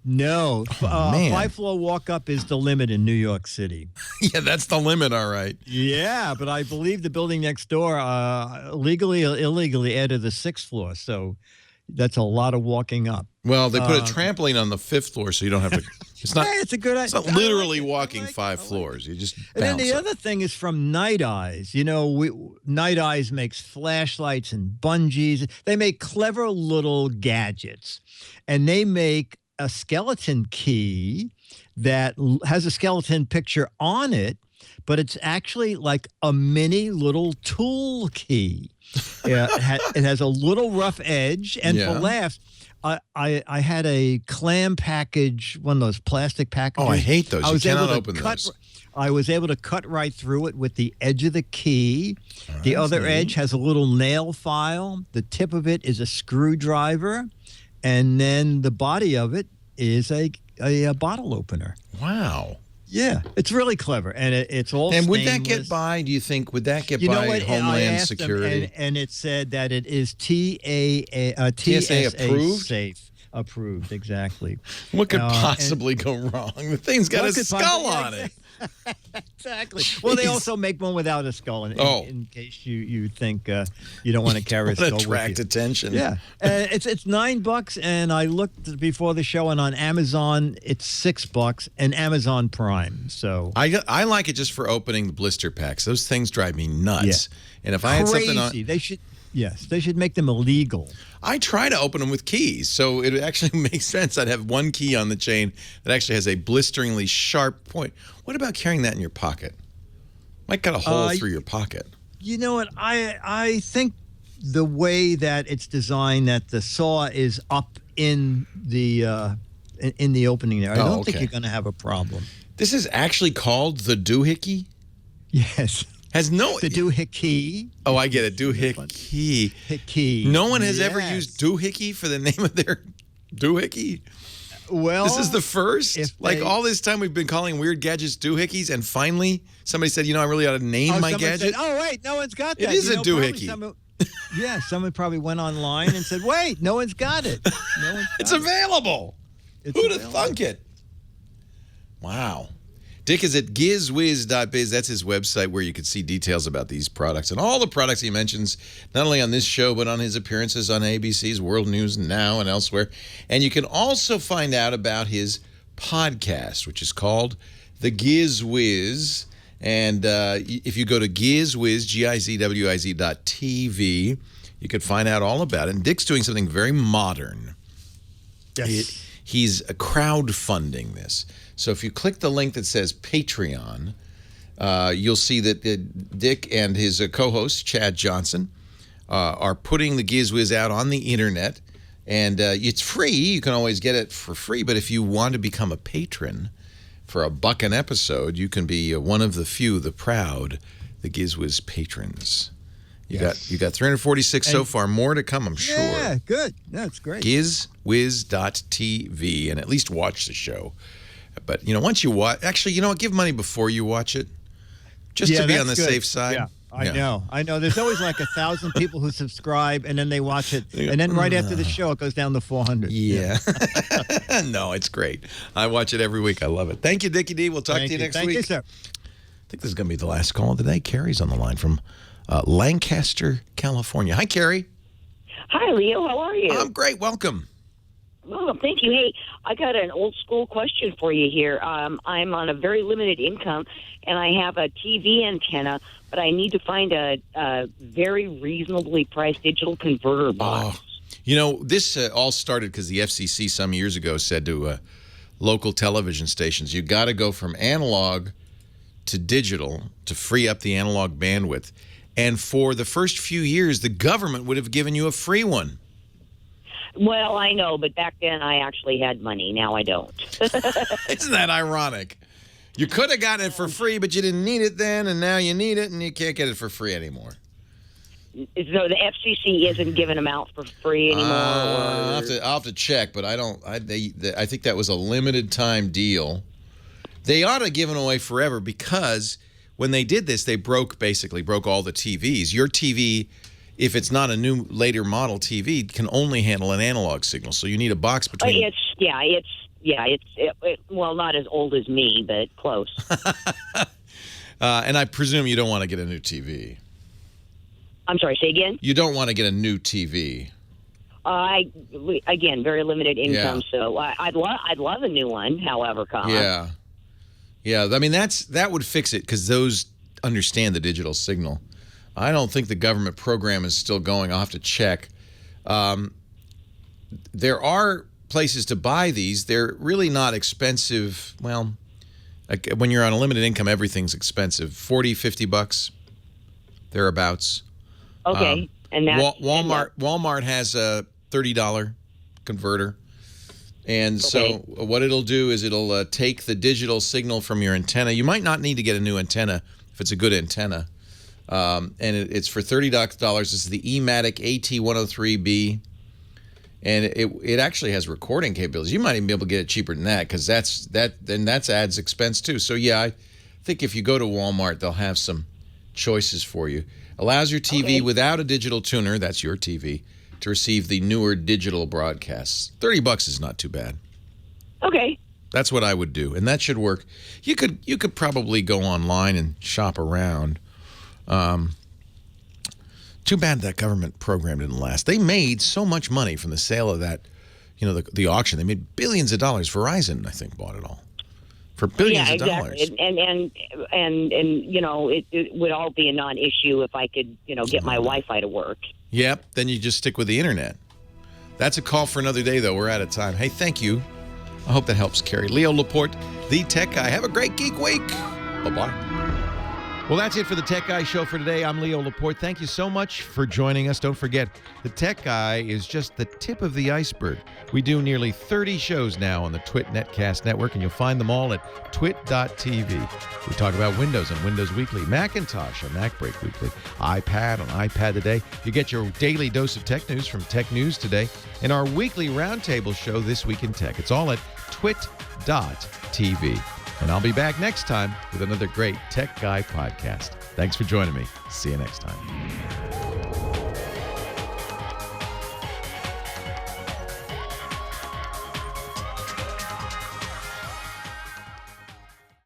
No. Man. 5-floor walk-up is the limit in New York City. Yeah, that's the limit, all right. Yeah, but I believe the building next door legally or illegally added the 6th floor, so that's a lot of walking up. Well, they put a trampoline on the 5th floor, so you don't have to. It's not. It's a good idea. It's not literally walking 5 floors. You just bounce. And then the up. other thing is from Night Eyes. You know, Night Eyes makes flashlights and bungees. They make clever little gadgets, and they make a skeleton key that has a skeleton picture on it, but it's actually like a mini little tool key. It has a little rough edge, and for laughs, I had a clam package, one of those plastic packages. Oh, I hate those. You cannot open those. I was able to cut right through it with the edge of the key. The other edge has a little nail file. The tip of it is a screwdriver, and then the body of it is a bottle opener. Wow. Yeah, it's really clever, and it's all. And would stainless. that get by? Do you think would that get You know by what? Homeland Security? And it said that it is TSA approved? safe approved. Exactly. What could possibly go wrong? The thing's got a skull on it. Exactly. Well, they also make one without a skull in case you think you don't want to carry a skull with you. Attract attention. Yeah, it's $9, and I looked before the show, and on Amazon it's $6, and Amazon Prime. So I like it just for opening the blister packs. Those things drive me nuts. Yeah. And if I had something on, they should make them illegal. I try to open them with keys, so it actually makes sense. I'd have one key on the chain that actually has a blisteringly sharp point. What about carrying that in your pocket? Might cut a hole through your pocket. You know what? I think the way that it's designed, that the saw is up in the opening there, I don't think you're going to have a problem. This is actually called the doohickey? Yes. Has no the doohickey. Oh, I get it. Doohickey. Hickey. No one has ever used doohickey for the name of their doohickey? Well, this is the first? Like all this time we've been calling weird gadgets doohickeys, and finally somebody said, I really ought to name my gadget. Said, wait, no one's got that. It is a doohickey. Someone probably went online and said, wait, no one's got it. It's available. Who'd have thunk it? Wow. Dick is at gizwiz.biz. That's his website where you can see details about these products and all the products he mentions, not only on this show, but on his appearances on ABC's World News Now and elsewhere. And you can also find out about his podcast, which is called The GizWiz. And if you go to GizWiz, GIZWIZ.tv, You could find out all about it. And Dick's doing something very modern. Yes. He's crowdfunding this. So if you click the link that says Patreon, you'll see that Dick and his co-host, Chad Johnson, are putting the GizWiz out on the internet. And it's free. You can always get it for free. But if you want to become a patron for $1 an episode, you can be one of the few, the proud, the GizWiz patrons. You got 346 so far. More to come, I'm sure. Yeah, good. That's great. GizWiz.tv, and at least watch the show. But, once you watch, actually, give money before you watch it, just to be on the safe side. Yeah, I know. There's always like 1,000 people who subscribe, and then they watch it, and then right after the show, it goes down to 400. Yeah. No, it's great. I watch it every week. I love it. Thank you, Dickie D. We'll talk to you next week. Thank you, sir. I think this is going to be the last call of the day. Carrie's on the line from Lancaster, California. Hi, Carrie. Hi, Leo. How are you? I'm great. Welcome. Oh, thank you. Hey, I got an old school question for you here. I'm on a very limited income, and I have a TV antenna, but I need to find a very reasonably priced digital converter box. This all started because the FCC some years ago said to local television stations, you got to go from analog to digital to free up the analog bandwidth. And for the first few years, the government would have given you a free one. Well, I know, but back then I actually had money. Now I don't. Isn't that ironic? You could have gotten it for free, but you didn't need it then, and now you need it, and you can't get it for free anymore. So the FCC isn't giving them out for free anymore? I'll have to check, but I don't. I think that was a limited time deal. They ought to give it away forever because when they did this, they basically broke all the TVs. Your TV, if it's not a new, later model TV, can only handle an analog signal. So you need a box between. It's well, not as old as me, but close. And I presume you don't want to get a new TV. I'm sorry, say again? You don't want to get a new TV. Again, very limited income, so I'd love a new one, however, Yeah. I mean, that would fix it because those understand the digital signal. I don't think the government program is still going. I'll have to check. There are places to buy these. They're really not expensive. Well, when you're on a limited income, everything's expensive. $40-50, thereabouts. Okay. And that Walmart has a $30 converter. And so what it'll do is it'll take the digital signal from your antenna. You might not need to get a new antenna if it's a good antenna. And it's for $30. This is the eMatic AT103B. And it actually has recording capabilities. You might even be able to get it cheaper than that because that's adds expense too. So yeah, I think if you go to Walmart, they'll have some choices for you. Allows your TV without a digital tuner, that's your TV, to receive the newer digital broadcasts. $30 is not too bad. Okay. That's what I would do, and that should work. You could probably go online and shop around. Too bad that government program didn't last. They made so much money from the sale of that, the auction. They made billions of dollars. Verizon, I think, bought it all for billions of dollars. And it would all be a non-issue if I could, get my Wi-Fi to work. Yep. Then you just stick with the internet. That's a call for another day, though. We're out of time. Hey, thank you. I hope that helps, Carrie. Leo Laporte, the Tech Guy. Have a great Geek Week. Bye-bye. Well, that's it for the Tech Guy Show for today. I'm Leo Laporte. Thank you so much for joining us. Don't forget, the Tech Guy is just the tip of the iceberg. We do nearly 30 shows now on the Twit Netcast Network, and you'll find them all at twit.tv. We talk about Windows on Windows Weekly, Macintosh on Mac Break Weekly, iPad on iPad Today. You get your daily dose of tech news from Tech News Today, and our weekly roundtable show, This Week in Tech. It's all at twit.tv. And I'll be back next time with another great Tech Guy podcast. Thanks for joining me. See you next time.